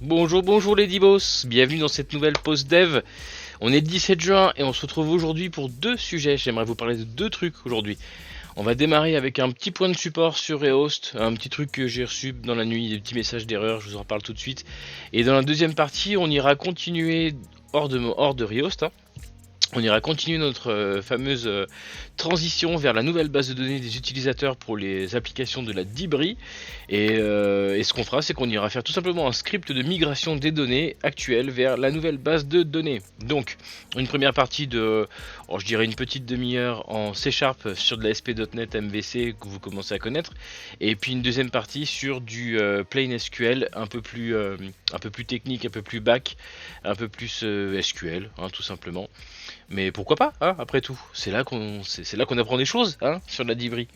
Bonjour, bonjour les Dibos, bienvenue dans cette nouvelle pause dev. On est le 17 juin et on se retrouve aujourd'hui pour deux sujets. J'aimerais vous parler de deux trucs aujourd'hui. On va démarrer avec un petit point de support sur Rehost, un petit truc que j'ai reçu dans la nuit, des petits messages d'erreur, je vous en parle tout de suite. Et dans la deuxième partie, on ira continuer hors de Rehost, hein. On ira continuer notre fameuse transition vers la nouvelle base de données des utilisateurs pour les applications de la Dibri. Et ce qu'on fera, c'est qu'on ira faire tout simplement un script de migration des données actuelles vers la nouvelle base de données. Donc, une première partie de, je dirais une petite demi-heure en C# sur de la SP.NET MVC que vous commencez à connaître. Et puis une deuxième partie sur du plain SQL un peu plus technique, un peu plus back, un peu plus SQL, hein, tout simplement. Mais pourquoi pas, hein, après tout. C'est là qu'on apprend des choses, hein, sur la Dibri.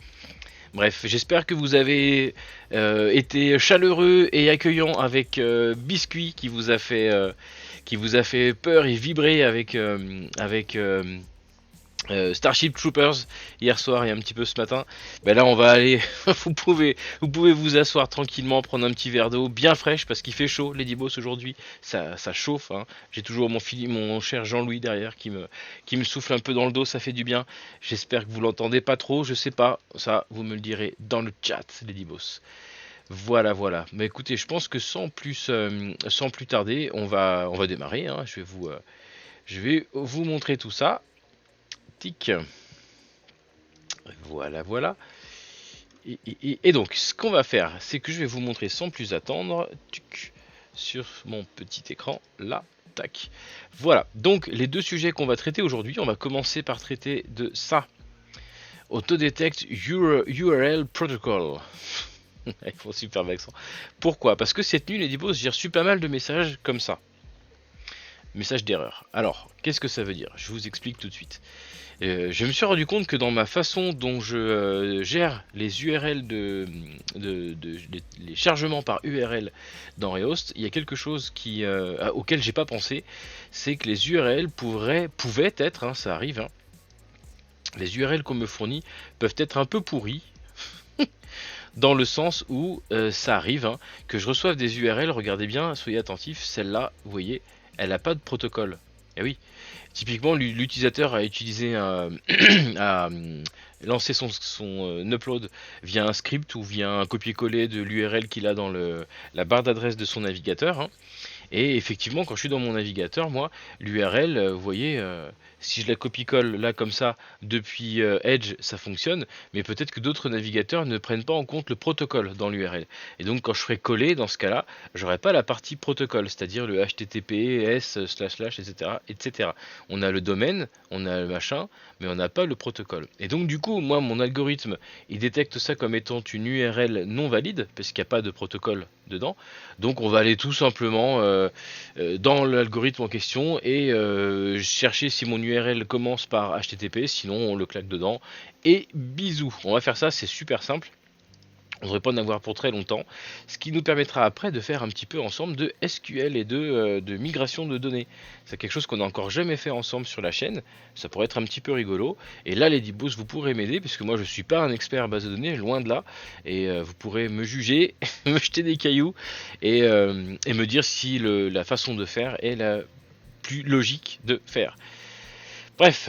Bref, j'espère que vous avez été chaleureux et accueillant avec Biscuit qui vous a fait peur et vibrer avec Starship Troopers hier soir et un petit peu ce matin. Ben là on va aller, vous pouvez vous asseoir tranquillement, prendre un petit verre d'eau bien fraîche parce qu'il fait chaud, les Dibos aujourd'hui, ça chauffe, hein. J'ai toujours mon cher Jean-Louis derrière qui me souffle un peu dans le dos, ça fait du bien. J'espère que vous l'entendez pas trop, je sais pas, ça vous me le direz dans le chat, les Dibos. Voilà, voilà. Mais écoutez, je pense que sans plus tarder, on va démarrer, hein. Je vais vous montrer tout ça. Tic. Voilà, voilà. Et donc, ce qu'on va faire, c'est que je vais vous montrer sans plus attendre, sur mon petit écran, là, tac. Voilà, donc les deux sujets qu'on va traiter aujourd'hui, on va commencer par traiter de ça. Autodetect URL Protocol. Il faut super accent. Pourquoi? Parce que cette nuit, les dibos, j'ai reçu pas mal de messages comme ça. Message d'erreur. Alors, qu'est-ce que ça veut dire? Je vous explique tout de suite. Je me suis rendu compte que dans ma façon dont je gère les URL les chargements par URL dans Rehost, il y a quelque chose auquel j'ai pas pensé, c'est que les URL pouvaient être, hein, ça arrive, hein, les URL qu'on me fournit peuvent être un peu pourris, dans le sens où ça arrive, hein, que je reçoive des URL, regardez bien, soyez attentifs, celle-là, vous voyez, elle n'a pas de protocole. Et oui, typiquement, l'utilisateur a utilisé a lancé son upload via un script ou via un copier-coller de l'URL qu'il a dans la barre d'adresse de son navigateur, hein. Et effectivement, quand je suis dans mon navigateur, moi, l'URL, vous voyez, si je la copie-colle là comme ça depuis Edge, ça fonctionne, mais peut-être que d'autres navigateurs ne prennent pas en compte le protocole dans l'URL. Et donc, quand je ferai coller, dans ce cas-là, j'aurai pas la partie protocole, c'est-à-dire le HTTPS, etc., etc. On a le domaine, on a le machin, mais on n'a pas le protocole. Et donc, du coup, moi, mon algorithme, il détecte ça comme étant une URL non valide, parce qu'il n'y a pas de protocole dedans. Donc, on va aller tout simplement dans l'algorithme en question et chercher si mon URL commence par HTTP, sinon on le claque dedans. Et bisous, on va faire ça, c'est super simple. On ne devrait pas en avoir pour très longtemps, ce qui nous permettra après de faire un petit peu ensemble de SQL et de migration de données. C'est quelque chose qu'on n'a encore jamais fait ensemble sur la chaîne, ça pourrait être un petit peu rigolo. Et là les Dibos, vous pourrez m'aider, puisque moi je ne suis pas un expert base de données, loin de là, et vous pourrez me juger, me jeter des cailloux, et me dire si la façon de faire est la plus logique de faire. Bref,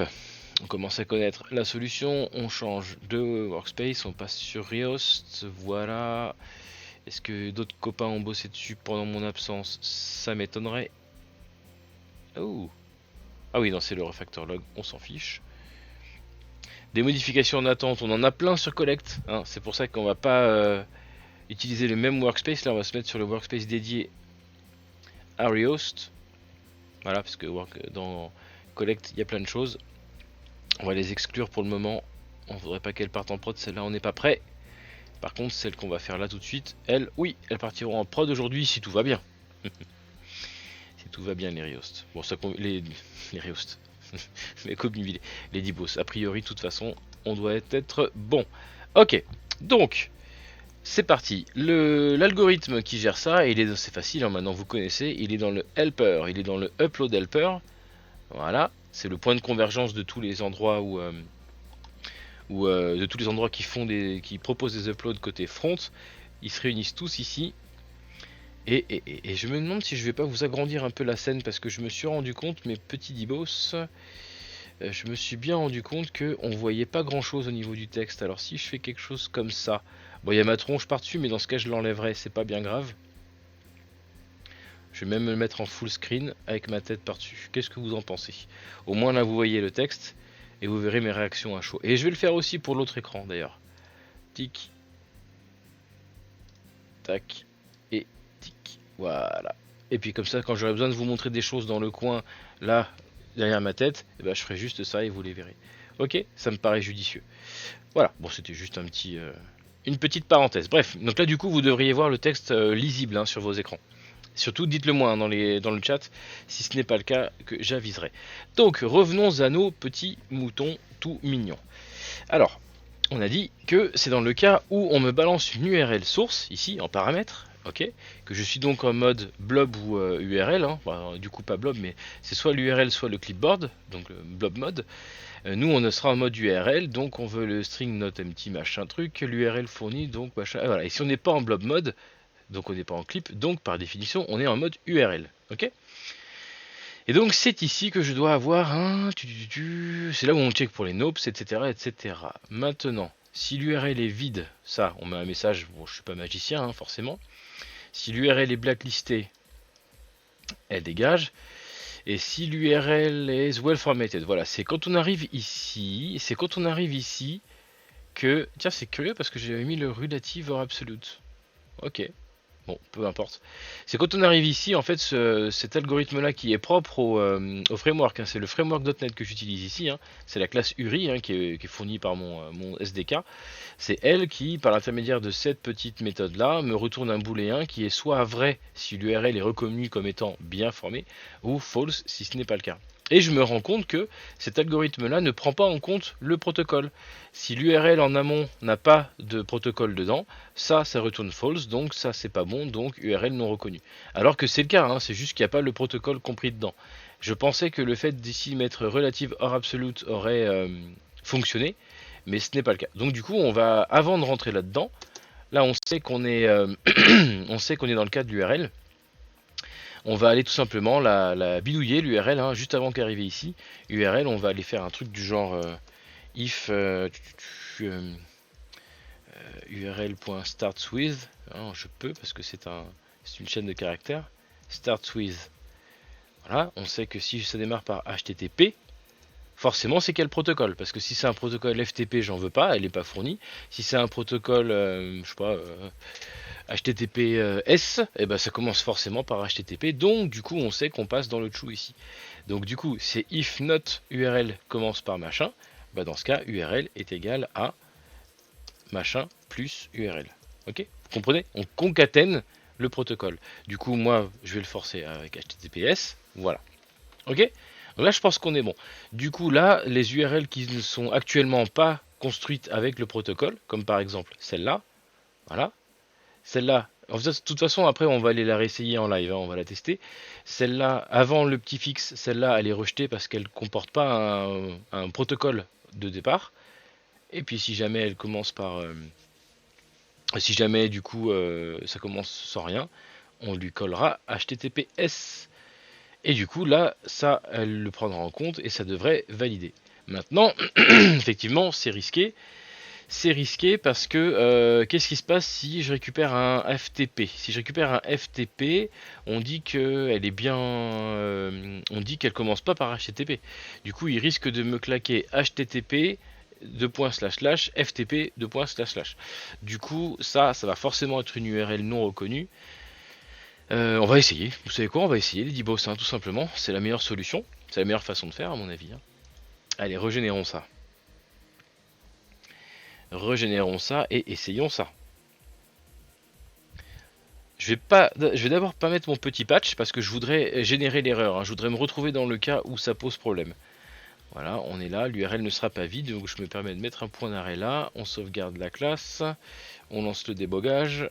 on commence à connaître la solution, on change de workspace, on passe sur Riost, voilà. Est-ce que d'autres copains ont bossé dessus pendant mon absence? Ça m'étonnerait. Oh. Ah oui, non, c'est le refactor log, on s'en fiche. Des modifications en attente, on en a plein sur Collect, hein. C'est pour ça qu'on va pas utiliser le même workspace, là on va se mettre sur le workspace dédié à Riost. Voilà, parce que dans Collect, il y a plein de choses. On va les exclure pour le moment. On voudrait pas qu'elles partent en prod, celle-là on n'est pas prêt. Par contre, celle qu'on va faire là tout de suite, elles, oui, elles partiront en prod aujourd'hui si tout va bien. Si tout va bien, les Riost. Bon, ça, les Riost. Les Dibos. A priori, de toute façon, on doit être bon. Ok, donc, c'est parti. L'algorithme qui gère ça, c'est facile, hein, maintenant vous connaissez, il est dans le helper, il est dans le upload helper. Voilà, c'est le point de convergence de tous les endroits de tous les endroits qui proposent des uploads côté front. Ils se réunissent tous ici. Et je me demande si je vais pas vous agrandir un peu la scène parce que je me suis rendu compte, mes petits dibos, je me suis bien rendu compte que on voyait pas grand chose au niveau du texte. Alors si je fais quelque chose comme ça, bon il y a ma tronche par-dessus, mais dans ce cas je l'enlèverai, c'est pas bien grave. Je vais même me mettre en full screen avec ma tête par-dessus. Qu'est-ce que vous en pensez? Au moins là vous voyez le texte et vous verrez mes réactions à chaud. Et je vais le faire aussi pour l'autre écran d'ailleurs. Tic, tac et tic. Voilà. Et puis comme ça, quand j'aurai besoin de vous montrer des choses dans le coin, là, derrière ma tête, eh ben, je ferai juste ça et vous les verrez. Ok, ça me paraît judicieux. Voilà, bon c'était juste une petite parenthèse. Bref, donc là du coup vous devriez voir le texte lisible hein, sur vos écrans. Surtout dites-le moi hein, dans le chat, si ce n'est pas le cas, que j'aviserai. Donc revenons à nos petits moutons tout mignons. Alors, on a dit que c'est dans le cas où on me balance une URL source, ici en paramètres, ok, que je suis donc en mode blob ou URL, hein, enfin, du coup pas blob, mais c'est soit l'URL soit le clipboard, donc le blob mode. Nous on sera en mode URL, donc on veut le string not empty machin truc, l'URL fourni, donc machin, voilà. Et si on n'est pas en blob mode, donc on n'est pas en clip, donc par définition on est en mode URL, ok. Et donc c'est ici que je dois avoir un... C'est là où on check pour les nopes, etc. etc. Maintenant, si l'URL est vide, ça, on met un message, bon je suis pas magicien hein, forcément. Si l'URL est blacklistée, elle dégage. Et si l'URL est well formatted, voilà, c'est quand on arrive ici, que... Tiens c'est curieux parce que j'avais mis le relative or absolute. Ok. Bon, peu importe. C'est quand on arrive ici, en fait, cet algorithme-là qui est propre au framework, hein, c'est le framework.net que j'utilise ici, hein, c'est la classe URI hein, qui est fournie par mon SDK. C'est elle qui, par l'intermédiaire de cette petite méthode-là, me retourne un booléen qui est soit vrai si l'URL est reconnu comme étant bien formé, ou false si ce n'est pas le cas. Et je me rends compte que cet algorithme-là ne prend pas en compte le protocole. Si l'URL en amont n'a pas de protocole dedans, ça retourne false, donc ça c'est pas bon, donc URL non reconnu. Alors que c'est le cas, hein, c'est juste qu'il n'y a pas le protocole compris dedans. Je pensais que le fait d'ici mettre relative or absolute aurait fonctionné, mais ce n'est pas le cas. Donc du coup, on va, avant de rentrer là-dedans, là on sait qu'on est, on sait qu'on est dans le cas de l'URL. On va aller tout simplement la bidouiller, l'URL, hein, juste avant qu'arriver ici. URL, on va aller faire un truc du genre if url.startsWith, hein, je peux parce que c'est une chaîne de caractères. Starts with. Voilà, on sait que si ça démarre par HTTP, forcément c'est quel protocole, parce que si c'est un protocole FTP, j'en veux pas, elle n'est pas fournie. Si c'est un protocole, je sais pas, HTTPS, et ben ça commence forcément par HTTP, donc du coup on sait qu'on passe dans le chou ici. Donc du coup c'est if not URL commence par machin, bah dans ce cas URL est égal à machin plus URL. Ok, vous comprenez? On concatène le protocole. Du coup moi je vais le forcer avec HTTPS, voilà. Ok, donc là je pense qu'on est bon. Du coup là les URL qui ne sont actuellement pas construites avec le protocole, comme par exemple celle-là, voilà. Celle-là, en fait, de toute façon, après, on va aller la réessayer en live, hein, on va la tester. Celle-là, avant le petit fixe, celle-là, elle est rejetée parce qu'elle ne comporte pas un protocole de départ. Et puis, si jamais elle commence par... si jamais, du coup, ça commence sans rien, on lui collera HTTPS. Et du coup, là, ça, elle le prendra en compte et ça devrait valider. Maintenant, effectivement, c'est risqué. C'est risqué parce que qu'est-ce qui se passe si je récupère un FTP? Si je récupère un FTP, on dit qu'elle est bien, on dit qu'elle commence pas par HTTP. Du coup, il risque de me claquer HTTP FTP Du coup, ça va forcément être une URL non reconnue. On va essayer. Vous savez quoi? On va essayer les dibos, hein, tout simplement. C'est la meilleure solution. C'est la meilleure façon de faire, à mon avis. Hein. Allez, régénérons ça. Régénérons ça et essayons ça. Je vais d'abord pas mettre mon petit patch parce que je voudrais générer l'erreur. Hein. Je voudrais me retrouver dans le cas où ça pose problème. Voilà, on est là, l'URL ne sera pas vide, donc je me permets de mettre un point d'arrêt là. On sauvegarde la classe, on lance le débogage.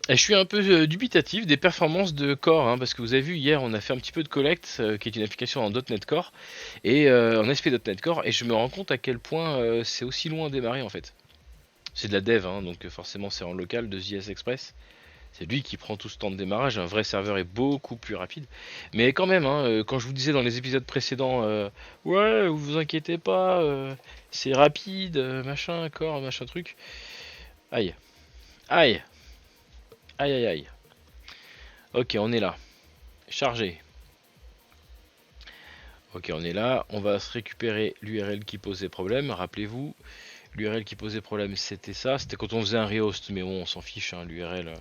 Et je suis un peu dubitatif des performances de Core, hein, parce que vous avez vu hier on a fait un petit peu de Collect, qui est une application en .NET Core, et en ASP.NET Core, et je me rends compte à quel point c'est aussi loin à démarrer en fait. C'est de la dev, hein, donc forcément c'est en local de JS Express. C'est lui qui prend tout ce temps de démarrage. Un vrai serveur est beaucoup plus rapide. Mais quand même, hein, quand je vous disais dans les épisodes précédents, ouais, vous inquiétez pas, c'est rapide, machin, corps, machin truc. Aïe, aïe, aïe, aïe, aïe. Ok, on est là. Chargé. Ok, on est là. On va se récupérer l'URL qui posait problème. Rappelez-vous, l'URL qui posait problème, c'était ça. C'était quand on faisait un rehost, mais bon, on s'en fiche, hein, l'URL.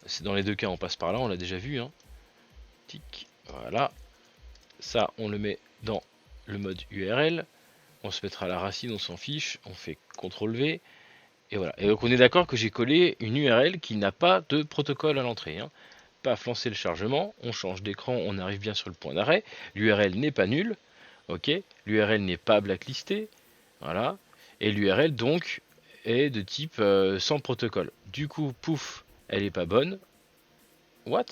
C'est dans les deux cas, on passe par là, on l'a déjà vu. Hein. Tic, voilà. Ça, on le met dans le mode URL. On se mettra à la racine, on s'en fiche. On fait CTRL-V. Et voilà. Et donc, on est d'accord que j'ai collé une URL qui n'a pas de protocole à l'entrée. Hein. Paf, lancer le chargement. On change d'écran, on arrive bien sur le point d'arrêt. L'URL n'est pas nulle. Ok. L'URL n'est pas blacklistée. Voilà. Et l'URL, donc, est de type sans protocole. Du coup, pouf, elle est pas bonne. What?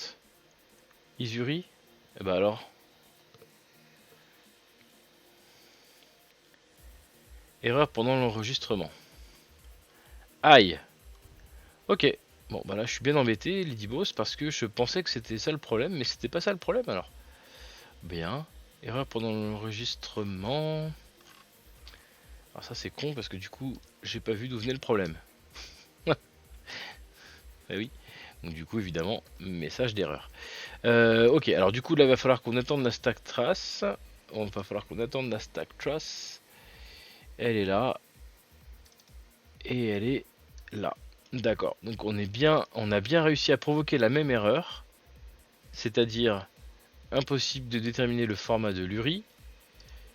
Isuri? Eh ben alors. Erreur pendant l'enregistrement. Aïe. Ok. Bon, bah là, je suis bien embêté, Ladyboss, parce que je pensais que c'était ça le problème, mais c'était pas ça le problème alors. Bien. Erreur pendant l'enregistrement. Alors ça, c'est con, parce que du coup, j'ai pas vu d'où venait le problème. Eh oui. Donc du coup, évidemment, message d'erreur. Ok, alors du coup, là, il va falloir qu'on attende la stack trace. Il va falloir qu'on attende la stack trace. Elle est là. Et elle est là. D'accord. Donc on a bien réussi à provoquer la même erreur. C'est-à-dire impossible de déterminer le format de l'URI.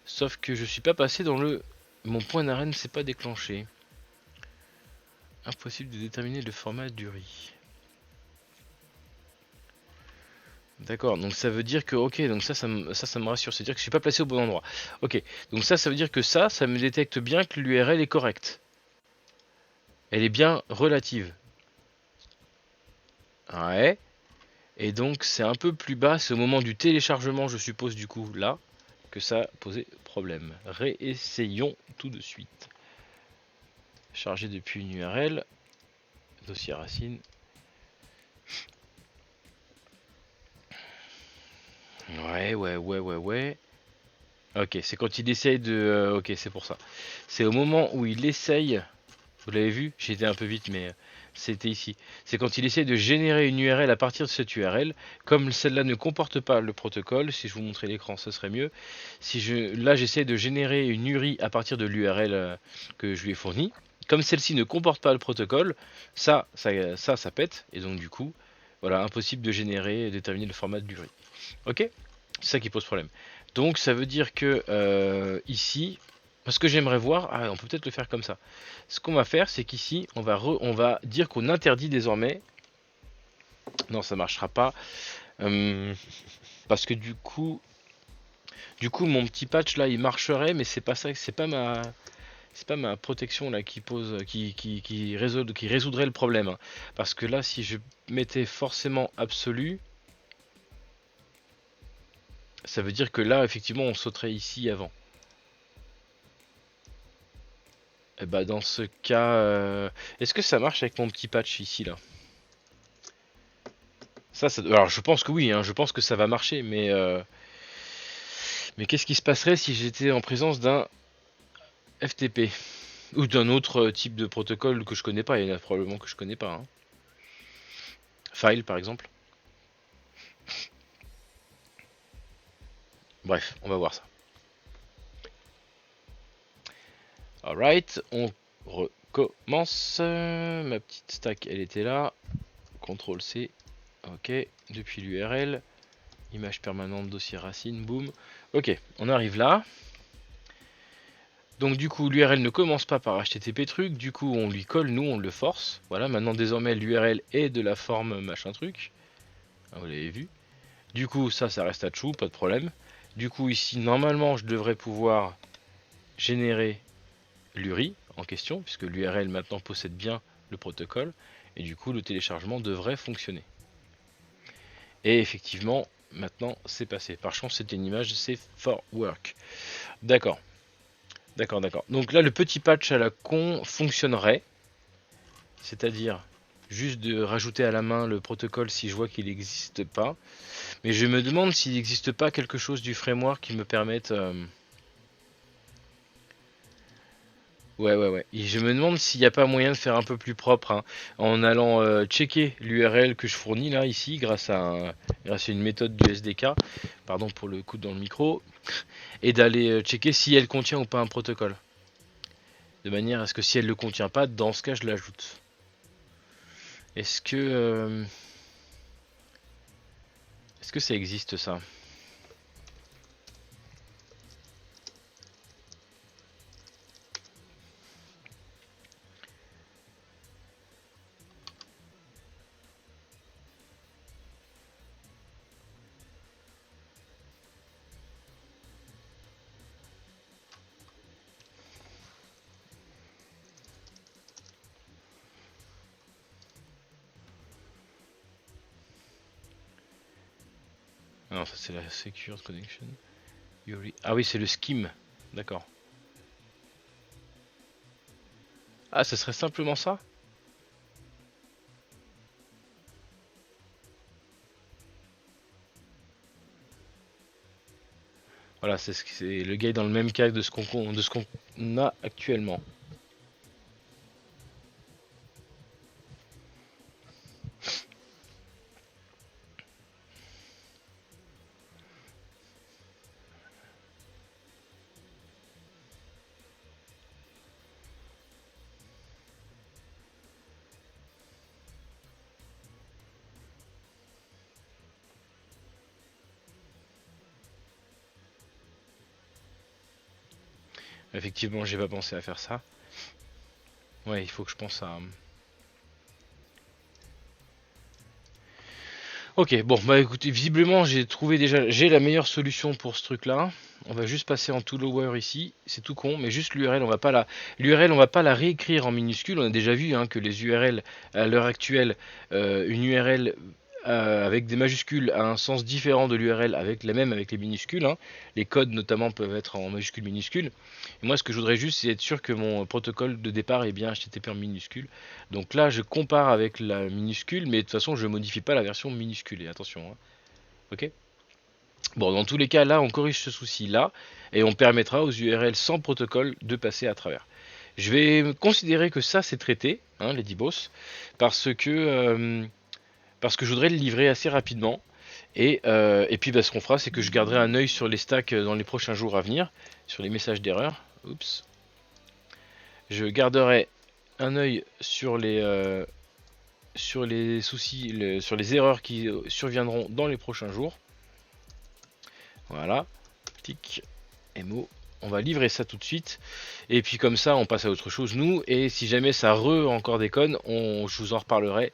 Sauf que je suis pas passé dans le... Mon point d'arrêt ne s'est pas déclenché. Impossible de déterminer le format d'URI. D'accord, donc ça veut dire que, ok, donc ça me rassure, c'est-à-dire que je suis pas placé au bon endroit. Ok, donc ça veut dire que ça me détecte bien que l'URL est correcte. Elle est bien relative. Ouais. Et donc c'est un peu plus bas, c'est au moment du téléchargement, je suppose, du coup, là, que ça posait problème. Réessayons tout de suite. Charger depuis une URL. Dossier racine. Ouais. Ok, c'est quand il essaye de... ok, c'est pour ça. C'est au moment où il essaye... Vous l'avez vu? J'ai été un peu vite, mais c'était ici. C'est quand il essaye de générer une URL à partir de cette URL. Comme celle-là ne comporte pas le protocole, si je vous montrais l'écran, ce serait mieux. Là, j'essaie de générer une URI à partir de l'URL que je lui ai fournie. Comme celle-ci ne comporte pas le protocole, ça pète. Et donc, du coup, voilà, impossible de générer et déterminer le format de l'URI. Ok? C'est ça qui pose problème. Donc ça veut dire que ici, ce que j'aimerais voir, on peut peut-être le faire comme ça. Ce qu'on va faire, c'est qu'ici, on va dire qu'on interdit désormais. Non, ça marchera pas. Parce que du coup, mon petit patch là, il marcherait, mais c'est pas ça, c'est pas ma protection là qui résoudrait le problème. Hein. Parce que là, si je mettais forcément absolu, ça veut dire que là, effectivement, on sauterait ici avant. Et bah dans ce cas, est-ce que ça marche avec mon petit patch ici là? Alors je pense que oui, hein, je pense que ça va marcher, mais qu'est-ce qui se passerait si j'étais en présence d'un FTP ou d'un autre type de protocole que je connais pas? Il y en a probablement que je connais pas. Hein. File par exemple. Bref, on va voir ça. Alright, on recommence. Ma petite stack, elle était là. CTRL C. Ok, depuis l'URL. Image permanente, dossier racine, boum. Ok, on arrive là. Donc du coup, l'URL ne commence pas par HTTP truc. Du coup, on lui colle, nous, on le force. Voilà, maintenant désormais, l'URL est de la forme machin truc. Vous l'avez vu. Du coup, ça reste à true, pas de problème. Du coup, ici, normalement, je devrais pouvoir générer l'URI en question, puisque l'URL maintenant possède bien le protocole. Et du coup, le téléchargement devrait fonctionner. Et effectivement, maintenant, c'est passé. Par chance, c'était une image, c'est for work. D'accord. Donc là, le petit patch à la con fonctionnerait. c'est-à-dire juste de rajouter à la main le protocole si je vois qu'il n'existe pas. Mais je me demande s'il n'existe pas quelque chose du framework qui me permette... Ouais. Et je me demande s'il n'y a pas moyen de faire un peu plus propre, hein, en allant checker l'URL que je fournis là, ici, grâce à une méthode du SDK, pardon pour le coup dans le micro, et d'aller checker si elle contient ou pas un protocole. De manière à ce que si elle ne le contient pas, dans ce cas, je l'ajoute. Est-ce que ça existe ça? Non, ça c'est la Secure Connection. Ah oui, c'est le scheme. D'accord. Ah, ça serait simplement ça? Voilà, c'est le gars est dans le même cas de ce qu'on a actuellement. Effectivement, j'ai pas pensé à faire ça. Ouais, il faut que je pense à... Ok, bon, bah écoutez, visiblement j'ai la meilleure solution pour ce truc-là. On va juste passer en to lower ici, c'est tout con, mais juste l'URL, on va pas la réécrire en minuscule. On a déjà vu hein, que les URL à l'heure actuelle, une URL avec des majuscules a un sens différent de l'URL avec les minuscules, hein. Les codes notamment peuvent être en majuscules minuscules. Et moi ce que je voudrais juste c'est être sûr que mon protocole de départ est bien HTTP en minuscule. Donc là je compare avec la minuscule, mais de toute façon je modifie pas la version minuscule. Et attention, hein. Ok. Bon, dans tous les cas là on corrige ce souci là et on permettra aux URL sans protocole de passer à travers. Je vais considérer que ça c'est traité, hein, les DBoss, parce que je voudrais le livrer assez rapidement. Et puis bah, ce qu'on fera, c'est que je garderai un œil sur les stacks dans les prochains jours à venir, sur les messages d'erreur. Oups. Je garderai un œil sur les soucis, sur les erreurs qui surviendront dans les prochains jours. Voilà. Tic. MO. On va livrer ça tout de suite. Et puis comme ça, on passe à autre chose, nous. Et si jamais ça encore déconne, je vous en reparlerai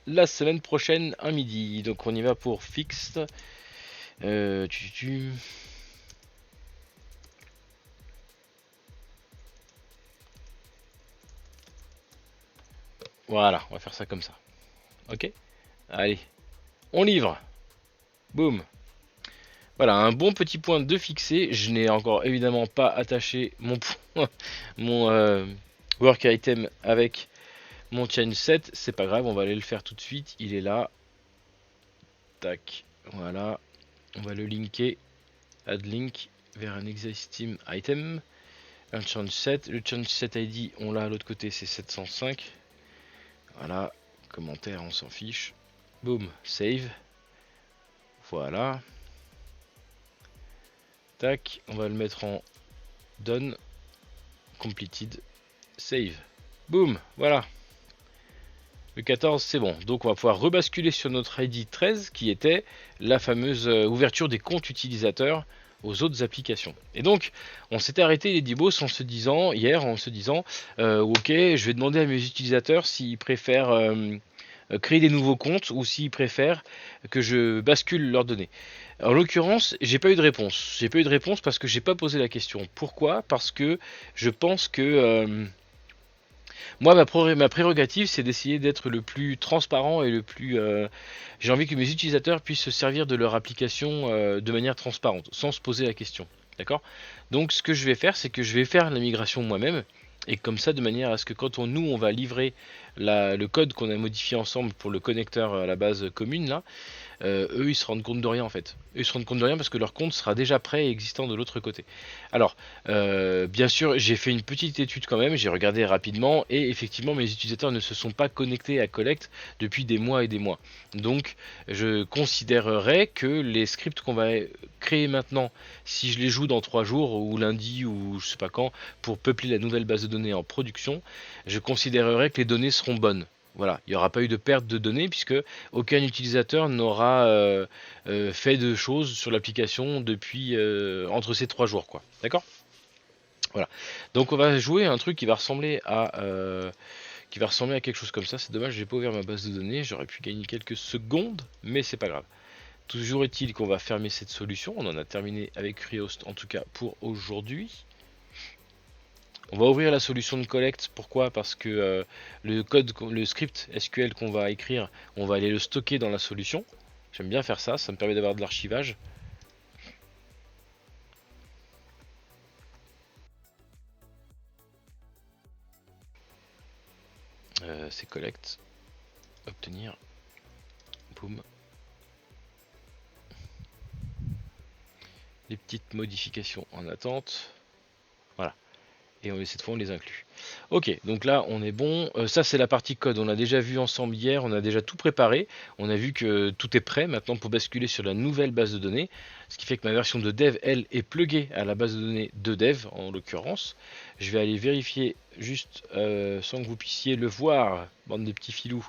la semaine prochaine à midi. Donc on y va pour fixe. Voilà, on va faire ça comme ça. Ok. Allez, on livre. Boum. Voilà, un bon petit point de fixé. Je n'ai encore évidemment pas attaché mon work item avec mon chain set. C'est pas grave, on va aller le faire tout de suite. Il est là. Tac. Voilà. On va le linker. Add link vers un existing item. Un chain set. Le chain set ID, on l'a à l'autre côté, c'est 705. Voilà. Commentaire, on s'en fiche. Boom. Save. Voilà. Tac, on va le mettre en done, completed, save. Boom, voilà. Le 14, c'est bon. Donc on va pouvoir rebasculer sur notre ID 13 qui était la fameuse ouverture des comptes utilisateurs aux autres applications. Et donc, on s'était arrêté les DBoss hier en se disant ok, je vais demander à mes utilisateurs s'ils préfèrent créer des nouveaux comptes ou s'ils préfèrent que je bascule leurs données. En l'occurrence, j'ai pas eu de réponse. J'ai pas eu de réponse parce que j'ai pas posé la question. Pourquoi? Parce que je pense que moi, ma prérogative, c'est d'essayer d'être le plus transparent et le plus. J'ai envie que mes utilisateurs puissent se servir de leur application de manière transparente, sans se poser la question. D'accord? Donc, ce que je vais faire, c'est que je vais faire la migration moi-même. Et comme ça, de manière à ce que quand nous on va livrer le code qu'on a modifié ensemble pour le connecteur à la base commune là, eux ils se rendent compte de rien en fait. Eux ils se rendent compte de rien parce que leur compte sera déjà prêt et existant de l'autre côté. Alors, bien sûr, j'ai fait une petite étude quand même, j'ai regardé rapidement et effectivement mes utilisateurs ne se sont pas connectés à Collect depuis des mois et des mois. Donc, je considérerais que les scripts qu'on va créer maintenant, si je les joue dans 3 jours ou lundi ou je sais pas quand, pour peupler la nouvelle base de données en production, je considérerais que les données seront bonnes. Voilà, il n'y aura pas eu de perte de données puisque aucun utilisateur n'aura fait de choses sur l'application depuis entre ces 3 jours, quoi. D'accord? Voilà. Donc on va jouer un truc qui va ressembler à quelque chose comme ça. C'est dommage, j'ai pas ouvert ma base de données. J'aurais pu gagner quelques secondes, mais c'est pas grave. Toujours est-il qu'on va fermer cette solution. On en a terminé avec Riost en tout cas pour aujourd'hui. On va ouvrir la solution de collect. Pourquoi? Parce que le script SQL qu'on va écrire, on va aller le stocker dans la solution. J'aime bien faire ça, ça me permet d'avoir de l'archivage. C'est collect, obtenir, boum. Les petites modifications en attente. Voilà. Et cette fois on les inclut. Ok, donc là on est bon. Ça c'est la partie code. On a déjà vu ensemble hier, on a déjà tout préparé. On a vu que tout est prêt maintenant pour basculer sur la nouvelle base de données. Ce qui fait que ma version de dev, elle, est pluguée à la base de données de dev en l'occurrence. Je vais aller vérifier juste sans que vous puissiez le voir, bande de petits filous.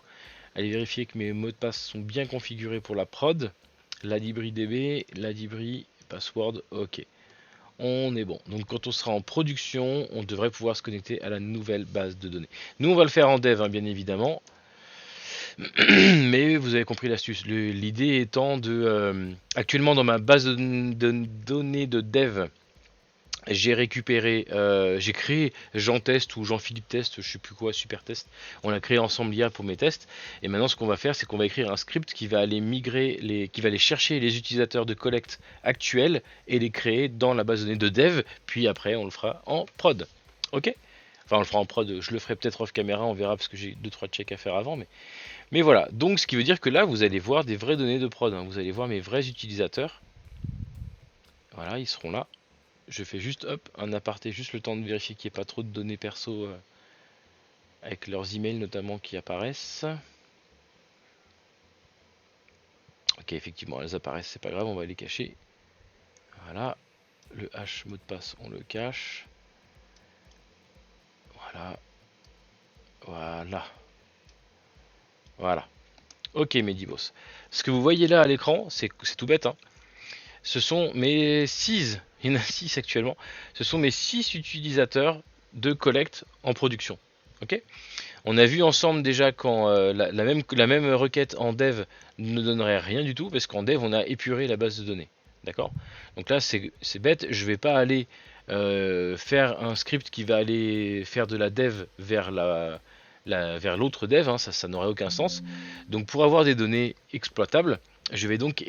Allez vérifier que mes mots de passe sont bien configurés pour la prod. LibreDB, LibreDB, password, ok. On est bon. Donc quand on sera en production, on devrait pouvoir se connecter à la nouvelle base de données. Nous, on va le faire en dev, hein, bien évidemment. Mais vous avez compris l'astuce. L'idée étant de... actuellement, dans ma base de données de dev, j'ai créé Jean Test ou Jean-Philippe Test, je sais plus quoi, Super Test. On l'a créé ensemble hier pour mes tests. Et maintenant, ce qu'on va faire, c'est qu'on va écrire un script qui va aller qui va aller chercher les utilisateurs de collect actuels et les créer dans la base de données de dev. Puis après, on le fera en prod. Ok? Enfin, on le fera en prod. Je le ferai peut-être off caméra, on verra parce que j'ai 2-3 checks à faire avant. Mais voilà. Donc, ce qui veut dire que là, vous allez voir des vraies données de prod, hein. Vous allez voir mes vrais utilisateurs. Voilà, ils seront là. Je fais juste hop, un aparté, juste le temps de vérifier qu'il n'y ait pas trop de données perso avec leurs emails notamment qui apparaissent. Ok, effectivement, elles apparaissent, c'est pas grave, on va les cacher. Voilà, le hash mot de passe, on le cache. Voilà, voilà, voilà. Ok, Medibos. Ce que vous voyez là à l'écran, c'est tout bête, hein. Ce sont mes 6, il y en a 6 actuellement, ce sont mes 6 utilisateurs de collect en production. Ok? On a vu ensemble déjà quand la même requête en dev ne donnerait rien du tout, parce qu'en dev on a épuré la base de données. D'accord? Donc là c'est bête, je vais pas aller faire un script qui va aller faire de la dev vers vers l'autre dev, hein, ça n'aurait aucun sens. Donc pour avoir des données exploitables, je vais donc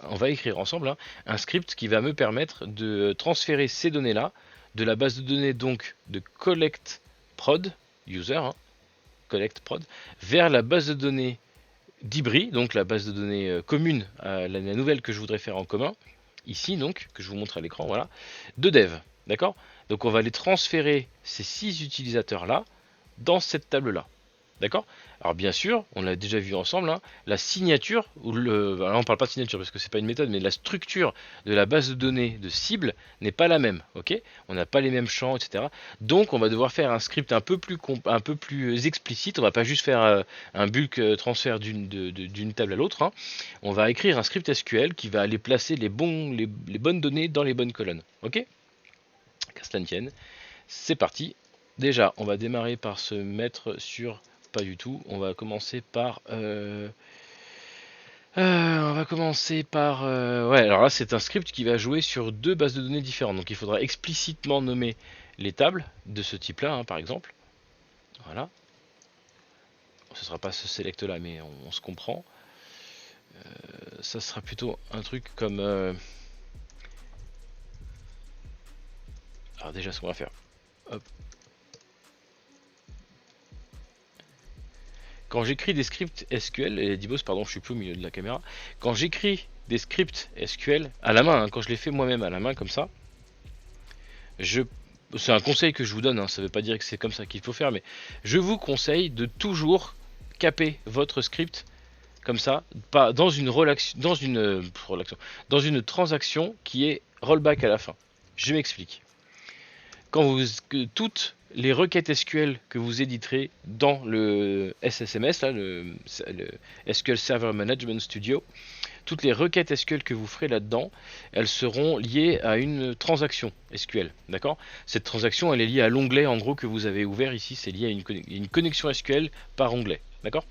on va écrire ensemble, hein, un script qui va me permettre de transférer ces données-là de la base de données donc de collect prod user, hein, collect prod, vers la base de données d'Ibri, donc la base de données commune à la nouvelle que je voudrais faire en commun, ici donc, que je vous montre à l'écran, voilà, de dev. D'accord? Donc on va les transférer ces 6 utilisateurs là dans cette table là. D'accord? Alors bien sûr, on l'a déjà vu ensemble, hein, la signature, alors on parle pas de signature parce que c'est pas une méthode, mais la structure de la base de données de cible n'est pas la même. Ok? On n'a pas les mêmes champs, etc. Donc on va devoir faire un script un peu plus explicite. On va pas juste faire un bulk transfert d'une table à l'autre, hein. On va écrire un script SQL qui va aller placer les bonnes données dans les bonnes colonnes. Ok? Qu'à cela ne tienne. C'est parti. Déjà, on va démarrer par se mettre sur... Pas du tout. On va commencer par... ouais, alors là, c'est un script qui va jouer sur 2 bases de données différentes. Donc il faudra explicitement nommer les tables de ce type-là, hein, par exemple. Voilà. Ce sera pas ce select là, mais on se comprend. Ça sera plutôt un truc comme... Alors déjà, ce qu'on va faire. Hop. quand j'écris des scripts SQL, et Dibos, pardon, je suis plus au milieu de la caméra, quand j'écris des scripts SQL à la main, hein, quand je les fais moi-même à la main comme ça, c'est un conseil que je vous donne, hein, ça ne veut pas dire que c'est comme ça qu'il faut faire, mais je vous conseille de toujours caper votre script comme ça, pas dans une dans une transaction qui est rollback à la fin. Je m'explique. Toutes les requêtes SQL que vous éditerez dans le SSMS, là, le SQL Server Management Studio, toutes les requêtes SQL que vous ferez là-dedans, elles seront liées à une transaction SQL, d'accord? Cette transaction, elle est liée à l'onglet en gros que vous avez ouvert ici, c'est lié à une connexion SQL par onglet, d'accord?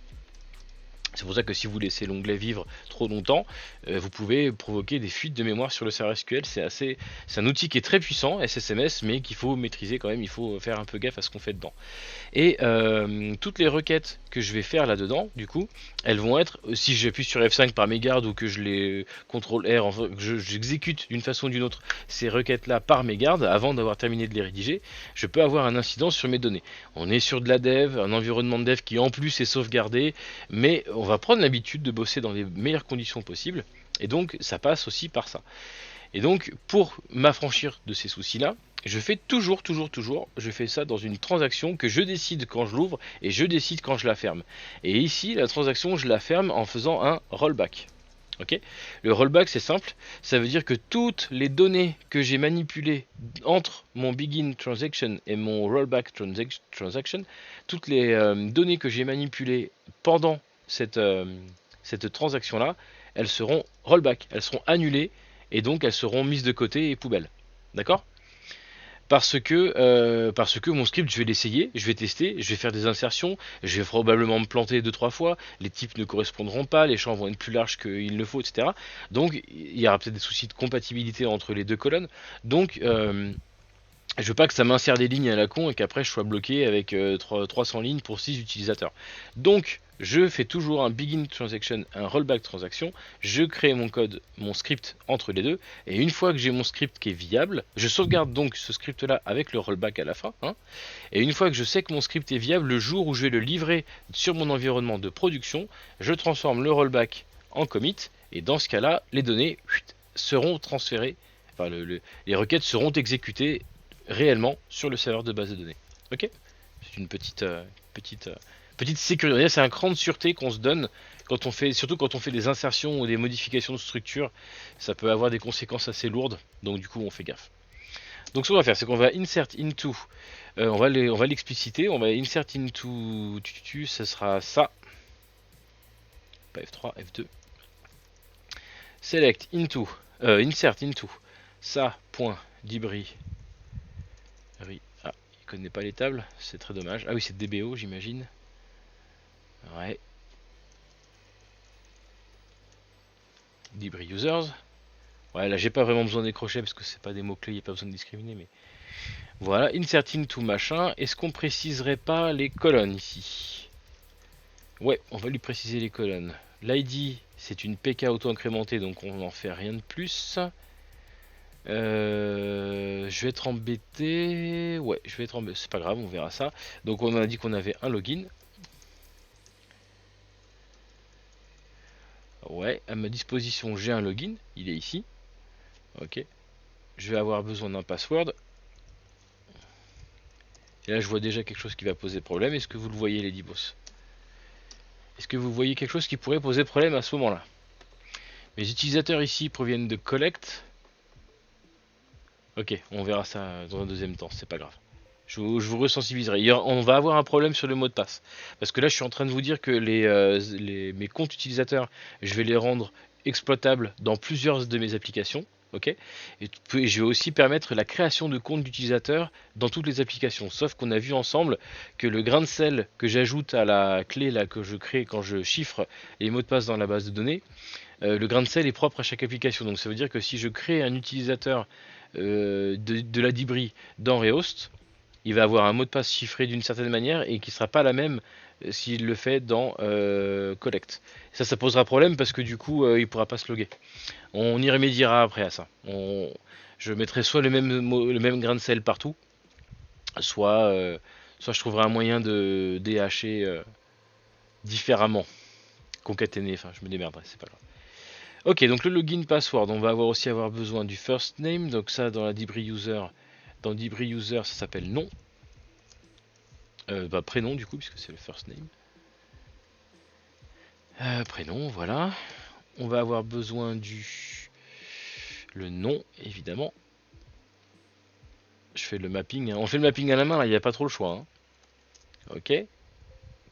C'est pour ça que si vous laissez l'onglet vivre trop longtemps, vous pouvez provoquer des fuites de mémoire sur le serveur SQL. C'est un outil qui est très puissant, SSMS, mais qu'il faut maîtriser quand même. Il faut faire un peu gaffe à ce qu'on fait dedans. Et toutes les requêtes que je vais faire là-dedans, du coup, elles vont être, si j'appuie sur F5 par mégarde ou que je les contrôle R, enfin, que j'exécute d'une façon ou d'une autre ces requêtes-là par mégarde, avant d'avoir terminé de les rédiger, je peux avoir un incident sur mes données. On est sur de la dev, un environnement de dev qui en plus est sauvegardé, mais on va prendre l'habitude de bosser dans les meilleures conditions possibles, et donc ça passe aussi par ça. Et donc, pour m'affranchir de ces soucis-là, je fais toujours, je fais ça dans une transaction que je décide quand je l'ouvre et je décide quand je la ferme. Et ici, la transaction, je la ferme en faisant un rollback. Ok, le rollback, c'est simple, ça veut dire que toutes les données que j'ai manipulées entre mon begin transaction et mon rollback transaction, toutes les données que j'ai manipulées pendant cette transaction-là, elles seront rollback, elles seront annulées et donc elles seront mises de côté et poubelle. D'accord? Parce que mon script, je vais l'essayer, je vais tester, je vais faire des insertions, je vais probablement me planter 2-3 fois, les types ne correspondront pas, les champs vont être plus larges qu'il ne faut, etc. Donc il y aura peut-être des soucis de compatibilité entre les deux colonnes. Donc je veux pas que ça m'insère des lignes à la con et qu'après je sois bloqué avec 300 lignes pour 6 utilisateurs. Donc je fais toujours un begin transaction, un rollback transaction, je crée mon code, mon script entre les deux, et une fois que j'ai mon script qui est viable, je sauvegarde donc ce script là avec le rollback à la fin, hein, et une fois que je sais que mon script est viable, le jour où je vais le livrer sur mon environnement de production, je transforme le rollback en commit, et dans ce cas là, les données seront transférées, enfin les requêtes seront exécutées réellement sur le serveur de base de données. Ok? C'est une petite sécurité, c'est un cran de sûreté qu'on se donne quand on fait, surtout quand on fait des insertions ou des modifications de structure, ça peut avoir des conséquences assez lourdes, donc du coup on fait gaffe. Donc ce qu'on va faire, c'est qu'on va insert into, on va l'expliciter, on va insert into, ça sera ça, pas F3, F2, select into, insert into, ça.dibri. Ah, il connaît pas les tables, c'est très dommage. Ah oui, c'est DBO, j'imagine. Ouais. Dibri users. Ouais, là j'ai pas vraiment besoin des crochets parce que c'est pas des mots-clés, il n'y a pas besoin de discriminer, mais voilà, inserting to machin. Est-ce qu'on préciserait pas les colonnes ici? Ouais, on va lui préciser les colonnes. L'ID, c'est une PK auto-incrémentée, donc on n'en fait rien de plus. Je vais être embêté. Ouais, je vais être embêté. C'est pas grave, on verra ça. Donc on a dit qu'on avait un login. Ouais, à ma disposition, j'ai un login. Il est ici. Ok. Je vais avoir besoin d'un password. Et là, je vois déjà quelque chose qui va poser problème. Est-ce que vous le voyez, les boss? Est-ce que vous voyez quelque chose qui pourrait poser problème à ce moment-là? Mes utilisateurs ici proviennent de collect. Ok, on verra ça dans un deuxième temps, c'est pas grave. Je vous resensibiliserai. On va avoir un problème sur le mot de passe. Parce que là, je suis en train de vous dire que mes comptes utilisateurs, je vais les rendre exploitables dans plusieurs de mes applications. Ok, et je vais aussi permettre la création de comptes d'utilisateurs dans toutes les applications. Sauf qu'on a vu ensemble que le grain de sel que j'ajoute à la clé là, que je crée quand je chiffre les mots de passe dans la base de données, le grain de sel est propre à chaque application. Donc ça veut dire que si je crée un utilisateur de la Dibri dans Rehost, il va avoir un mot de passe chiffré d'une certaine manière et qui sera pas la même s'il le fait dans Collect. Ça posera problème parce que du coup il pourra pas se loguer. On y remédiera après à ça. Je mettrai soit le même grain de sel partout, soit je trouverai un moyen de déhacher différemment, concaténer, enfin je me démerderai, c'est pas grave. Ok, donc le login password, on va aussi avoir besoin du first name, donc ça dans la Dibri user, ça s'appelle nom, prénom du coup puisque c'est le first name. Prénom, voilà. On va avoir besoin le nom évidemment. Je fais le mapping, hein. On fait le mapping à la main là, il n'y a pas trop le choix. Hein. Ok.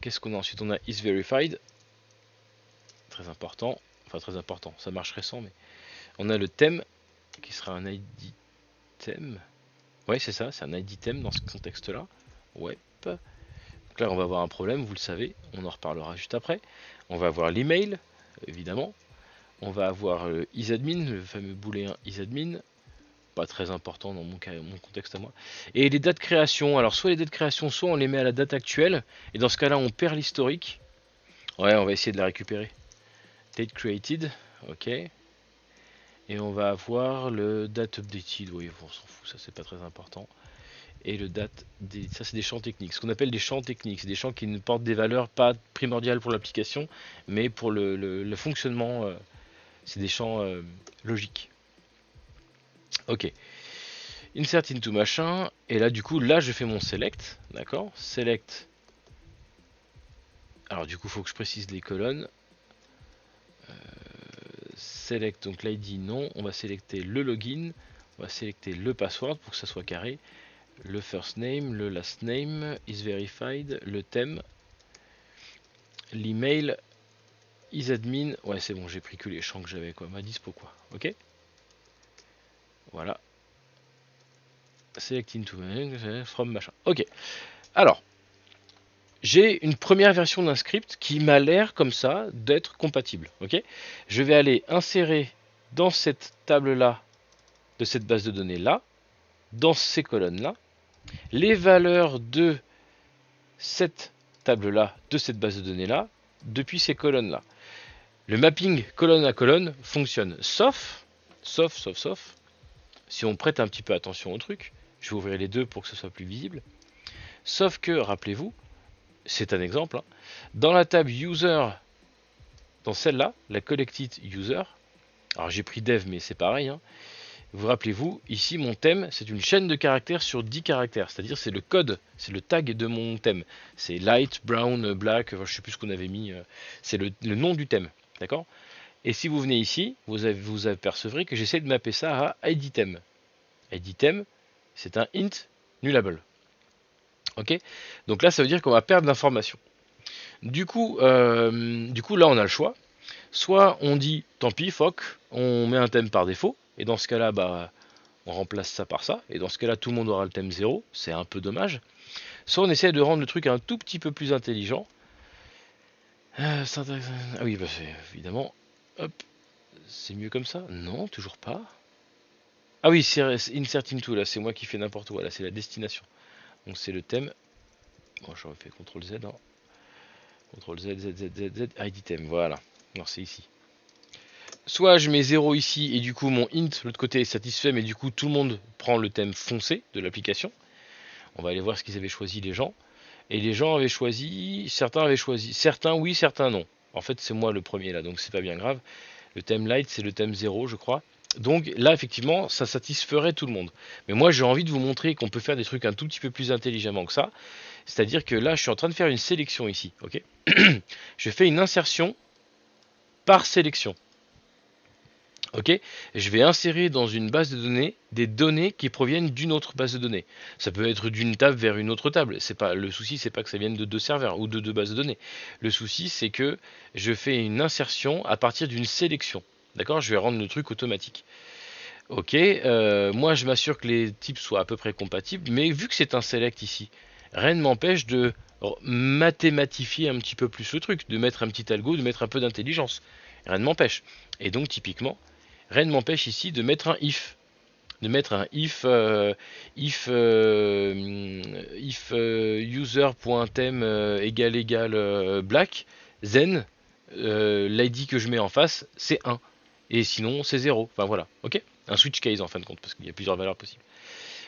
Qu'est-ce qu'on a ensuite? On a is verified, très important, enfin très important, ça marcherait sans, mais on a le thème qui sera un ID thème. Ouais, c'est ça, c'est un ID thème dans ce contexte-là. Ouais. Donc là, on va avoir un problème, vous le savez, on en reparlera juste après. On va avoir l'email, évidemment. On va avoir isadmin, le fameux booléen isadmin. Pas très important dans mon contexte à moi. Et les dates de création, alors soit les dates de création, soit on les met à la date actuelle. Et dans ce cas-là, on perd l'historique. Ouais, on va essayer de la récupérer. Date created, ok. Et on va avoir le date updated, oui, on s'en fout, ça c'est pas très important. Et le date, ça c'est des champs techniques, ce qu'on appelle des champs techniques, c'est des champs qui ne portent des valeurs pas primordiales pour l'application, mais pour le fonctionnement, c'est des champs logiques. Ok, insert into machin, et là du coup, là je fais mon select, d'accord, select, alors du coup il faut que je précise les colonnes, select, donc l'ID non, on va sélecter le login, on va sélecter le password pour que ça soit carré, le first name, le last name, is verified, le thème, l'email, isadmin, ouais c'est bon, j'ai pris que les champs que j'avais, quoi, ma dispo, quoi, ok. Voilà, select into from machin, ok. Alors, j'ai une première version d'un script qui m'a l'air comme ça d'être compatible, ok. Je vais aller insérer dans cette table là, de cette base de données là, dans ces colonnes là, les valeurs de cette table-là, de cette base de données-là, depuis ces colonnes-là. Le mapping colonne à colonne fonctionne, sauf, si on prête un petit peu attention au truc, je vais ouvrir les deux pour que ce soit plus visible, sauf que, rappelez-vous, c'est un exemple, hein, dans la table user, dans celle-là, la collected user, alors j'ai pris dev mais c'est pareil, hein, vous rappelez-vous, ici mon thème, c'est une chaîne de caractères sur 10 caractères, c'est-à-dire c'est le code, c'est le tag de mon thème. C'est light, brown, black, je sais plus ce qu'on avait mis, c'est le nom du thème, d'accord. Et si vous venez ici, vous apercevrez que j'essaie de mapper ça à IDThem. IDThem, c'est un int nullable. Ok. Donc là, ça veut dire qu'on va perdre l'information. Du coup, là, on a le choix. Soit on dit, tant pis, fuck, on met un thème par défaut, et dans ce cas-là, bah, on remplace ça par ça, et dans ce cas-là, tout le monde aura le thème 0, c'est un peu dommage. Soit on essaie de rendre le truc un tout petit peu plus intelligent. Ah oui, bah évidemment, hop, c'est mieux comme ça. Non, toujours pas. Ah oui, c'est insert into, là, c'est moi qui fais n'importe quoi, là, c'est la destination. Donc c'est le thème. Bon, j'aurais fait CTRL Z, hein. CTRL Z, Z, Z, Z, Z, ID thème, voilà. Non, c'est ici. Soit je mets 0 ici, et du coup, mon int, l'autre côté, est satisfait, mais du coup, tout le monde prend le thème foncé de l'application. On va aller voir ce qu'ils avaient choisi, les gens. Et les gens avaient choisi, certains oui, certains non. En fait, c'est moi le premier là, donc c'est pas bien grave. Le thème light, c'est le thème 0, je crois. Donc là, effectivement, ça satisferait tout le monde. Mais moi, j'ai envie de vous montrer qu'on peut faire des trucs un tout petit peu plus intelligemment que ça. C'est-à-dire que là, je suis en train de faire une sélection ici, ok. Je fais une insertion par sélection. Ok, je vais insérer dans une base de données des données qui proviennent d'une autre base de données. Ça peut être d'une table vers une autre table. C'est pas le souci, c'est pas que ça vienne de deux serveurs ou de deux bases de données. Le souci, c'est que je fais une insertion à partir d'une sélection. D'accord, je vais rendre le truc automatique. Ok, moi je m'assure que les types soient à peu près compatibles, mais vu que c'est un select ici, rien ne m'empêche de mathématifier un petit peu plus le truc, de mettre un petit algo, de mettre un peu d'intelligence. Rien ne m'empêche. Et donc typiquement, rien ne m'empêche ici de mettre un if. De mettre un if user.theme égal black, then l'id que je mets en face c'est 1. Et sinon c'est 0. Enfin voilà, ok. Un switch case en fin de compte, parce qu'il y a plusieurs valeurs possibles.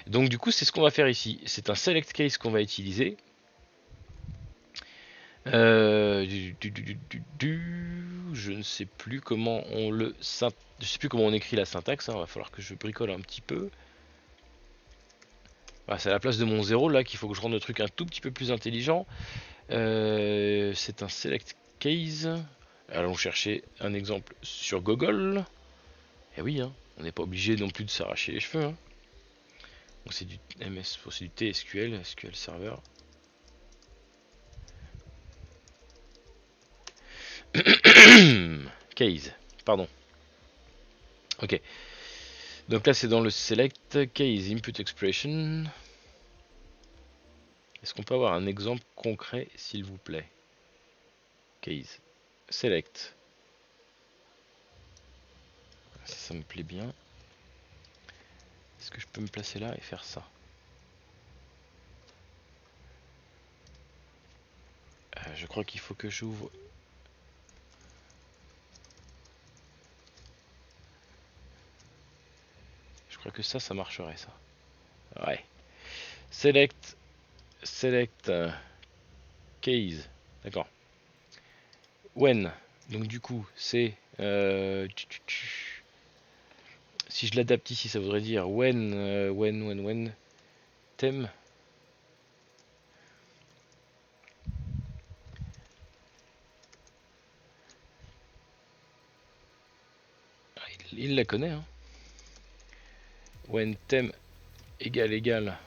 Donc du coup c'est ce qu'on va faire ici. C'est un select case qu'on va utiliser. Je ne sais plus comment on le je sais plus comment on écrit la syntaxe, hein, va falloir que je bricole un petit peu. Voilà, c'est à la place de mon 0 là qu'il faut que je rende le truc un tout petit peu plus intelligent. C'est un select case. Allons chercher un exemple sur Google. Et oui, hein, on n'est pas obligé non plus de s'arracher les cheveux. Hein. Donc c'est du MS, c'est du TSQL, SQL Server. Case, pardon. Ok. Donc là c'est dans le select case input expression. Est-ce qu'on peut avoir un exemple concret s'il vous plaît? Case. Select. Ça me plaît bien. Est-ce que je peux me placer là et faire ça? Je crois qu'il faut que j'ouvre. Je crois que ça marcherait ça. Ouais. Select. Select. Case. D'accord. When. Donc du coup, c'est... si je l'adapte ici, ça voudrait dire when, thème. Ah, il la connaît, hein. When thème égale.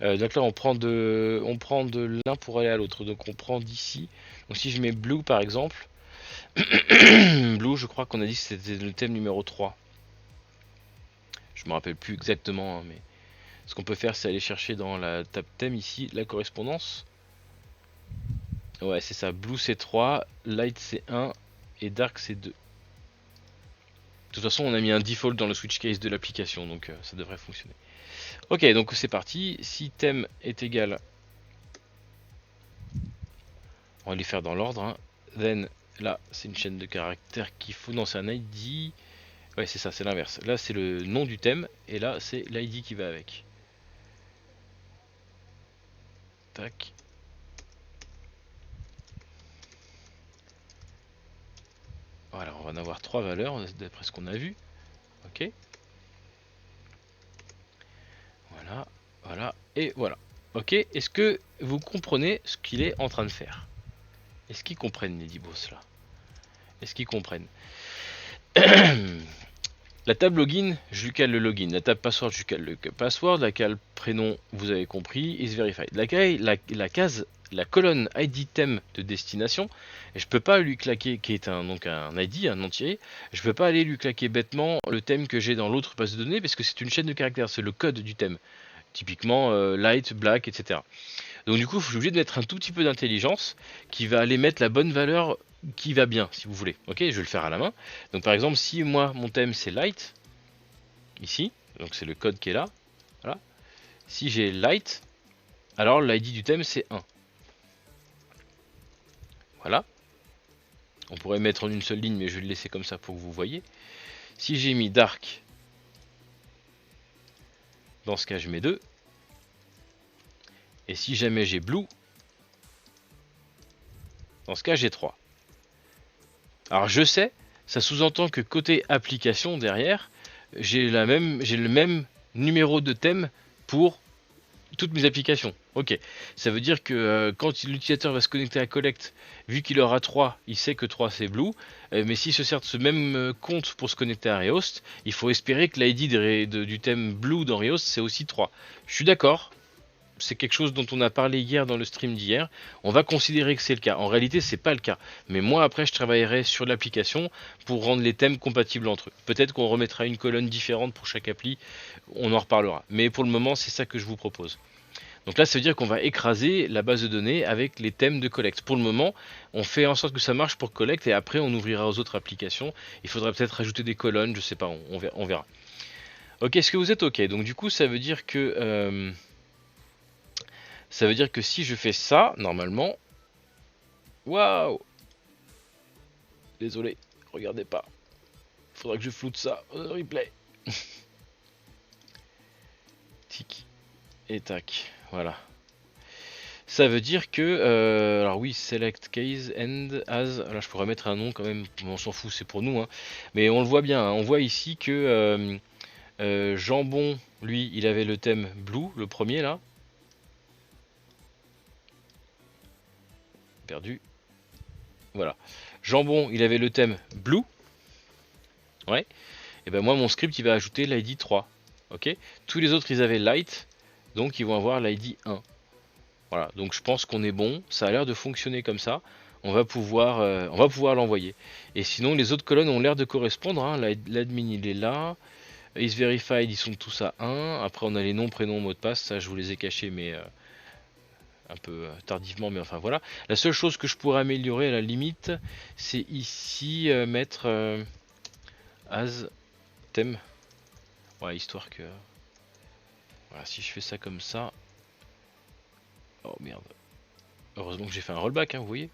Donc là, on prend de l'un pour aller à l'autre. Donc on prend d'ici. Donc si je mets blue par exemple, blue, je crois qu'on a dit que c'était le thème numéro 3. Je me rappelle plus exactement, hein, mais ce qu'on peut faire, c'est aller chercher dans la table thème ici la correspondance. Ouais, c'est ça. Blue c'est 3, light c'est 1 et dark c'est 2. De toute façon, on a mis un default dans le switch case de l'application, donc ça devrait fonctionner. Ok, donc c'est parti. Si thème est égal, on va les faire dans l'ordre. Hein. Then, là, c'est une chaîne de caractères qu'il faut. Non, c'est un ID. Ouais, c'est ça, c'est l'inverse. Là, c'est le nom du thème, et là, c'est l'ID qui va avec. Tac. Voilà, on va en avoir 3 valeurs, d'après ce qu'on a vu. Ok. Voilà, voilà, et voilà. Ok, est-ce que vous comprenez ce qu'il est en train de faire? Est-ce qu'ils comprennent les dibos là? Est-ce qu'ils comprennent? La table login, je lui cale le login. La table password, je lui cale le password. La cale prénom, vous avez compris, is verified. La case, la colonne ID thème de destination, et je peux pas lui claquer, qui est donc un ID, un entier, je peux pas aller lui claquer bêtement le thème que j'ai dans l'autre base de données parce que c'est une chaîne de caractères, c'est le code du thème. Typiquement light, black, etc. Donc du coup, je suis obligé de mettre un tout petit peu d'intelligence qui va aller mettre la bonne valeur qui va bien, si vous voulez. Ok, je vais le faire à la main. Donc par exemple, si moi, mon thème c'est light, ici, donc c'est le code qui est là, voilà. Si j'ai light, alors l'ID du thème c'est 1. Voilà. On pourrait mettre en une seule ligne, mais je vais le laisser comme ça pour que vous voyez. Si j'ai mis dark, dans ce cas je mets 2. Et si jamais j'ai blue, dans ce cas j'ai 3. Alors je sais, ça sous-entend que côté application derrière, j'ai le même numéro de thème pour toutes mes applications. Ok, ça veut dire que quand l'utilisateur va se connecter à Collect, vu qu'il aura 3, il sait que 3 c'est Blue, mais s'il se sert de ce même compte pour se connecter à Rehost, il faut espérer que l'ID du thème Blue dans Rehost c'est aussi 3. Je suis d'accord, c'est quelque chose dont on a parlé hier dans le stream d'hier. On va considérer que c'est le cas. En réalité, c'est pas le cas. Mais moi, après, je travaillerai sur l'application pour rendre les thèmes compatibles entre eux. Peut-être qu'on remettra une colonne différente pour chaque appli. On en reparlera. Mais pour le moment, c'est ça que je vous propose. Donc là, ça veut dire qu'on va écraser la base de données avec les thèmes de Collect. Pour le moment, on fait en sorte que ça marche pour Collect et après, on ouvrira aux autres applications. Il faudra peut-être rajouter des colonnes, je sais pas, on verra. Ok, est-ce que vous êtes ok? Donc du coup, ça veut dire que si je fais ça, normalement... Waouh! Désolé, regardez pas. Faudra que je floute ça au replay. Tic. Et tac. Voilà. Ça veut dire que, alors oui, select case end as, là je pourrais mettre un nom quand même, on s'en fout, c'est pour nous, hein. Mais on le voit bien, hein. On voit ici que Jambon, lui, il avait le thème blue, le premier là. Perdu. Voilà. Jambon, il avait le thème blue. Ouais. Et ben moi, mon script, il va ajouter l'ID 3. Ok. Tous les autres, ils avaient light. Donc, ils vont avoir l'ID 1. Voilà. Donc, je pense qu'on est bon. Ça a l'air de fonctionner comme ça. On va pouvoir l'envoyer. Et sinon, les autres colonnes ont l'air de correspondre, hein. L'admin, il est là. Is verified, ils sont tous à 1. Après, on a les noms, prénoms, mots de passe. Ça, je vous les ai cachés, mais un peu tardivement, mais enfin voilà. La seule chose que je pourrais améliorer à la limite, c'est ici mettre as thème. Voilà, histoire que. Voilà, si je fais ça comme ça. Oh merde. Heureusement que j'ai fait un rollback, hein, vous voyez.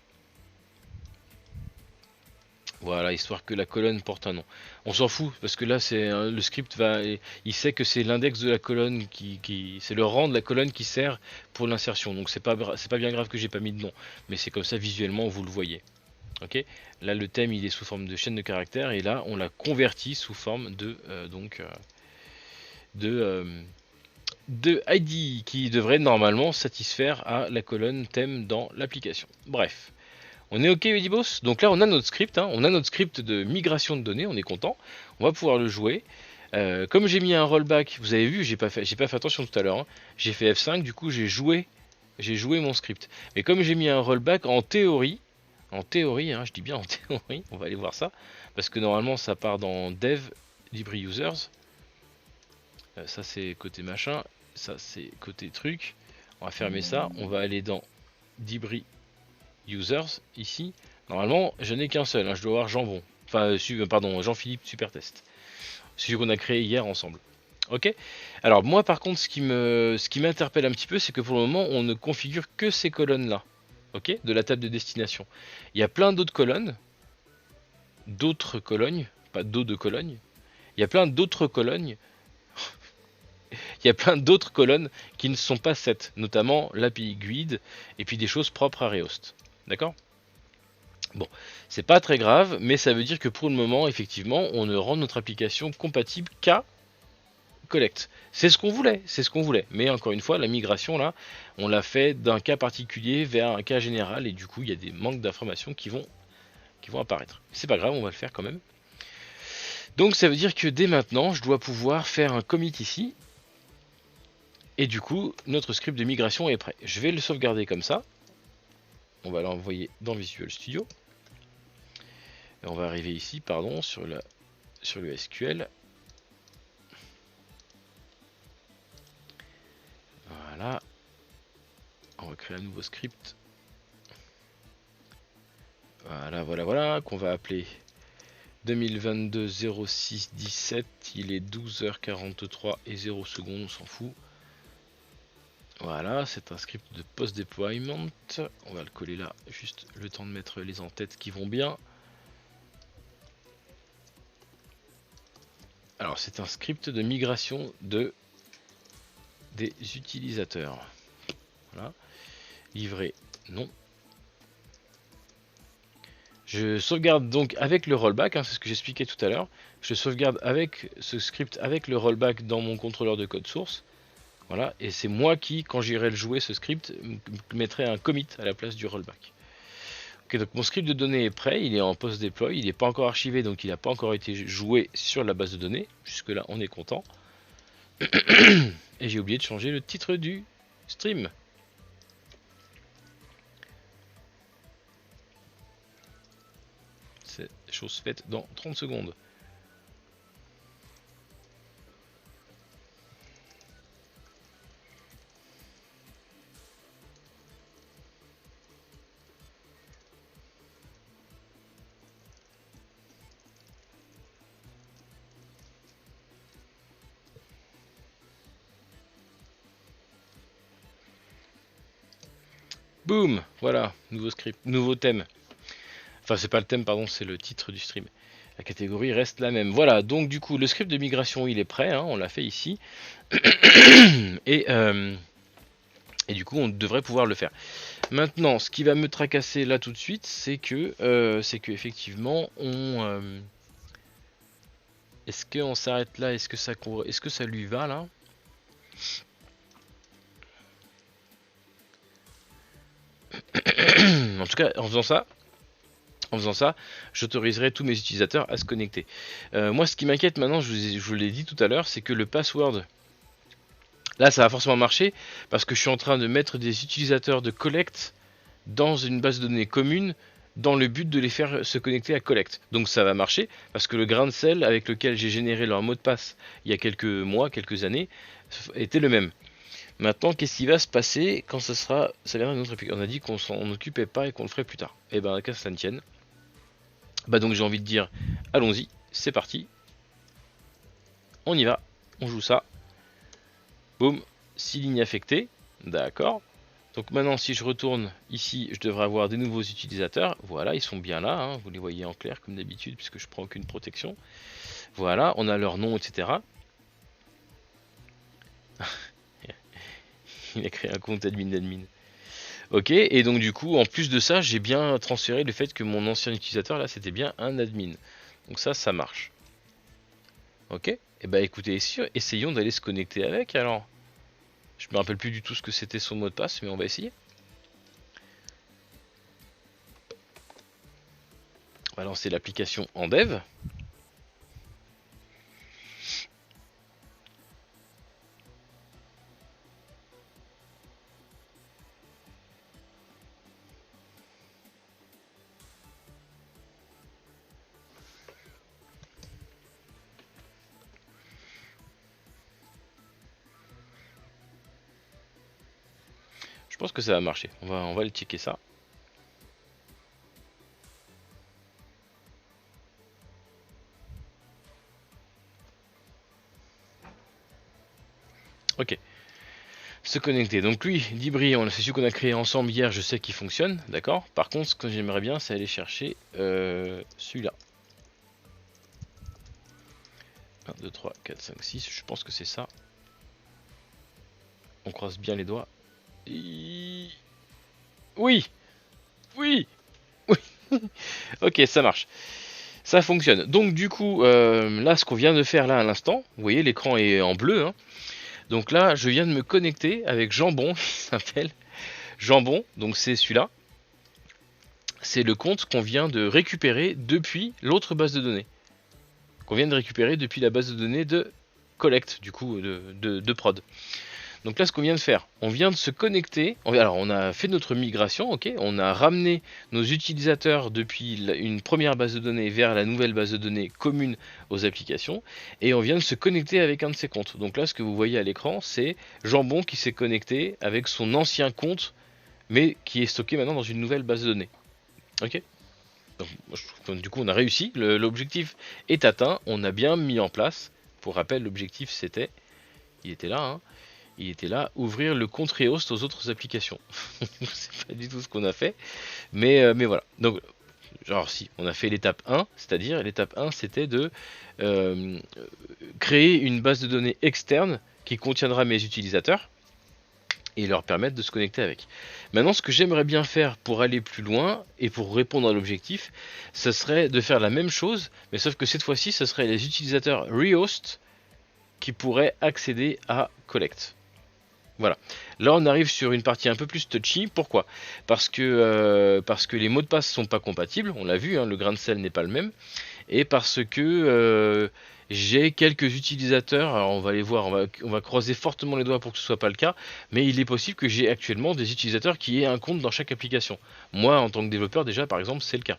Voilà, histoire que la colonne porte un nom. On s'en fout, parce que là, c'est le script va, il sait que c'est l'index de la colonne c'est le rang de la colonne qui sert pour l'insertion. Donc c'est pas bien grave que j'ai pas mis de nom, mais c'est comme ça visuellement vous le voyez. Ok. Là, le thème il est sous forme de chaîne de caractères et là, on l'a converti sous forme de ID qui devrait normalement satisfaire à la colonne thème dans l'application. Bref. On est OK Udibos. Donc là on a notre script, hein. On a notre script de migration de données, on est content. On va pouvoir le jouer. Comme j'ai mis un rollback, vous avez vu, j'ai pas fait attention tout à l'heure, hein. J'ai fait F5, du coup j'ai joué mon script. Mais comme j'ai mis un rollback, en théorie, hein, je dis bien en théorie, on va aller voir ça, parce que normalement ça part dans Dev, Libri Users. Ça c'est côté machin, ça c'est côté truc. On va fermer ça, on va aller dans Libri Users ici. Normalement, je n'ai qu'un seul, hein, je dois avoir Jambon. Enfin, pardon, Jean-Philippe Supertest. Celui qu'on a créé hier ensemble. Ok. Alors moi par contre ce qui m'interpelle un petit peu c'est que pour le moment on ne configure que ces colonnes là. Ok, de la table de destination. Il y a plein d'autres colonnes. Pas d'eau de Cologne. Il y a plein d'autres colonnes. Il y a plein d'autres colonnes qui ne sont pas cette, notamment l'API GUID et puis des choses propres à Rehost. D'accord? Bon, c'est pas très grave, mais ça veut dire que pour le moment, effectivement, on ne rend notre application compatible qu'à Collect. C'est ce qu'on voulait. Mais encore une fois, la migration là, on l'a fait d'un cas particulier vers un cas général et du coup, il y a des manques d'informations qui vont apparaître. C'est pas grave, on va le faire quand même. Donc ça veut dire que dès maintenant, je dois pouvoir faire un commit ici. Et du coup, notre script de migration est prêt. Je vais le sauvegarder comme ça. On va l'envoyer dans Visual Studio. Et on va arriver ici, pardon, sur le SQL. Voilà. On va créer un nouveau script. Voilà, qu'on va appeler 2022 06 17. Il est 12h43 et 0 secondes, on s'en fout. Voilà, c'est un script de post-deployment. On va le coller là, juste le temps de mettre les en-têtes qui vont bien. Alors, c'est un script de migration des utilisateurs. Voilà. Livré, non. Je sauvegarde donc avec le rollback, hein, c'est ce que j'expliquais tout à l'heure. Je sauvegarde avec ce script, avec le rollback dans mon contrôleur de code source. Voilà, et c'est moi qui, quand j'irai le jouer, ce script, mettrai un commit à la place du rollback. Ok, donc mon script de données est prêt, il est en post-deploy, il n'est pas encore archivé, donc il n'a pas encore été joué sur la base de données. Jusque là, on est content. Et j'ai oublié de changer le titre du stream. C'est chose faite dans 30 secondes. Boum, voilà, nouveau script, nouveau thème. Enfin, c'est pas le thème, pardon, c'est le titre du stream. La catégorie reste la même. Voilà, donc du coup, le script de migration, il est prêt, hein, on l'a fait ici. Et Et du coup, on devrait pouvoir le faire. Maintenant, ce qui va me tracasser là tout de suite, c'est que effectivement, est-ce qu'on s'arrête là? Est-ce que ça lui va là? En tout cas, en faisant ça, j'autoriserai tous mes utilisateurs à se connecter. Moi, ce qui m'inquiète maintenant, je vous l'ai dit tout à l'heure, c'est que le password, là, ça va forcément marcher parce que je suis en train de mettre des utilisateurs de Collect dans une base de données commune dans le but de les faire se connecter à Collect. Donc ça va marcher parce que le grain de sel avec lequel j'ai généré leur mot de passe il y a quelques mois, quelques années, était le même. Maintenant, qu'est-ce qui va se passer quand ça viendra d'une autre époque? On a dit qu'on s'en occupait pas et qu'on le ferait plus tard. Et ben, qu'à ça ne tienne. Bah donc j'ai envie de dire, allons-y, c'est parti. On y va, on joue ça. Boum, 6 lignes affectées. D'accord. Donc maintenant, si je retourne ici, je devrais avoir des nouveaux utilisateurs. Voilà, ils sont bien là, hein, vous les voyez en clair comme d'habitude, puisque je prends aucune protection. Voilà, on a leur nom, etc. Il a créé un compte admin. Ok, et donc du coup, en plus de ça, j'ai bien transféré le fait que mon ancien utilisateur, là, c'était bien un admin. Donc ça marche. Ok, et bah écoutez, essayons d'aller se connecter avec alors. Je me rappelle plus du tout ce que c'était son mot de passe, mais on va essayer. On va lancer l'application en dev. Je pense que ça va marcher. On va aller checker ça. Ok. Se connecter. Donc lui, Dibri, c'est celui qu'on a créé ensemble hier, je sais qu'il fonctionne, d'accord. Par contre, ce que j'aimerais bien, c'est aller chercher celui-là. 1, 2, 3, 4, 5, 6, je pense que c'est ça. On croise bien les doigts. Oui, oui, oui. Ok, ça marche. Ça fonctionne. Donc du coup, là, ce qu'on vient de faire là à l'instant, vous voyez, l'écran est en bleu, hein. Donc là, je viens de me connecter avec Jambon, qui s'appelle Jambon, donc c'est celui-là. C'est le compte qu'on vient de récupérer depuis l'autre base de données. Qu'on vient de récupérer depuis la base de données de Collect, du coup, de prod. Donc là, ce qu'on vient de faire, on vient de se connecter. Alors, on a fait notre migration, ok. On a ramené nos utilisateurs depuis une première base de données vers la nouvelle base de données commune aux applications. Et on vient de se connecter avec un de ces comptes. Donc là, ce que vous voyez à l'écran, c'est Jambon qui s'est connecté avec son ancien compte, mais qui est stocké maintenant dans une nouvelle base de données. Ok. Donc, je trouve que, du coup, on a réussi. L'objectif est atteint. On a bien mis en place. Pour rappel, l'objectif c'était, il était là, hein, il était là, ouvrir le compte Rehost aux autres applications. C'est pas du tout ce qu'on a fait, mais voilà. Donc, genre si, on a fait l'étape 1, c'est-à-dire l'étape 1 c'était de euh, créer une base de données externe qui contiendra mes utilisateurs et leur permettre de se connecter avec. Maintenant, ce que j'aimerais bien faire pour aller plus loin et pour répondre à l'objectif, ce serait de faire la même chose, mais sauf que cette fois-ci, ce serait les utilisateurs Rehost qui pourraient accéder à Collect. Voilà. Là, on arrive sur une partie un peu plus touchy. Pourquoi? Parce que les mots de passe sont pas compatibles. On l'a vu, hein, le grain de sel n'est pas le même. Et parce que j'ai quelques utilisateurs. Alors, on va les voir. On va croiser fortement les doigts pour que ce soit pas le cas. Mais il est possible que j'ai actuellement des utilisateurs qui aient un compte dans chaque application. Moi, en tant que développeur, déjà, par exemple, c'est le cas.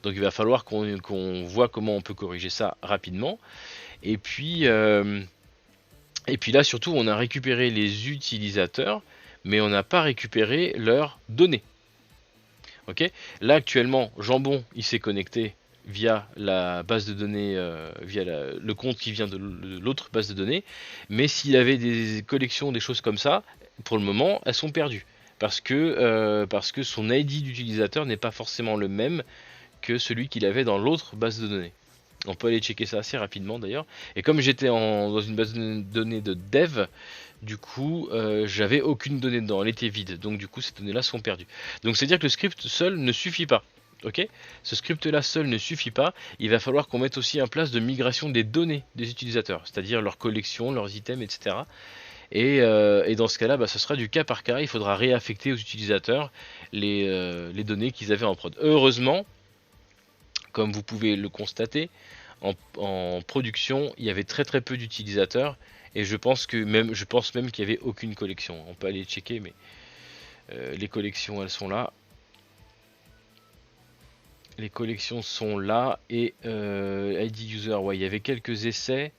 Donc, il va falloir qu'on voit comment on peut corriger ça rapidement. Et puis, là, surtout, on a récupéré les utilisateurs, mais on n'a pas récupéré leurs données. Ok. Là, actuellement, Jambon, il s'est connecté via la base de données, via le compte qui vient de l'autre base de données. Mais s'il avait des collections, des choses comme ça, pour le moment, elles sont perdues. Parce que son ID d'utilisateur n'est pas forcément le même que celui qu'il avait dans l'autre base de données. On peut aller checker ça assez rapidement d'ailleurs. Et comme j'étais dans une base de données de dev, du coup, j'avais aucune donnée dedans, elle était vide. Donc du coup, ces données-là sont perdues. Donc c'est-à-dire que le script seul ne suffit pas. Ok, ce script-là seul ne suffit pas. Il va falloir qu'on mette aussi en place de migration des données des utilisateurs, c'est-à-dire leurs collections, leurs items, etc. Et dans ce cas-là, bah, ce sera du cas par cas. Il faudra réaffecter aux utilisateurs les données qu'ils avaient en prod. Heureusement, comme vous pouvez le constater, en production, il y avait très très peu d'utilisateurs. Et je pense même qu'il n'y avait aucune collection. On peut aller checker, mais les collections, elles sont là. Les collections sont là. Et ID user, ouais, il y avait quelques essais.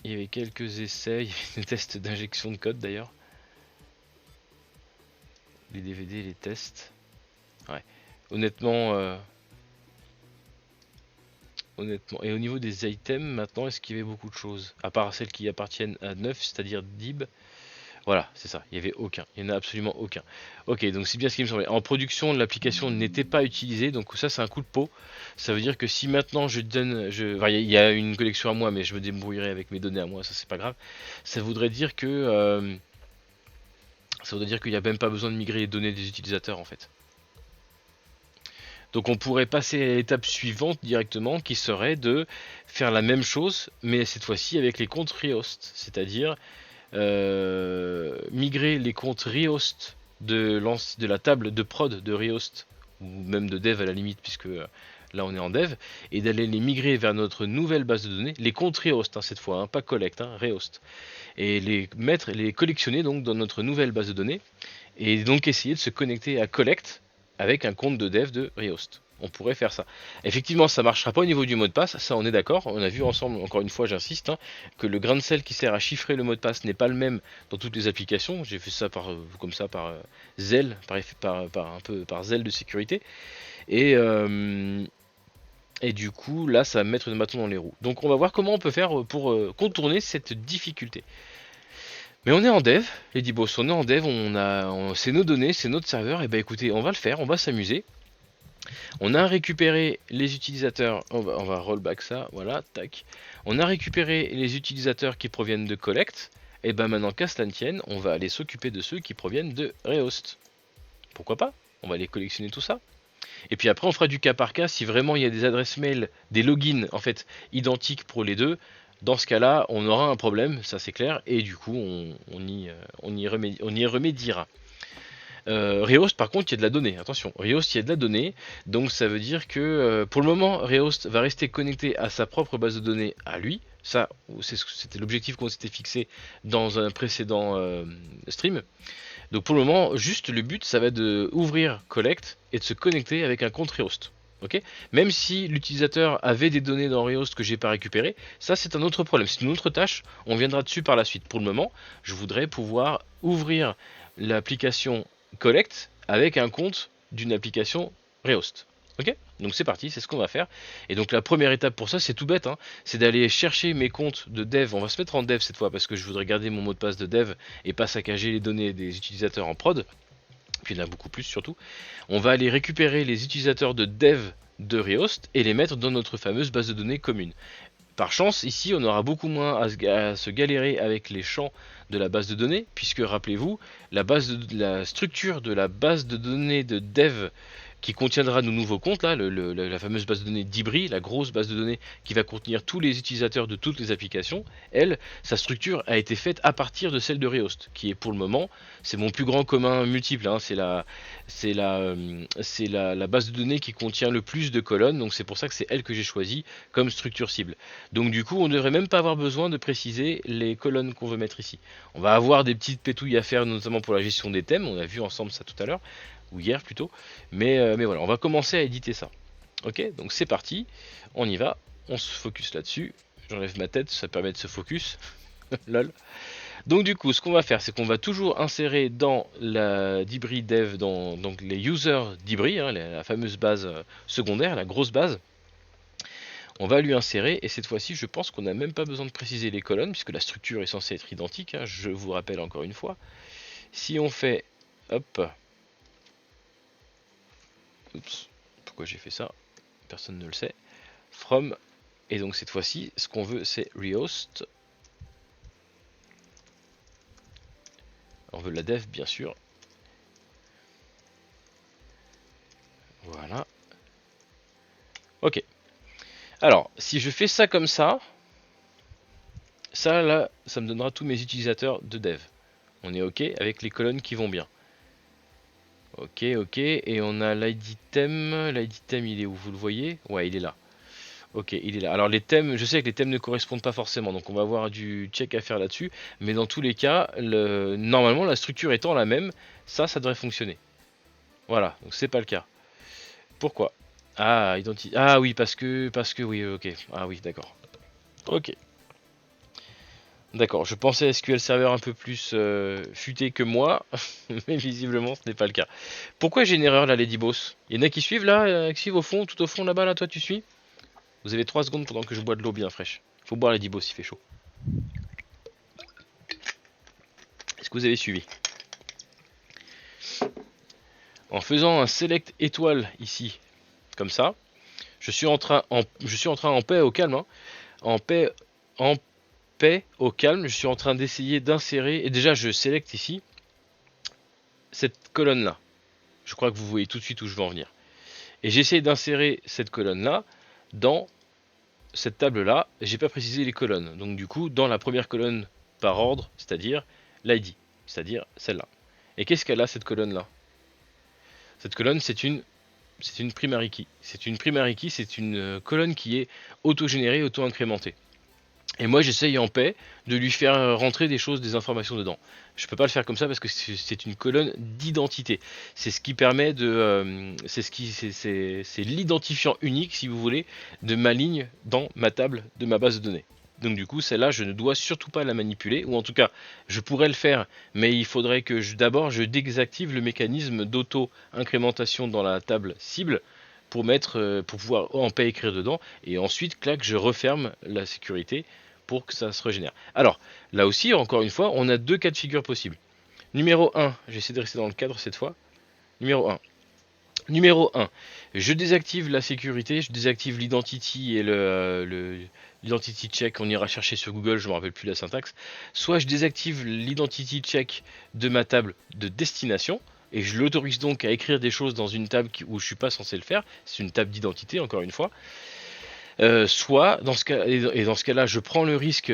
Il y avait quelques essais. Il y avait des tests d'injection de code d'ailleurs. Les DVD, les tests. Ouais. Honnêtement, honnêtement. Et au niveau des items, maintenant, est-ce qu'il y avait beaucoup de choses? À part celles qui appartiennent à 9, c'est-à-dire DIB. Voilà, c'est ça. Il n'y avait aucun. Il n'y en a absolument aucun. Ok, donc c'est bien ce qui me semblait. En production, l'application n'était pas utilisée. Donc ça, c'est un coup de pot. Ça veut dire que si maintenant je donne... Enfin, il y a une collection à moi, mais je me débrouillerai avec mes données à moi. Ça, c'est pas grave. Ça voudrait dire que... ça voudrait dire qu'il n'y a même pas besoin de migrer les données des utilisateurs, en fait. Donc on pourrait passer à l'étape suivante directement qui serait de faire la même chose mais cette fois-ci avec les comptes Rehost, c'est-à-dire migrer les comptes Rehost de la table de prod de Rehost ou même de dev à la limite puisque là on est en dev et d'aller les migrer vers notre nouvelle base de données, les comptes Rehost cette fois, pas collect, Rehost, et les collectionner donc dans notre nouvelle base de données et donc essayer de se connecter à collect avec un compte de dev de Rehost. On pourrait faire ça. Effectivement, ça marchera pas au niveau du mot de passe, ça on est d'accord. On a vu ensemble, encore une fois, j'insiste, que le grain de sel qui sert à chiffrer le mot de passe n'est pas le même dans toutes les applications. J'ai fait ça comme ça par zèle, un peu par zèle de sécurité. Et, euh, et du coup, là, ça va me mettre le bâton dans les roues. Donc, on va voir comment on peut faire pour contourner cette difficulté. Mais on est en dev, les Dibos, on est en dev, c'est nos données, c'est notre serveur, et bah écoutez, on va le faire, on va s'amuser. On a récupéré les utilisateurs, on va rollback ça, voilà, tac. On a récupéré les utilisateurs qui proviennent de Collect, et ben maintenant qu'à cela ne tienne, on va aller s'occuper de ceux qui proviennent de Rehost. Pourquoi pas? On va aller collectionner tout ça. Et puis après on fera du cas par cas si vraiment il y a des adresses mail, des logins en fait identiques pour les deux. Dans ce cas-là, on aura un problème, ça c'est clair, et du coup on y remédiera. Rehost par contre il y a de la donnée, attention, Rehost il y a de la donnée, donc ça veut dire que pour le moment Rehost va rester connecté à sa propre base de données à lui, ça c'était l'objectif qu'on s'était fixé dans un précédent stream. Donc pour le moment juste le but ça va être de ouvrir Collect et de se connecter avec un compte Rehost. Ok, même si l'utilisateur avait des données dans Rehost que j'ai pas récupéré, ça c'est un autre problème, c'est une autre tâche, on viendra dessus par la suite. Pour le moment, je voudrais pouvoir ouvrir l'application Collect avec un compte d'une application Rehost. Ok, donc c'est parti, c'est ce qu'on va faire. Et donc la première étape pour ça, c'est tout bête, c'est d'aller chercher mes comptes de dev. On va se mettre en dev cette fois parce que je voudrais garder mon mot de passe de dev et pas saccager les données des utilisateurs en prod. Puis il y en a beaucoup plus surtout. On va aller récupérer les utilisateurs de dev de Rehost et les mettre dans notre fameuse base de données commune. Par chance, ici, on aura beaucoup moins à se galérer avec les champs de la base de données, puisque rappelez-vous, la structure de la base de données de dev qui contiendra nos nouveaux comptes, là, la fameuse base de données d'Ibri, la grosse base de données qui va contenir tous les utilisateurs de toutes les applications, elle, sa structure a été faite à partir de celle de Rehost, qui est pour le moment, c'est mon plus grand commun multiple, c'est la base de données qui contient le plus de colonnes, donc c'est pour ça que c'est elle que j'ai choisie comme structure cible. Donc du coup, on ne devrait même pas avoir besoin de préciser les colonnes qu'on veut mettre ici. On va avoir des petites pétouilles à faire, notamment pour la gestion des thèmes, on a vu ensemble ça tout à l'heure, ou hier plutôt, mais voilà, on va commencer à éditer ça. Ok, donc c'est parti, on y va, on se focus là-dessus, j'enlève ma tête, ça permet de se focus, lol. Donc du coup, ce qu'on va faire, c'est qu'on va toujours insérer dans la Dibri Dev, donc les users Dibri, la fameuse base secondaire, la grosse base, on va lui insérer, et cette fois-ci, je pense qu'on n'a même pas besoin de préciser les colonnes, puisque la structure est censée être identique, je vous rappelle encore une fois. Si on fait, hop, oups, pourquoi j'ai fait ça? personne ne le sait. From, et donc cette fois-ci, ce qu'on veut, c'est rehost. On veut la dev, bien sûr. Voilà. Ok. Alors, si je fais ça comme ça, là, ça me donnera tous mes utilisateurs de dev. On est ok avec les colonnes qui vont bien. Ok, ok. Et on a l'ID thème. L'ID thème, il est où? Vous le voyez? Ouais, il est là. Ok, il est là. Alors les thèmes, je sais que les thèmes ne correspondent pas forcément, donc on va avoir du check à faire là-dessus. Mais dans tous les cas, normalement, la structure étant la même, ça devrait fonctionner. Voilà, donc c'est pas le cas. Pourquoi? Ah, Ah oui, parce que oui, ok. Ah oui, d'accord. Ok. D'accord, je pensais à SQL Server un peu plus futé que moi, mais visiblement ce n'est pas le cas. Pourquoi j'ai une erreur là, Lady Boss? Il y en a qui suivent là, qui suivent au fond, tout au fond là-bas, là, toi tu suis? Vous avez 3 secondes pendant que je bois de l'eau bien fraîche. Faut boire Lady Boss, il fait chaud. Est-ce que vous avez suivi? En faisant un select étoile ici, comme ça, je suis en train en paix au calme, hein, en paix, en paix au calme, je suis en train d'essayer d'insérer, et déjà je sélecte ici, cette colonne là. Je crois que vous voyez tout de suite où je veux en venir. Et j'essaie d'insérer cette colonne là dans cette table là. J'ai pas précisé les colonnes. Donc du coup, dans la première colonne par ordre, c'est-à-dire l'ID, c'est-à-dire celle-là. Et qu'est-ce qu'elle a cette colonne là? Cette colonne, c'est une primary key. C'est une primary key, c'est une colonne qui est auto-générée, auto-incrémentée. Et moi, j'essaye en paix de lui faire rentrer des choses, des informations dedans. Je peux pas le faire comme ça parce que c'est une colonne d'identité. C'est ce qui permet de, c'est l'identifiant unique, si vous voulez, de ma ligne dans ma table de ma base de données. Donc du coup, celle-là, je ne dois surtout pas la manipuler, ou en tout cas, je pourrais le faire, mais il faudrait que d'abord je désactive le mécanisme d'auto-incrémentation dans la table cible pour pouvoir en paix écrire dedans, et ensuite, clac, je referme la sécurité pour que ça se régénère. Alors, là aussi, encore une fois, on a 2 cas de figure possibles. Numéro 1, j'essaie de rester dans le cadre cette fois. Numéro 1. Numéro 1, je désactive la sécurité, je désactive l'identity et l'identity check, on ira chercher sur Google, je ne me rappelle plus la syntaxe. Soit je désactive l'identity check de ma table de destination, et je l'autorise donc à écrire des choses dans une table où je ne suis pas censé le faire, c'est une table d'identité encore une fois. Soit, dans ce cas, et dans ce cas-là, je prends le risque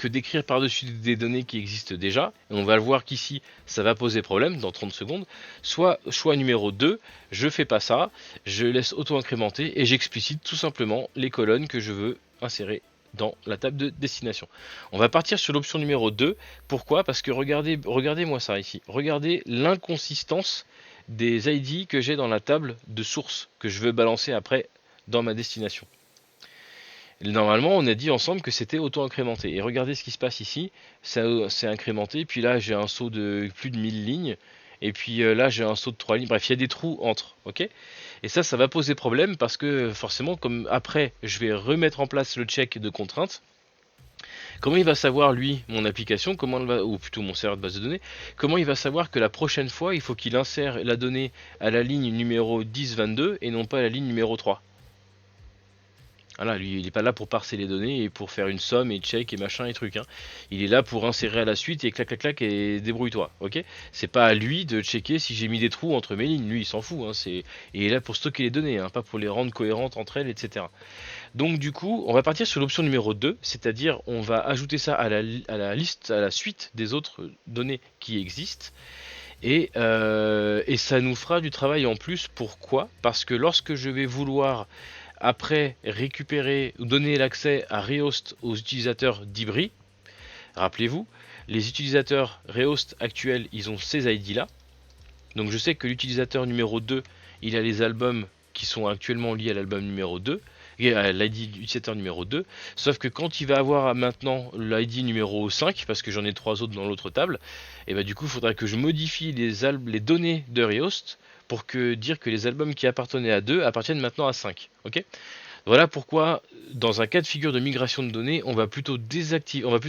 d'écrire par-dessus des données qui existent déjà. Et on va le voir qu'ici, ça va poser problème dans 30 secondes. Soit, choix numéro 2, je fais pas ça, je laisse auto-incrémenter et j'explicite tout simplement les colonnes que je veux insérer dans la table de destination. On va partir sur l'option numéro 2. Pourquoi? Parce que regardez-moi ça ici. Regardez l'inconsistance des ID que j'ai dans la table de source que je veux balancer après dans ma destination. Normalement, on a dit ensemble que c'était auto-incrémenté. Et regardez ce qui se passe ici. C'est incrémenté. Puis là, j'ai un saut de plus de 1000 lignes. Et puis là, j'ai un saut de 3 lignes. Bref, il y a des trous entre. Ok. Et ça va poser problème parce que forcément, comme après, je vais remettre en place le check de contrainte. Comment il va savoir, lui, mon application, ou plutôt mon serveur de base de données, comment il va savoir que la prochaine fois, il faut qu'il insère la donnée à la ligne numéro 10-22 et non pas à la ligne numéro 3? Voilà, lui, il n'est pas là pour parser les données et pour faire une somme et check et machin et truc. Hein. Il est là pour insérer à la suite et clac clac clac et débrouille-toi. Ok. C'est pas à lui de checker si j'ai mis des trous entre mes lignes. Lui, il s'en fout. Hein. Il est là pour stocker les données, hein, pas pour les rendre cohérentes entre elles, etc. Donc du coup, on va partir sur l'option numéro 2, c'est-à-dire on va ajouter ça à la liste, à la suite des autres données qui existent. Et ça nous fera du travail en plus. Pourquoi? Parce que lorsque je vais vouloir après récupérer ou donner l'accès à Rehost aux utilisateurs d'Ibri, rappelez-vous, les utilisateurs Rehost actuels, ils ont ces ID là. Donc je sais que l'utilisateur numéro 2, il a les albums qui sont actuellement liés à l'album numéro 2, et à l'ID utilisateur numéro 2, sauf que quand il va avoir maintenant l'ID numéro 5, parce que j'en ai 3 autres dans l'autre table, et bah du coup il faudra que je modifie les données de Rehost pour dire que les albums qui appartenaient à 2 appartiennent maintenant à 5. Ok. Voilà pourquoi, dans un cas de figure de migration de données, on va plutôt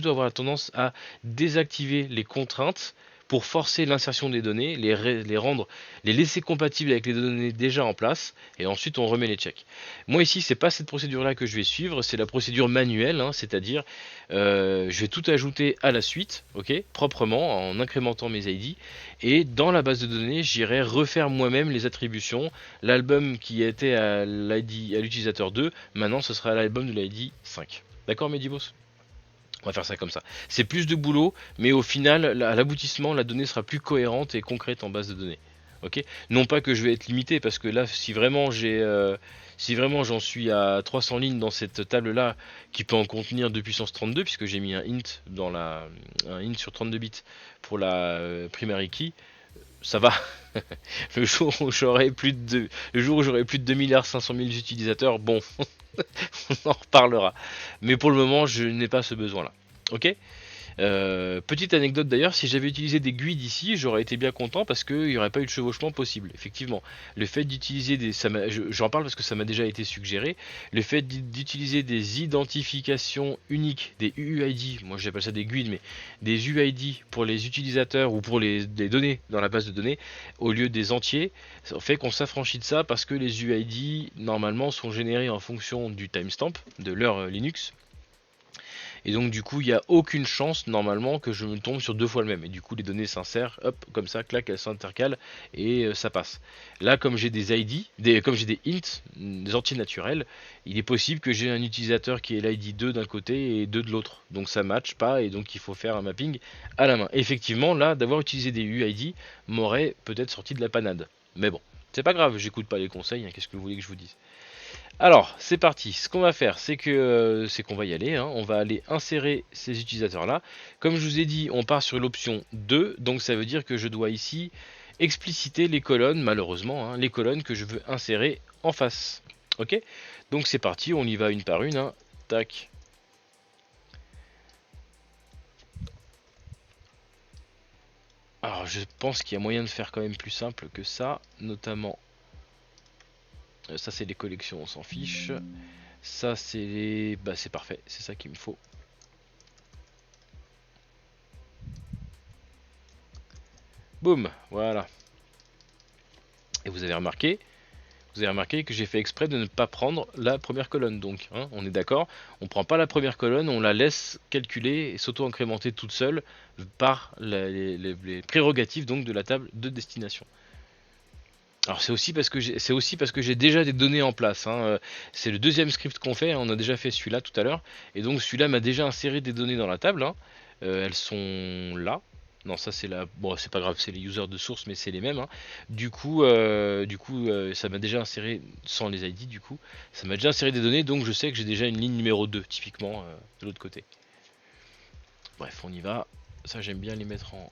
avoir la tendance à désactiver les contraintes pour forcer l'insertion des données, les laisser compatibles avec les données déjà en place, et ensuite on remet les checks. Moi ici, c'est pas cette procédure-là que je vais suivre, c'est la procédure manuelle, hein, c'est-à-dire je vais tout ajouter à la suite, ok, proprement, en incrémentant mes ID, et dans la base de données, j'irai refaire moi-même les attributions. L'album qui était à l'utilisateur 2, maintenant ce sera l'album de l'ID 5. D'accord, Medibos? On va faire ça comme ça. C'est plus de boulot, mais au final, à l'aboutissement, la donnée sera plus cohérente et concrète en base de données. Ok. Non pas que je vais être limité, parce que là, si vraiment j'en suis à 300 lignes dans cette table-là, qui peut en contenir de puissance 32, puisque j'ai mis un int sur 32 bits pour la primary key, ça va. Le jour où j'aurai plus de 2,5 milliards utilisateurs, bon, on en reparlera. Mais pour le moment, je n'ai pas ce besoin-là. Ok. Petite anecdote d'ailleurs, si j'avais utilisé des GUID ici, j'aurais été bien content parce qu'il n'y aurait pas eu de chevauchement possible. Effectivement, le fait d'utiliser des... J'en parle parce que ça m'a déjà été suggéré. Le fait d'utiliser des identifications uniques, des UUID, moi j'appelle ça des GUID, mais des UID pour les utilisateurs ou pour les données dans la base de données, au lieu des entiers, ça fait qu'on s'affranchit de ça parce que les UID, normalement, sont générés en fonction du timestamp, de l'heure Linux. Et donc du coup il n'y a aucune chance normalement que je me tombe sur deux fois le même. Et du coup les données s'insèrent, hop, comme ça, clac, elles s'intercalent et ça passe. Là comme j'ai des ID, comme j'ai des ints, des entiers naturels, il est possible que j'ai un utilisateur qui ait l'ID 2 d'un côté et 2 de l'autre. Donc ça matche pas et donc il faut faire un mapping à la main. Et effectivement là d'avoir utilisé des UID m'aurait peut-être sorti de la panade. Mais bon, c'est pas grave, j'écoute pas les conseils, hein, qu'est-ce que vous voulez que je vous dise. Alors, c'est parti. Ce qu'on va faire, c'est qu'on va y aller, hein. On va aller insérer ces utilisateurs-là. Comme je vous ai dit, on part sur l'option 2, donc ça veut dire que je dois ici expliciter les colonnes, malheureusement, hein, les colonnes que je veux insérer en face. Ok. Donc c'est parti, on y va une par une, hein. Tac. Alors, je pense qu'il y a moyen de faire quand même plus simple que ça, notamment... ça, c'est les collections, on s'en fiche. Ça, c'est les... Bah, c'est parfait, c'est ça qu'il me faut. Boum, voilà. Et vous avez remarqué que j'ai fait exprès de ne pas prendre la première colonne. Donc, hein, on est d'accord, on prend pas la première colonne, on la laisse calculer et s'auto-incrémenter toute seule par les prérogatives donc de la table de destination. Alors c'est aussi parce que j'ai déjà des données en place, hein. C'est le deuxième script qu'on fait, hein. On a déjà fait celui-là tout à l'heure, et donc celui-là m'a déjà inséré des données dans la table, hein. Elles sont là. Non, ça c'est la. Bon, c'est pas grave, c'est les users de source, mais c'est les mêmes, hein. Du coup, ça m'a déjà inséré sans les ID. Du coup, ça m'a déjà inséré des données, donc je sais que j'ai déjà une ligne numéro 2 typiquement de l'autre côté. Bref, on y va. Ça, j'aime bien les mettre en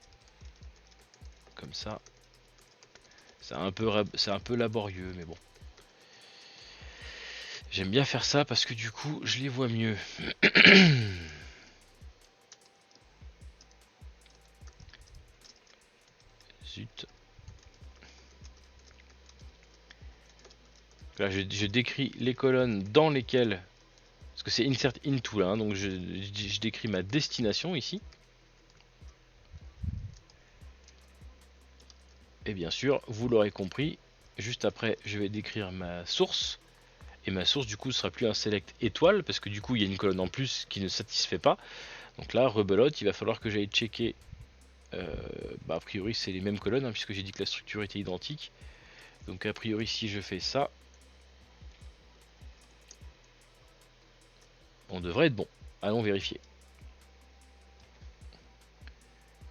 comme ça. C'est un peu laborieux, mais bon. J'aime bien faire ça parce que du coup, je les vois mieux. Zut. Là, je décris les colonnes dans lesquelles... Parce que c'est insert into là, hein, donc je décris ma destination ici. Et bien sûr, vous l'aurez compris, juste après, je vais décrire ma source. Et ma source, du coup, sera plus un select étoile, parce que du coup, il y a une colonne en plus qui ne satisfait pas. Donc là, rebelote, il va falloir que j'aille checker. A priori, c'est les mêmes colonnes, hein, puisque j'ai dit que la structure était identique. Donc a priori, si je fais ça, on devrait être bon. Allons vérifier.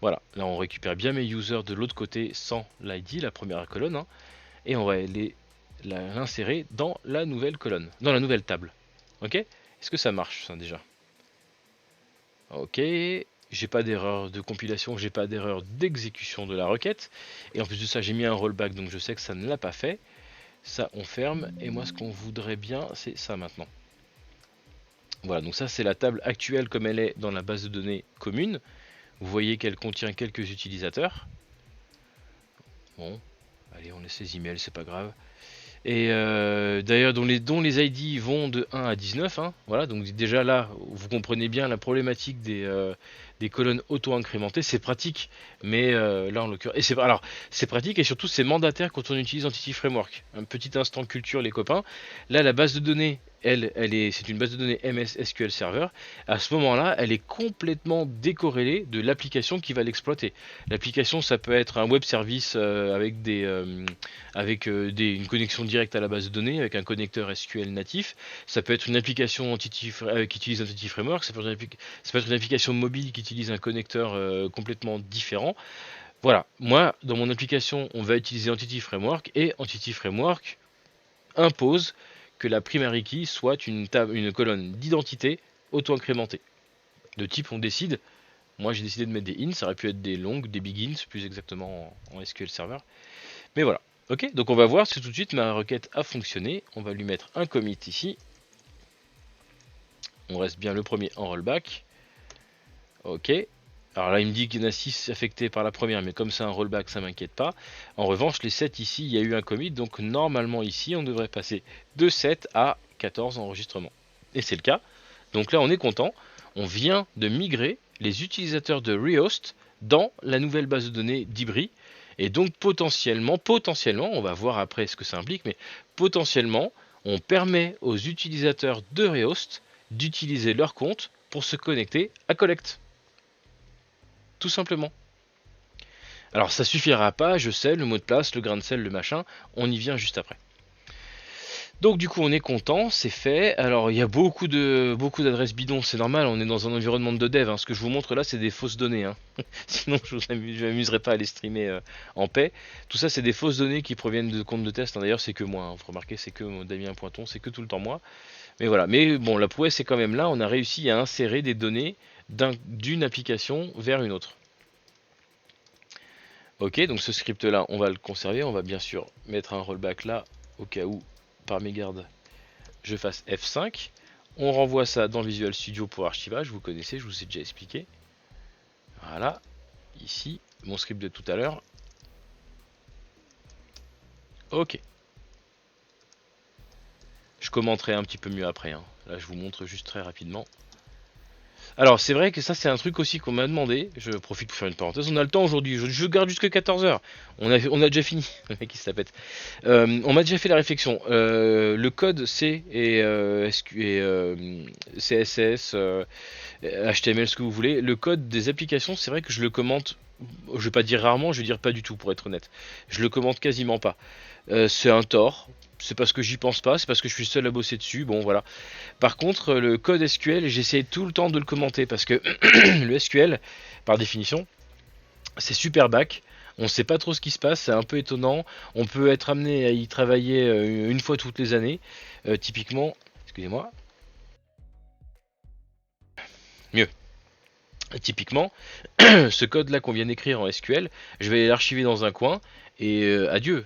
Voilà, là on récupère bien mes users de l'autre côté sans l'ID, la première colonne, hein, et on va l'insérer dans la nouvelle colonne, dans la nouvelle table. Ok. Est-ce que ça marche ça déjà? Ok, j'ai pas d'erreur de compilation, j'ai pas d'erreur d'exécution de la requête, et en plus de ça j'ai mis un rollback, donc je sais que ça ne l'a pas fait. Ça on ferme, et moi ce qu'on voudrait bien c'est ça maintenant. Voilà, donc ça c'est la table actuelle comme elle est dans la base de données commune. Vous voyez qu'elle contient quelques utilisateurs. Bon, allez, on laisse les emails, c'est pas grave. Et d'ailleurs, dont les ID vont de 1 à 19. Hein, voilà, donc déjà là, vous comprenez bien la problématique des colonnes auto-incrémentées, c'est pratique, mais là en l'occurrence, c'est pratique et surtout c'est mandataire quand on utilise Entity Framework. Un petit instant culture les copains. Là la base de données, c'est une base de données MS SQL Server. À ce moment-là, elle est complètement décorrélée de l'application qui va l'exploiter. L'application, ça peut être un web service une connexion directe à la base de données avec un connecteur SQL natif. Ça peut être une application qui utilise Entity Framework. Ça peut être une application mobile qui utilise un connecteur complètement différent. Voilà, moi, dans mon application, on va utiliser Entity Framework et Entity Framework impose que la primary key soit une colonne d'identité auto-incrémentée. De type, on décide. Moi, j'ai décidé de mettre des ins, ça aurait pu être des longs, des begins, plus exactement en SQL Server. Mais voilà. Ok, donc on va voir si tout de suite ma requête a fonctionné. On va lui mettre un commit ici. On reste bien le premier en rollback. Ok. Alors là, il me dit qu'il y en a 6 affectés par la première, mais comme c'est un rollback, ça m'inquiète pas. En revanche, les 7 ici, il y a eu un commit, donc normalement ici, on devrait passer de 7 à 14 enregistrements. Et c'est le cas. Donc là, on est content. On vient de migrer les utilisateurs de Rehost dans la nouvelle base de données d'Ibri. Et donc potentiellement, on va voir après ce que ça implique, mais potentiellement, on permet aux utilisateurs de Rehost d'utiliser leur compte pour se connecter à Collect. Tout simplement. Alors ça suffira pas, je sais, le mot de passe, le grain de sel, le machin, on y vient juste après. Donc du coup on est content, c'est fait. Alors il y a beaucoup d'adresses bidons, c'est normal, on est dans un environnement de dev. Hein. Ce que je vous montre là c'est des fausses données. Hein. Sinon je m'amuserais pas à les streamer en paix. Tout ça c'est des fausses données qui proviennent de comptes de test. Hein. D'ailleurs c'est que moi, hein. Vous remarquez c'est que Damien Pointon, c'est que tout le temps moi. Mais voilà, mais bon la prouesse c'est quand même là, on a réussi à insérer des données d'une application vers une autre. Ok, donc ce script là, on va le conserver, on va bien sûr mettre un rollback là, au cas où, par mégarde, je fasse F5. On renvoie ça dans Visual Studio pour archivage, vous connaissez, je vous ai déjà expliqué. Voilà, ici, mon script de tout à l'heure. Ok. Je commenterai un petit peu mieux après, hein. Là je vous montre juste très rapidement. Alors c'est vrai que ça c'est un truc aussi qu'on m'a demandé, je profite pour faire une parenthèse, on a le temps aujourd'hui, je garde jusque 14h, on a déjà fini, le mec qui se la pète. On m'a déjà fait la réflexion, le code C et, CSS, HTML, ce que vous voulez, le code des applications c'est vrai que je le commente, je vais pas dire rarement, je vais dire pas du tout pour être honnête, je le commente quasiment pas. C'est un tort, c'est parce que j'y pense pas, c'est parce que je suis seul à bosser dessus, bon voilà. Par contre, le code SQL, j'essaie tout le temps de le commenter parce que le SQL, par définition, c'est super back. On ne sait pas trop ce qui se passe, c'est un peu étonnant. On peut être amené à y travailler une fois toutes les années. Typiquement, excusez-moi, mieux. Typiquement, ce code-là qu'on vient d'écrire en SQL, je vais l'archiver dans un coin et adieu.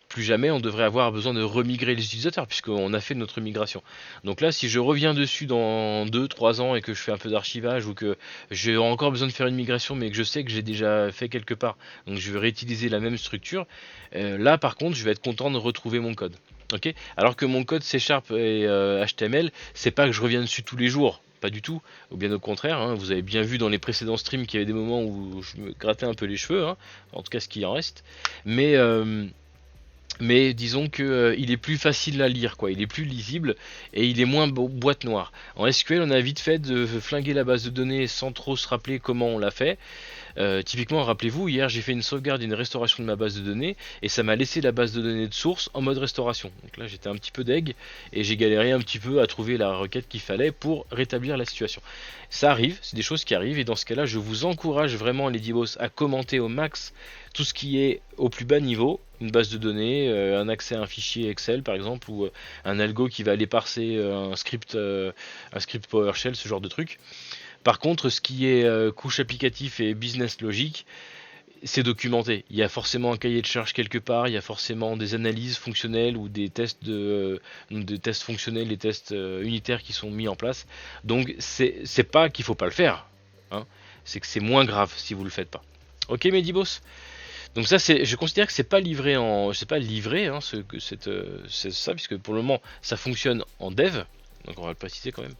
Plus jamais on devrait avoir besoin de remigrer les utilisateurs puisqu'on a fait notre migration. Donc là, si je reviens dessus dans 2-3 ans et que je fais un peu d'archivage ou que j'ai encore besoin de faire une migration mais que je sais que j'ai déjà fait quelque part, donc je vais réutiliser la même structure, là par contre je vais être content de retrouver mon code. Ok. Alors que mon code C# et HTML, c'est pas que je reviens dessus tous les jours. Pas du tout, ou bien au contraire, hein, vous avez bien vu dans les précédents streams qu'il y avait des moments où je me grattais un peu les cheveux, hein, en tout cas ce qui en reste, mais disons que il est plus facile à lire, quoi. Il est plus lisible et il est moins boîte noire. En SQL, on a vite fait de flinguer la base de données sans trop se rappeler comment on l'a fait. Typiquement, rappelez-vous, hier j'ai fait une sauvegarde et une restauration de ma base de données et ça m'a laissé la base de données de source en mode restauration. Donc là j'étais un petit peu deg et j'ai galéré un petit peu à trouver la requête qu'il fallait pour rétablir la situation. Ça arrive, c'est des choses qui arrivent et dans ce cas-là je vous encourage vraiment les Boss à commenter au max tout ce qui est au plus bas niveau, une base de données, un accès à un fichier Excel par exemple ou un algo qui va aller parser un script PowerShell, ce genre de truc. Par contre, ce qui est couche applicatif et business logique, c'est documenté. Il y a forcément un cahier de charge quelque part, il y a forcément des analyses fonctionnelles ou des tests des tests fonctionnels, des tests unitaires qui sont mis en place. Donc c'est pas qu'il faut pas le faire, hein. C'est que c'est moins grave si vous le faites pas. Ok, Medibos. Donc ça, je considère que c'est pas livré hein, c'est ça, puisque pour le moment ça fonctionne en dev. Donc on va le préciser quand même.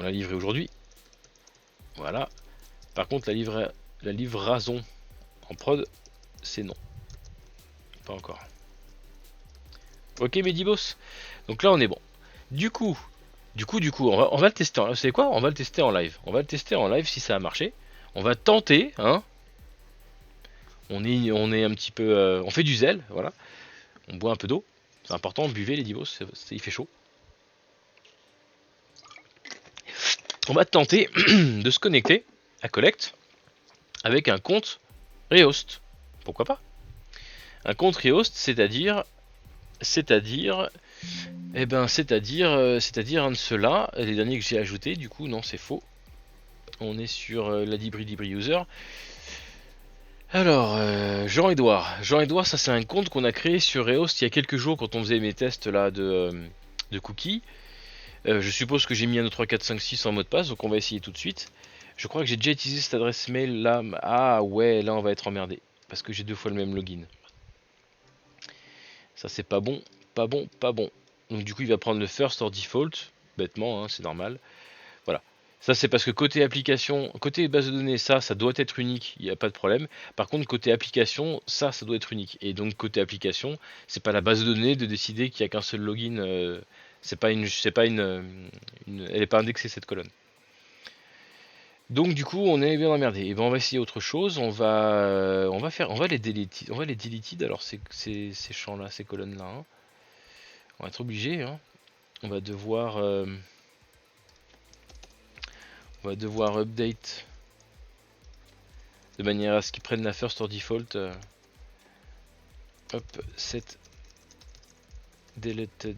On l'a livré aujourd'hui. Voilà. Par contre, la livraison en prod, c'est non. Pas encore. Ok, Medibos. Donc là, on est bon. Du coup, on va le tester. Vous savez quoi? On va le tester en live. On va le tester en live si ça a marché. On va tenter, hein. On est un petit peu, on fait du zèle, voilà. On boit un peu d'eau. C'est important, buvez les divos, il fait chaud. On va tenter de se connecter à Collect avec un compte Rehost. Pourquoi pas? Un compte Rehost, c'est-à-dire, c'est-à-dire un de ceux-là, les derniers que j'ai ajoutés. Du coup, non, c'est faux. On est sur la Dibri User. Alors, Jean-Edouard, ça c'est un compte qu'on a créé sur Rehost il y a quelques jours quand on faisait mes tests là de cookies. Je suppose que j'ai mis un 2, 3, 4, 5, 6 en mot de passe, donc on va essayer tout de suite. Je crois que j'ai déjà utilisé cette adresse mail là. Ah ouais, là on va être emmerdé. Parce que j'ai 2 fois le même login. Ça c'est pas bon, pas bon, pas bon. Donc du coup il va prendre le first or default. Bêtement, hein, c'est normal. Voilà. Ça c'est parce que côté application, côté base de données, ça doit être unique, il n'y a pas de problème. Par contre côté application, ça doit être unique. Et donc côté application, c'est pas la base de données de décider qu'il n'y a qu'un seul login. Elle n'est pas indexée cette colonne. Donc du coup on est bien emmerdé. Et ben on va essayer autre chose. On va les deleted. Alors ces champs là, ces colonnes là. Hein. On va être obligé. Hein. On va devoir update de manière à ce qu'ils prennent la first or default. Hop, set deleted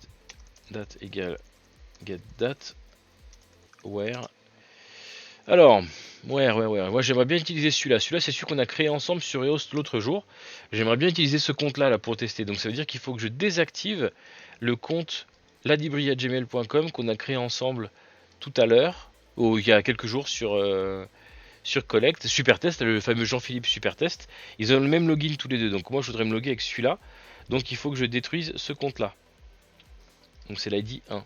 date égale get date where. Alors, ouais. Moi j'aimerais bien utiliser celui-là. Celui-là c'est celui qu'on a créé ensemble sur EOS l'autre jour. J'aimerais bien utiliser ce compte-là pour tester. Donc ça veut dire qu'il faut que je désactive le compte ladibri@gmail.com qu'on a créé ensemble tout à l'heure, ou il y a quelques jours sur Collect, Supertest, le fameux Jean-Philippe Supertest. Ils ont le même login tous les deux. Donc moi je voudrais me loguer avec celui-là. Donc il faut que je détruise ce compte-là. Donc c'est l'ID 1.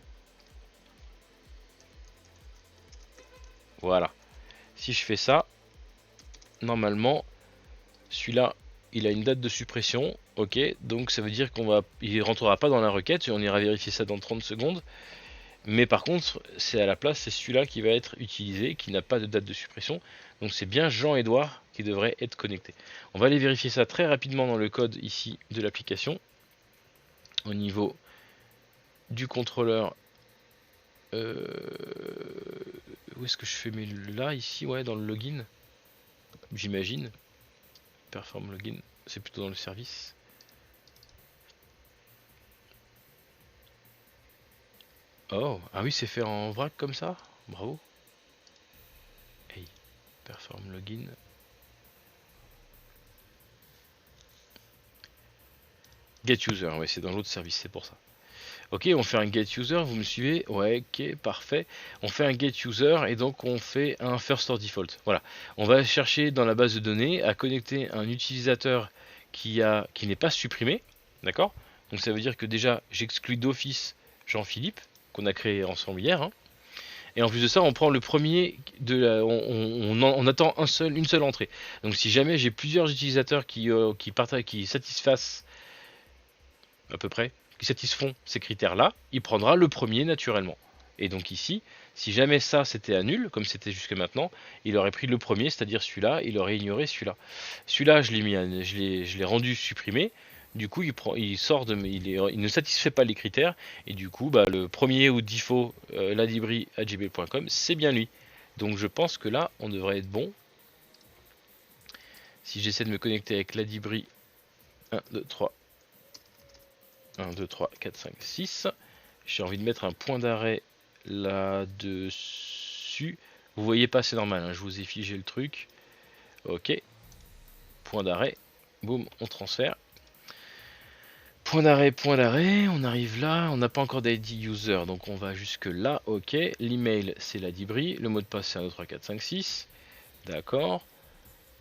Voilà. Si je fais ça, normalement, celui-là, il a une date de suppression. Ok, donc ça veut dire il rentrera pas dans la requête et on ira vérifier ça dans 30 secondes. Mais par contre, c'est à la place, c'est celui-là qui va être utilisé, qui n'a pas de date de suppression. Donc c'est bien Jean-Edouard qui devrait être connecté. On va aller vérifier ça très rapidement dans le code ici de l'application. Au niveau du contrôleur. Où est-ce que je fais mes là ici, ouais, dans le login, j'imagine. Perform login, c'est plutôt dans le service. Oh, ah oui, c'est fait en vrac comme ça. Bravo. Hey, perform login. Get user, ouais, c'est dans l'autre service, c'est pour ça. Ok, on fait un get user, vous me suivez? Ouais, ok, parfait. On fait un get user et donc on fait un first or default. Voilà. On va chercher dans la base de données à connecter un utilisateur qui n'est pas supprimé. D'accord? Donc ça veut dire que déjà j'exclus d'office Jean-Philippe, qu'on a créé ensemble hier. Hein. Et en plus de ça, on prend le premier on attend une seule entrée. Donc si jamais j'ai plusieurs utilisateurs qui satisfassent à peu près, qui satisfont ces critères-là, il prendra le premier naturellement. Et donc ici, si jamais ça c'était à nul, comme c'était jusque maintenant, il aurait pris le premier, c'est-à-dire celui-là, il aurait ignoré celui-là. Celui-là, je l'ai rendu supprimé. Du coup, il ne satisfait pas les critères, et du coup, bah, le premier ou default ladibri@gmail.com, c'est bien lui. Donc je pense que là, on devrait être bon. Si j'essaie de me connecter avec ladibri 1, 2, 3, 1, 2, 3, 4, 5, 6. J'ai envie de mettre un point d'arrêt là-dessus. Vous voyez pas, c'est normal, hein, je vous ai figé le truc. Ok. Point d'arrêt. Boum, on transfère. Point d'arrêt, on arrive là, on n'a pas encore d'ID user, donc on va jusque là, ok. L'email c'est ladibri, le mot de passe c'est 1, 2, 3, 4, 5, 6. D'accord.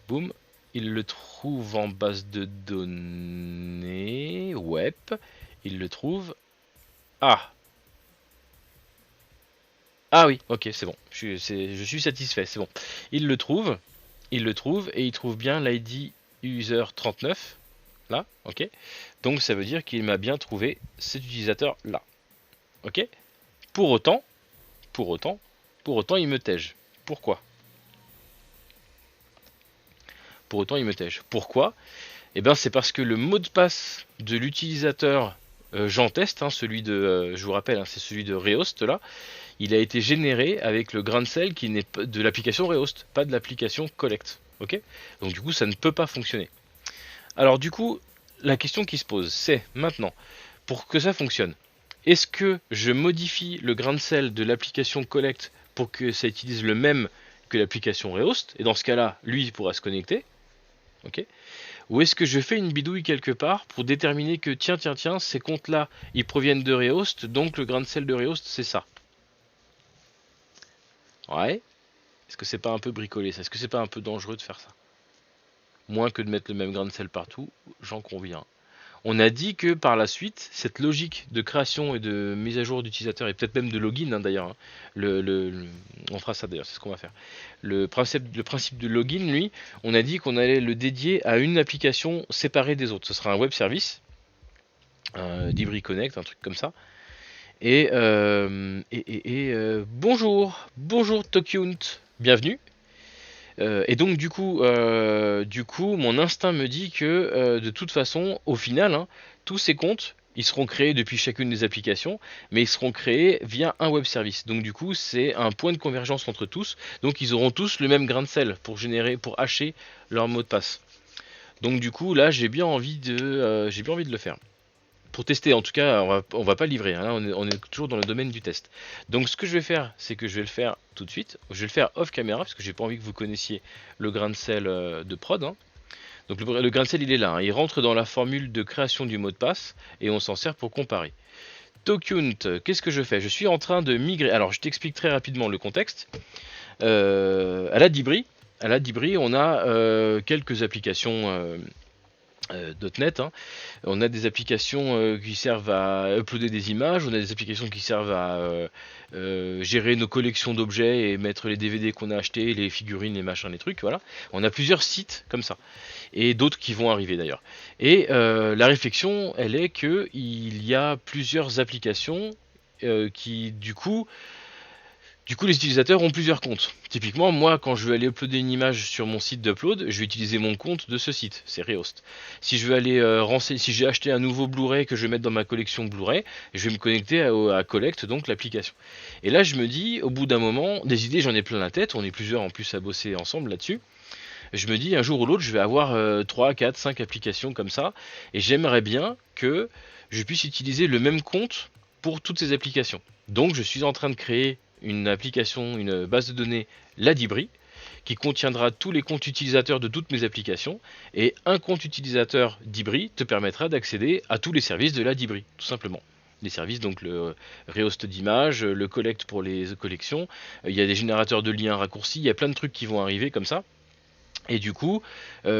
Boum. Il le trouve en base de données web. Il le trouve. Ah. Ah oui, ok, c'est bon. Je suis satisfait, c'est bon. Il le trouve, et il trouve bien l'ID user 39, là, ok. Donc ça veut dire qu'il m'a bien trouvé cet utilisateur là, ok. Pour autant, pour autant, pour autant, il me tège. Pourquoi? Pour autant, il me tège. Pourquoi? Eh bien, c'est parce que le mot de passe de l'utilisateur Jean Test, hein, celui de, je vous rappelle, hein, c'est celui de Rehost là, il a été généré avec le grain de sel qui n'est pas de l'application Rehost, pas de l'application Collect. Ok. Donc du coup, ça ne peut pas fonctionner. Alors du coup, la question qui se pose, c'est maintenant, pour que ça fonctionne, est-ce que je modifie le grain de sel de l'application Collect pour que ça utilise le même que l'application Rehost, et dans ce cas-là, lui, il pourra se connecter, ok. Ou est-ce que je fais une bidouille quelque part pour déterminer que tiens, ces comptes-là, ils proviennent de Rehost, donc le grain de sel de Rehost, c'est ça. Ouais. Est-ce que c'est pas un peu bricolé ça? Est-ce que c'est pas un peu dangereux de faire ça? Moins que de mettre le même grain de sel partout, j'en conviens. On a dit que par la suite, cette logique de création et de mise à jour d'utilisateurs, et peut-être même de login hein, d'ailleurs, hein, on fera ça d'ailleurs, c'est ce qu'on va faire. Le principe de login, lui, on a dit qu'on allait le dédier à une application séparée des autres. Ce sera un web service, un Dibri Connect, un truc comme ça. Bonjour Tokyunt, bienvenue. Et donc du coup, mon instinct me dit que de toute façon, au final, hein, tous ces comptes, ils seront créés depuis chacune des applications, mais ils seront créés via un web service. Donc du coup, c'est un point de convergence entre tous. Donc ils auront tous le même grain de sel pour hacher leur mot de passe. Donc du coup, là, j'ai bien envie de le faire. Pour tester, en tout cas, on va pas livrer. Hein, là, on est toujours dans le domaine du test. Donc, ce que je vais faire, c'est que je vais le faire tout de suite. Je vais le faire off caméra parce que j'ai pas envie que vous connaissiez le grain de sel de prod. Hein. Donc, le grain de sel, il est là. Hein. Il rentre dans la formule de création du mot de passe et on s'en sert pour comparer. Tokunt, qu'est-ce que je fais? Je suis en train de migrer. Alors, je t'explique très rapidement le contexte. À la Dibri, on a quelques applications. .NET, hein. On a des applications qui servent à uploader des images, on a des applications qui servent à gérer nos collections d'objets et mettre les DVD qu'on a achetés, les figurines, les machins, les trucs, voilà. On a plusieurs sites comme ça, et d'autres qui vont arriver d'ailleurs. Et la réflexion, elle est que il y a plusieurs applications qui, du coup, les utilisateurs ont plusieurs comptes. Typiquement, moi, quand je veux aller uploader une image sur mon site d'upload, je vais utiliser mon compte de ce site, c'est Rehost. Si je veux aller si j'ai acheté un nouveau Blu-ray que je vais mettre dans ma collection Blu-ray, je vais me connecter à Collect, donc l'application. Et là, je me dis, au bout d'un moment, des idées, j'en ai plein la tête, on est plusieurs en plus à bosser ensemble là-dessus. Je me dis, un jour ou l'autre, je vais avoir 3, 4, 5 applications comme ça, et j'aimerais bien que je puisse utiliser le même compte pour toutes ces applications. Donc, je suis en train de créer une application, une base de données, la Dibri, qui contiendra tous les comptes utilisateurs de toutes mes applications, et un compte utilisateur Dibri te permettra d'accéder à tous les services de la Dibri, tout simplement. Les services, donc le rehost d'images, le collect pour les collections, il y a des générateurs de liens raccourcis, il y a plein de trucs qui vont arriver comme ça. Et du coup,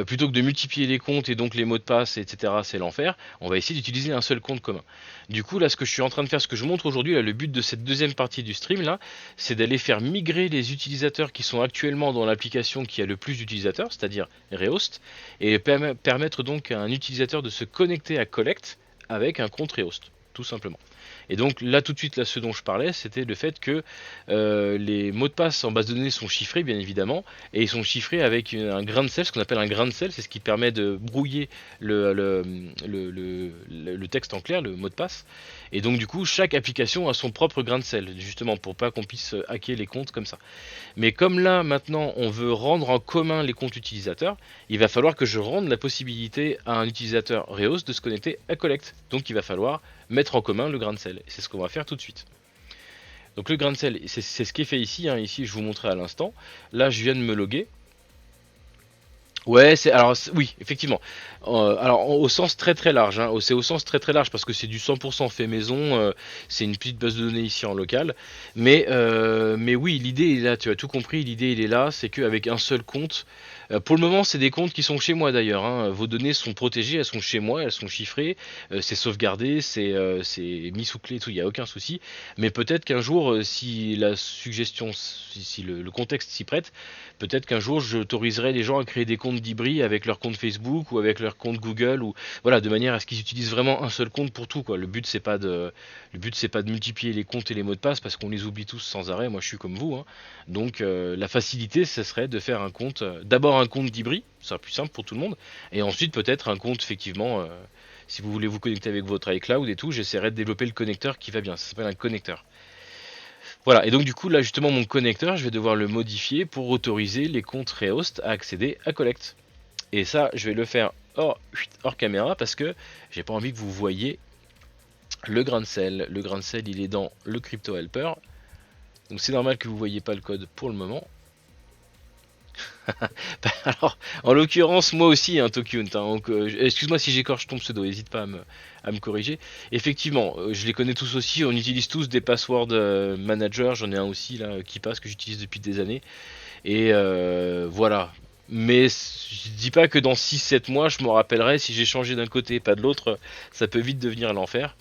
plutôt que de multiplier les comptes et donc les mots de passe, etc., c'est l'enfer, on va essayer d'utiliser un seul compte commun. Du coup, là, ce que je suis en train de faire, ce que je montre aujourd'hui, là, le but de cette deuxième partie du stream, là, c'est d'aller faire migrer les utilisateurs qui sont actuellement dans l'application qui a le plus d'utilisateurs, c'est-à-dire Rehost, et permettre donc à un utilisateur de se connecter à Collect avec un compte Rehost, tout simplement. Et donc là tout de suite là ce dont je parlais c'était le fait que les mots de passe en base de données sont chiffrés bien évidemment et ils sont chiffrés avec un grain de sel, ce qu'on appelle un grain de sel, c'est ce qui permet de brouiller le texte en clair, le mot de passe. Et donc du coup chaque application a son propre grain de sel justement pour pas qu'on puisse hacker les comptes comme ça. Mais comme là maintenant on veut rendre en commun les comptes utilisateurs, il va falloir que je rende la possibilité à un utilisateur Rehost de se connecter à Collect. Donc il va falloir mettre en commun le grain de sel. C'est ce qu'on va faire tout de suite. Donc le grain de sel, c'est ce qui est fait ici. Hein. Ici, je vous montrais à l'instant. Là, je viens de me loguer. Ouais, oui, effectivement. Alors au sens très très large, hein. C'est au sens très très large parce que c'est du 100% fait maison. C'est une petite base de données ici en local. Mais oui, l'idée est là. Tu as tout compris. L'idée, il est là. C'est qu'avec un seul compte, Pour le moment, c'est des comptes qui sont chez moi d'ailleurs, hein. Vos données sont protégées, elles sont chez moi, elles sont chiffrées, c'est sauvegardé, c'est mis sous clé, et tout, il n'y a aucun souci. Mais peut-être qu'un jour, si la suggestion, si le contexte s'y prête, peut-être qu'un jour j'autoriserai les gens à créer des comptes d'Ibri avec leur compte Facebook ou avec leur compte Google, ou voilà, de manière à ce qu'ils utilisent vraiment un seul compte pour tout, quoi. Le but c'est pas de multiplier les comptes et les mots de passe parce qu'on les oublie tous sans arrêt. Moi, je suis comme vous, hein. Donc la facilité, ce serait de faire un compte, d'abord un compte d'Ibri, ce sera plus simple pour tout le monde, et ensuite peut-être un compte effectivement, si vous voulez vous connecter avec votre iCloud et tout, j'essaierai de développer le connecteur qui va bien, ça s'appelle un connecteur. Voilà, et donc du coup là justement mon connecteur, je vais devoir le modifier pour autoriser les comptes Rehost à accéder à Collect. Et ça, je vais le faire hors caméra parce que j'ai pas envie que vous voyiez le grain de sel. Le grain de sel, il est dans le Crypto Helper. Donc c'est normal que vous voyez pas le code pour le moment. Alors, en l'occurrence, moi aussi, un Tokyunt, hein, donc, excuse-moi si j'écorche ton pseudo, n'hésite pas à me corriger. Effectivement, je les connais tous aussi, on utilise tous des password managers, j'en ai un aussi là qui passe que j'utilise depuis des années. Et voilà. Mais je dis pas que dans 6-7 mois, je me rappellerai si j'ai changé d'un côté et pas de l'autre, ça peut vite devenir l'enfer.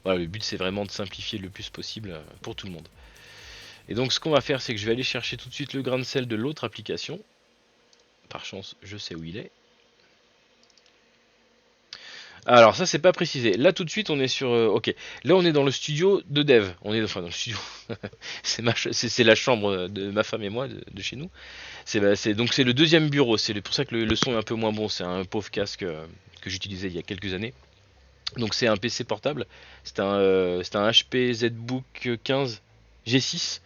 Voilà, le but c'est vraiment de simplifier le plus possible pour tout le monde. Et donc ce qu'on va faire, c'est que je vais aller chercher tout de suite le grain de sel de l'autre application. Par chance, je sais où il est. Alors ça c'est pas précisé. Là tout de suite on est sur. Ok. Là on est dans le studio de dev. On est enfin dans le studio. c'est la chambre de ma femme et moi de chez nous. Donc c'est le deuxième bureau. C'est pour ça que le son est un peu moins bon. C'est un pauvre casque que j'utilisais il y a quelques années. Donc c'est un PC portable. C'est un HP ZBook 15 G6.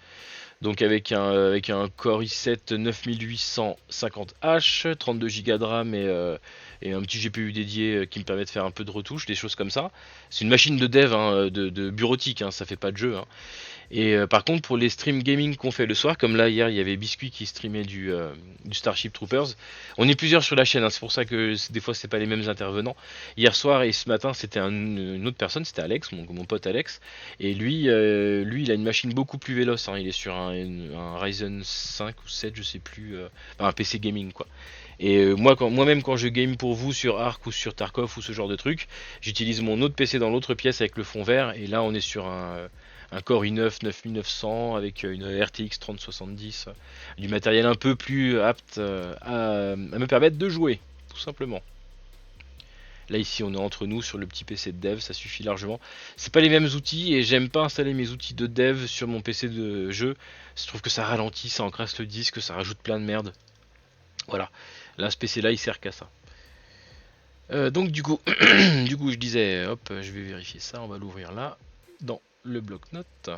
Donc avec un Core i7 9850H, 32 Go de RAM et un petit GPU dédié qui me permet de faire un peu de retouches, des choses comme ça. C'est une machine de dev, hein, de bureautique, hein, ça fait pas de jeu, hein. Et par contre, pour les stream gaming qu'on fait le soir, comme là hier, il y avait Biscuit qui streamait du Starship Troopers. On est plusieurs sur la chaîne, hein, c'est pour ça que des fois c'est pas les mêmes intervenants. Hier soir et ce matin, c'était une autre personne, c'était Alex, mon pote Alex. Et lui, il a une machine beaucoup plus véloce, hein. Il est sur un Ryzen 5 ou 7, je sais plus, enfin, un PC gaming quoi. Et moi-même quand je game pour vous sur Arc ou sur Tarkov ou ce genre de truc, j'utilise mon autre PC dans l'autre pièce avec le fond vert. Et là, on est sur un Core i9 9900 avec une RTX 3070, du matériel un peu plus apte à me permettre de jouer, tout simplement. Là ici on est entre nous sur le petit PC de dev, ça suffit largement. C'est pas les mêmes outils et j'aime pas installer mes outils de dev sur mon PC de jeu. Je trouve que ça ralentit, ça encrasse le disque, ça rajoute plein de merde. Voilà, là ce PC là il sert qu'à ça. Donc du coup, je disais, hop, je vais vérifier ça, on va l'ouvrir là, dans le bloc-notes.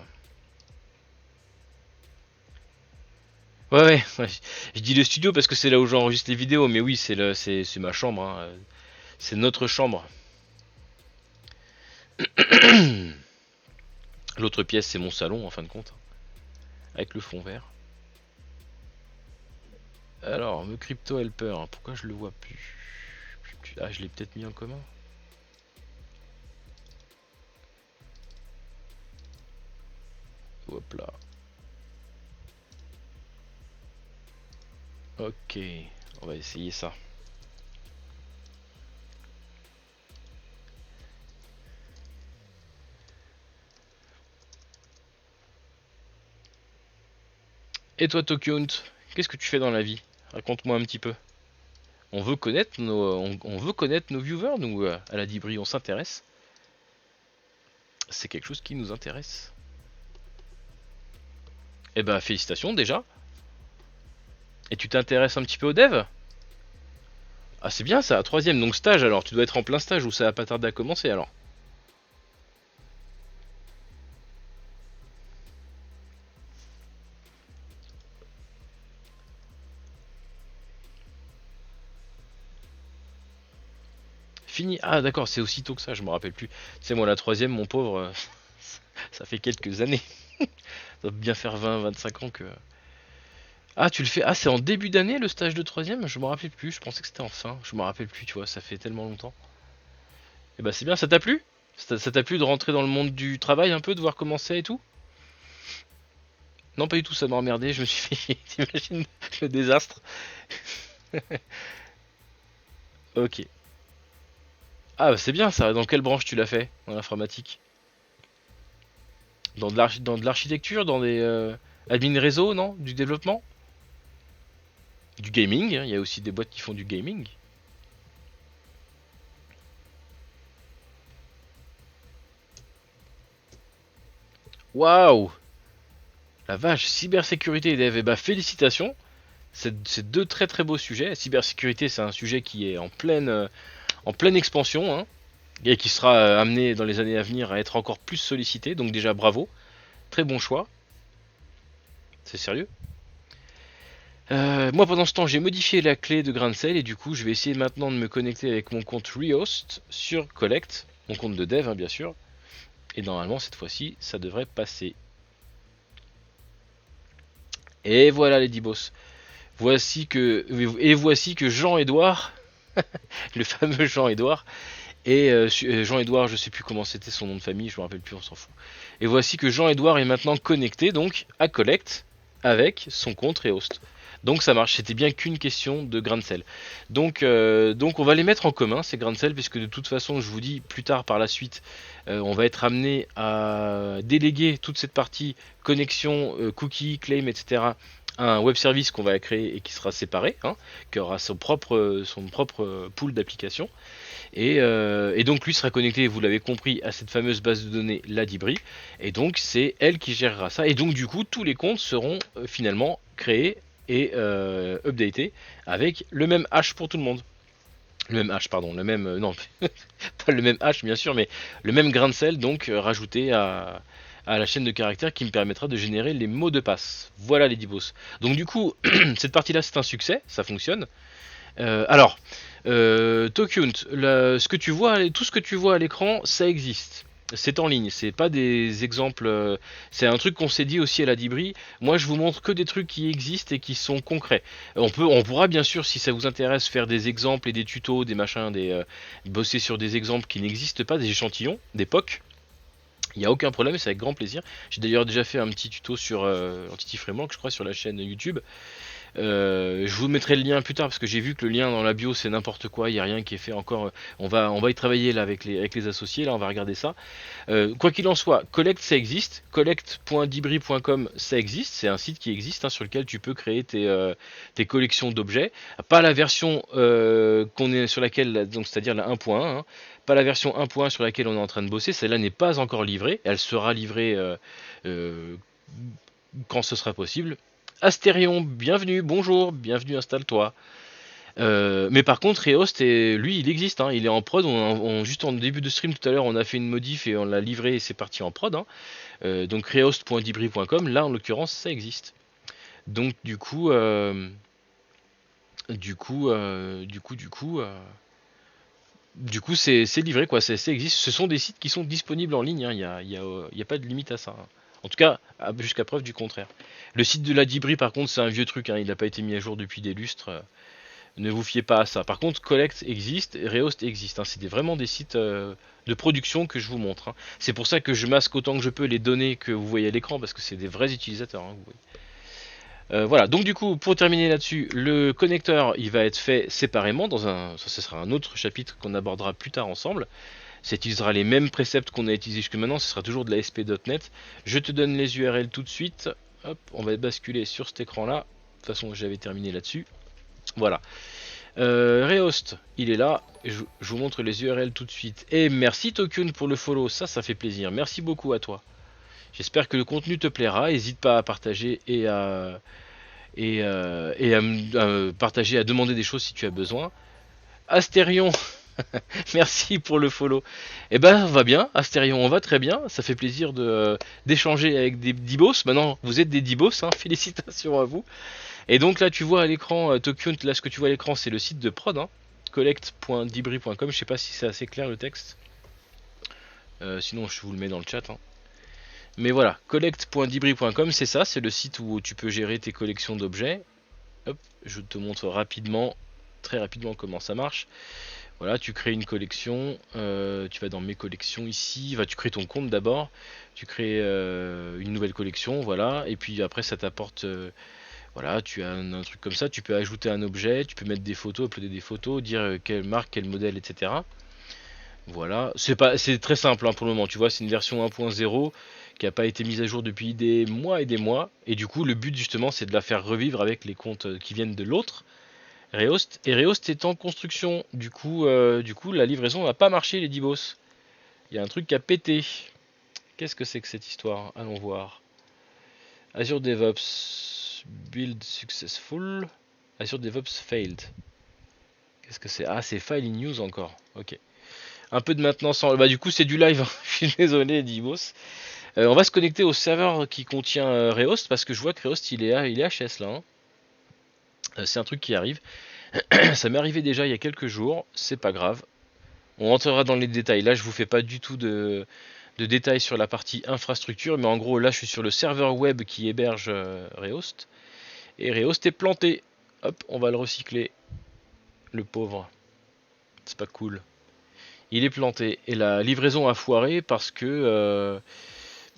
Ouais. Je dis le studio parce que c'est là où j'enregistre les vidéos, mais oui, c'est ma chambre, hein. C'est notre chambre. L'autre pièce, c'est mon salon, en fin de compte, avec le fond vert. Alors, me Crypto Helper, hein, pourquoi je le vois plus? Ah, je l'ai peut-être mis en commun. Hop là. Ok, on va essayer ça. Et toi, Tokyunt, qu'est-ce que tu fais dans la vie? Raconte-moi un petit peu. On veut connaître nos viewers, nous, à la Dibri, on s'intéresse. C'est quelque chose qui nous intéresse. Eh ben, félicitations déjà. Et tu t'intéresses un petit peu au dev? Ah, c'est bien ça, troisième, donc stage alors. Tu dois être en plein stage ou ça va pas tarder à commencer alors. Fini. Ah, d'accord, c'est aussitôt que ça, je me rappelle plus. C'est moi, la troisième, mon pauvre, ça fait quelques années. Ça doit bien faire 20-25 ans que. Ah, tu le fais. Ah, c'est en début d'année le stage de troisième? Je me rappelle plus, je pensais que c'était en fin. Je me rappelle plus, tu vois, ça fait tellement longtemps. Et bah, c'est bien, ça t'a plu? Ça t'a plu de rentrer dans le monde du travail un peu, de voir comment c'est et tout? Non, pas du tout, ça m'a emmerdé, je me suis fait. T'imagines le désastre? Ok. Ah, bah, c'est bien ça. Dans quelle branche tu l'as fait dans l'informatique? Dans de l'architecture, dans des admin réseau, non? Du développement? Du gaming, hein, il y a aussi des boîtes qui font du gaming. Waouh! La vache, cybersécurité et dev, eh bah félicitations. C'est deux très très beaux sujets. La cybersécurité, c'est un sujet qui est en pleine expansion, hein, et qui sera amené dans les années à venir à être encore plus sollicité. Donc déjà bravo, très bon choix. C'est sérieux. Moi pendant ce temps, j'ai modifié la clé de grain de sel et du coup, je vais essayer maintenant de me connecter avec mon compte Rehost sur Collect, mon compte de dev, hein, bien sûr. Et normalement, cette fois-ci, ça devrait passer. Et voilà les dibos. Voici que Jean-Édouard, le fameux Jean-Édouard, et Jean-Édouard, je sais plus comment c'était son nom de famille, je me rappelle plus, on s'en fout. Et voici que Jean-Édouard est maintenant connecté donc à Collect avec son compte Rehost. Donc ça marche, c'était bien qu'une question de grain de sel. Donc on va les mettre en commun ces grains de sel, puisque de toute façon, je vous dis plus tard par la suite, on va être amené à déléguer toute cette partie connexion, cookie, claim, etc. à un web service qu'on va créer et qui sera séparé, hein, qui aura son propre pool d'applications. Et donc lui sera connecté, vous l'avez compris, à cette fameuse base de données, la Dibri. Et donc c'est elle qui gérera ça. Et donc du coup, tous les comptes seront finalement créés et updatés avec le même hash pour tout le monde. Le même hash, pardon, le même... non, pas le même hash bien sûr, mais le même grain de sel, donc rajouté à la chaîne de caractères qui me permettra de générer les mots de passe. Voilà les dibos. Donc du coup, cette partie-là c'est un succès, ça fonctionne. Alors, Tokunt, tout ce que tu vois à l'écran, ça existe. C'est en ligne, c'est pas des exemples. C'est un truc qu'on s'est dit aussi à la Dibri. Moi, je vous montre que des trucs qui existent et qui sont concrets. On pourra bien sûr, si ça vous intéresse, faire des exemples et des tutos, des machins, bosser sur des exemples qui n'existent pas, des échantillons d'époque. Il n'y a aucun problème, c'est avec grand plaisir. J'ai d'ailleurs déjà fait un petit tuto sur Entity Framework, je crois, sur la chaîne YouTube. Je vous mettrai le lien plus tard parce que j'ai vu que le lien dans la bio c'est n'importe quoi, il n'y a rien qui est fait encore. On va y travailler là avec les associés, là on va regarder ça. Quoi qu'il en soit, Collect ça existe, collect.dibri.com ça existe, c'est un site qui existe hein, sur lequel tu peux créer tes collections d'objets. Pas la version qu'on est sur laquelle, donc c'est-à-dire la 1.1, hein, pas la version 1.1 sur laquelle on est en train de bosser, celle-là n'est pas encore livrée, elle sera livrée euh, quand ce sera possible. Astérion, bienvenue, bonjour, bienvenue, installe-toi. Mais par contre, Rehost, lui, il existe, hein, il est en prod. Juste en début de stream tout à l'heure, on a fait une modif et on l'a livré et c'est parti en prod. Hein. Donc rehost.dibri.com, là en l'occurrence, ça existe. Donc du coup, c'est livré quoi, c'est existe. Ce sont des sites qui sont disponibles en ligne. Il hein, y a pas de limite à ça. Hein. En tout cas, jusqu'à preuve du contraire. Le site de la Dibri, par contre, c'est un vieux truc. Hein, il n'a pas été mis à jour depuis des lustres. Ne vous fiez pas à ça. Par contre, Collect existe, Rehost existe. Hein. C'est vraiment des sites de production que je vous montre. Hein. C'est pour ça que je masque autant que je peux les données que vous voyez à l'écran parce que c'est des vrais utilisateurs. Hein, vous voyez. Voilà, donc du coup, pour terminer là-dessus, le connecteur, il va être fait séparément ce sera un autre chapitre qu'on abordera plus tard ensemble. Ça utilisera les mêmes préceptes qu'on a utilisés jusque maintenant, ce sera toujours de la SP.NET. Je te donne les URL tout de suite. Hop, on va basculer sur cet écran-là. De toute façon, j'avais terminé là-dessus. Voilà. Rehost, il est là. Je vous montre les URL tout de suite. Et merci Tokun pour le follow, ça fait plaisir. Merci beaucoup à toi. J'espère que le contenu te plaira. N'hésite pas à partager et à partager, à demander des choses si tu as besoin. Astérion, merci pour le follow. Eh ben, on va bien, Astérion, on va très bien. Ça fait plaisir d'échanger avec des dibos. Maintenant, vous êtes des dibos, hein. Félicitations à vous. Et donc là, tu vois à l'écran, Tokunt, là, ce que tu vois à l'écran, c'est le site de prod, hein, collect.dibri.com. Je sais pas si c'est assez clair le texte. Sinon, je vous le mets dans le chat. Hein. Mais voilà, collect.dibri.com, c'est ça, c'est le site où tu peux gérer tes collections d'objets. Hop, je te montre rapidement, très rapidement comment ça marche. Voilà, tu crées une collection, tu vas dans mes collections ici, tu crées ton compte d'abord, tu crées une nouvelle collection, voilà, et puis après ça t'apporte Voilà, tu as un truc comme ça, tu peux ajouter un objet, tu peux mettre des photos, uploader des photos, dire quelle marque, quel modèle, etc. Voilà, c'est très simple hein, pour le moment, tu vois, c'est une version 1.0 qui n'a pas été mise à jour depuis des mois, et du coup le but justement c'est de la faire revivre avec les comptes qui viennent de l'autre, Rehost, et Rehost est en construction, du coup la livraison n'a pas marché les Dibos, il y a un truc qui a pété, qu'est-ce que c'est que cette histoire? Allons voir. Azure DevOps, build successful, Azure DevOps failed, qu'est-ce que c'est? Ah c'est file in news encore, ok. Un peu de maintenance Bah du coup c'est du live, hein. Je suis désolé Dibos. On va se connecter au serveur qui contient Rehost parce que je vois que Rehost il est HS là. Hein. C'est un truc qui arrive. Ça m'est arrivé déjà il y a quelques jours, c'est pas grave. On rentrera dans les détails. Là je vous fais pas du tout de détails sur la partie infrastructure, mais en gros là je suis sur le serveur web qui héberge Rehost. Et Rehost est planté. Hop, on va le recycler. Le pauvre. C'est pas cool. Il est planté. Et la livraison a foiré parce que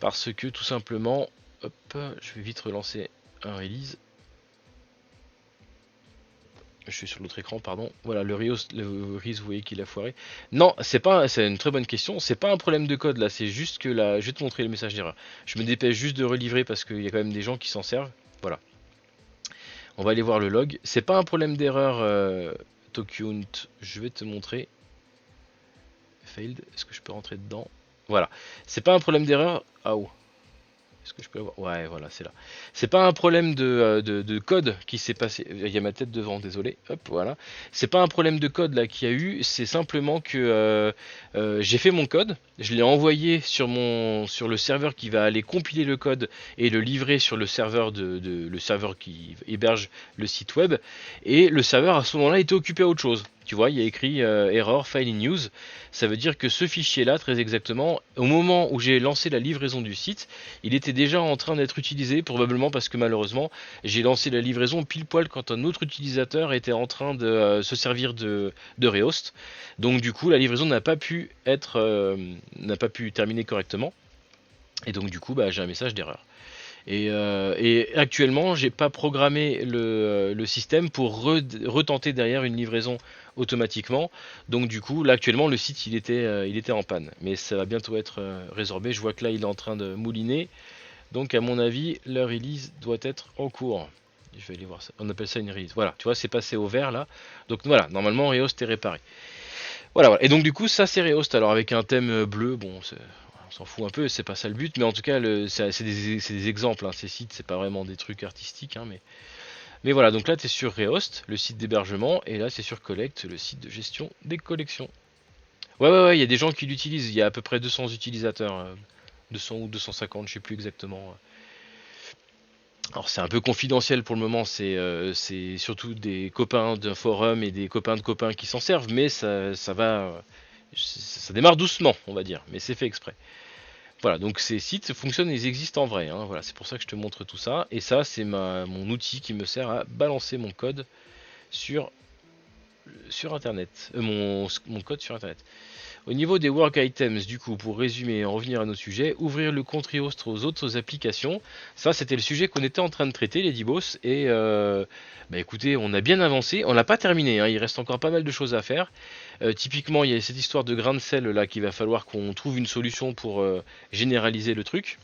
tout simplement, hop, je vais vite relancer un release. Je suis sur l'autre écran, pardon. Voilà, le release, vous voyez qu'il a foiré. Non, c'est une très bonne question. C'est pas un problème de code là, c'est juste que là, je vais te montrer le message d'erreur. Je me dépêche juste de relivrer parce qu'il y a quand même des gens qui s'en servent. Voilà. On va aller voir le log. C'est pas un problème d'erreur, Tokunt. Je vais te montrer. Failed. Est-ce que je peux rentrer dedans? Voilà. C'est pas un problème d'erreur. Ah oh. Est-ce que je peux avoir? Ouais, voilà, c'est là. C'est pas un problème de code qui s'est passé. Il y a ma tête devant, désolé. Hop, voilà. C'est pas un problème de code là qu'il y a eu. C'est simplement que j'ai fait mon code. Je l'ai envoyé sur le serveur qui va aller compiler le code et le livrer sur le serveur le serveur qui héberge le site web. Et le serveur à ce moment-là était occupé à autre chose. Tu vois, il y a écrit error file in news. Ça veut dire que ce fichier-là, très exactement, au moment où j'ai lancé la livraison du site, il était déjà en train d'être utilisé, probablement parce que malheureusement, j'ai lancé la livraison pile poil quand un autre utilisateur était en train de se servir de Rehost. Donc du coup, la livraison n'a pas pu terminer correctement. Et donc du coup, bah, j'ai un message d'erreur. Et actuellement, j'ai pas programmé le système pour retenter derrière une livraison automatiquement. Donc du coup, là actuellement, le site il était en panne. Mais ça va bientôt être résorbé. Je vois que là, il est en train de mouliner. Donc à mon avis, la release doit être en cours. Je vais aller voir ça. On appelle ça une release. Voilà, tu vois, c'est passé au vert là. Donc voilà, normalement, Rehost est réparé. Voilà, voilà. Et donc du coup, ça c'est Rehost. Alors avec un thème bleu, bon, on s'en fout un peu, c'est pas ça le but, mais en tout cas, c'est des exemples. Hein. Ces sites, c'est pas vraiment des trucs artistiques, hein, mais voilà. Donc là, tu es sur Rehost, le site d'hébergement, et là, c'est sur Collect, le site de gestion des collections. Ouais, ouais, ouais, il y a des gens qui l'utilisent. Il y a à peu près 200 utilisateurs, 200 ou 250, je sais plus exactement. Alors c'est un peu confidentiel pour le moment, c'est surtout des copains d'un forum et des copains de copains qui s'en servent, mais ça va, ça démarre doucement, on va dire, mais c'est fait exprès. Voilà, donc ces sites fonctionnent, ils existent en vrai. Hein, voilà, c'est pour ça que je te montre tout ça. Et ça, c'est mon outil qui me sert à balancer mon code sur, sur Internet. Mon code sur Internet. Au niveau des work items, du coup, pour résumer et en revenir à nos sujets, ouvrir le compte Rehost aux autres applications. Ça, c'était le sujet qu'on était en train de traiter, les Dibos. Et bah écoutez, on a bien avancé. On n'a pas terminé, hein, il reste encore pas mal de choses à faire. Typiquement, il y a cette histoire de grain de sel là qu'il va falloir qu'on trouve une solution pour généraliser le truc.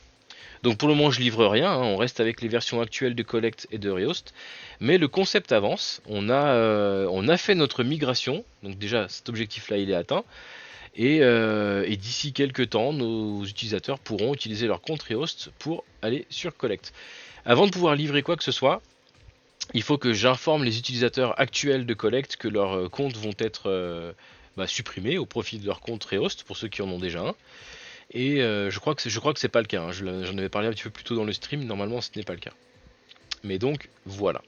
Donc pour le moment, je livre rien, hein, on reste avec les versions actuelles de Collect et de Rehost. Mais le concept avance, on a fait notre migration, donc déjà cet objectif-là il est atteint. Et d'ici quelques temps, nos utilisateurs pourront utiliser leur compte Rehost pour aller sur Collect. Avant de pouvoir livrer quoi que ce soit, il faut que j'informe les utilisateurs actuels de Collect que leurs comptes vont être supprimés au profit de leur compte Rehost pour ceux qui en ont déjà un. Et je crois que c'est pas le cas. Hein. J'en avais parlé un petit peu plus tôt dans le stream. Normalement, ce n'est pas le cas. Mais donc voilà.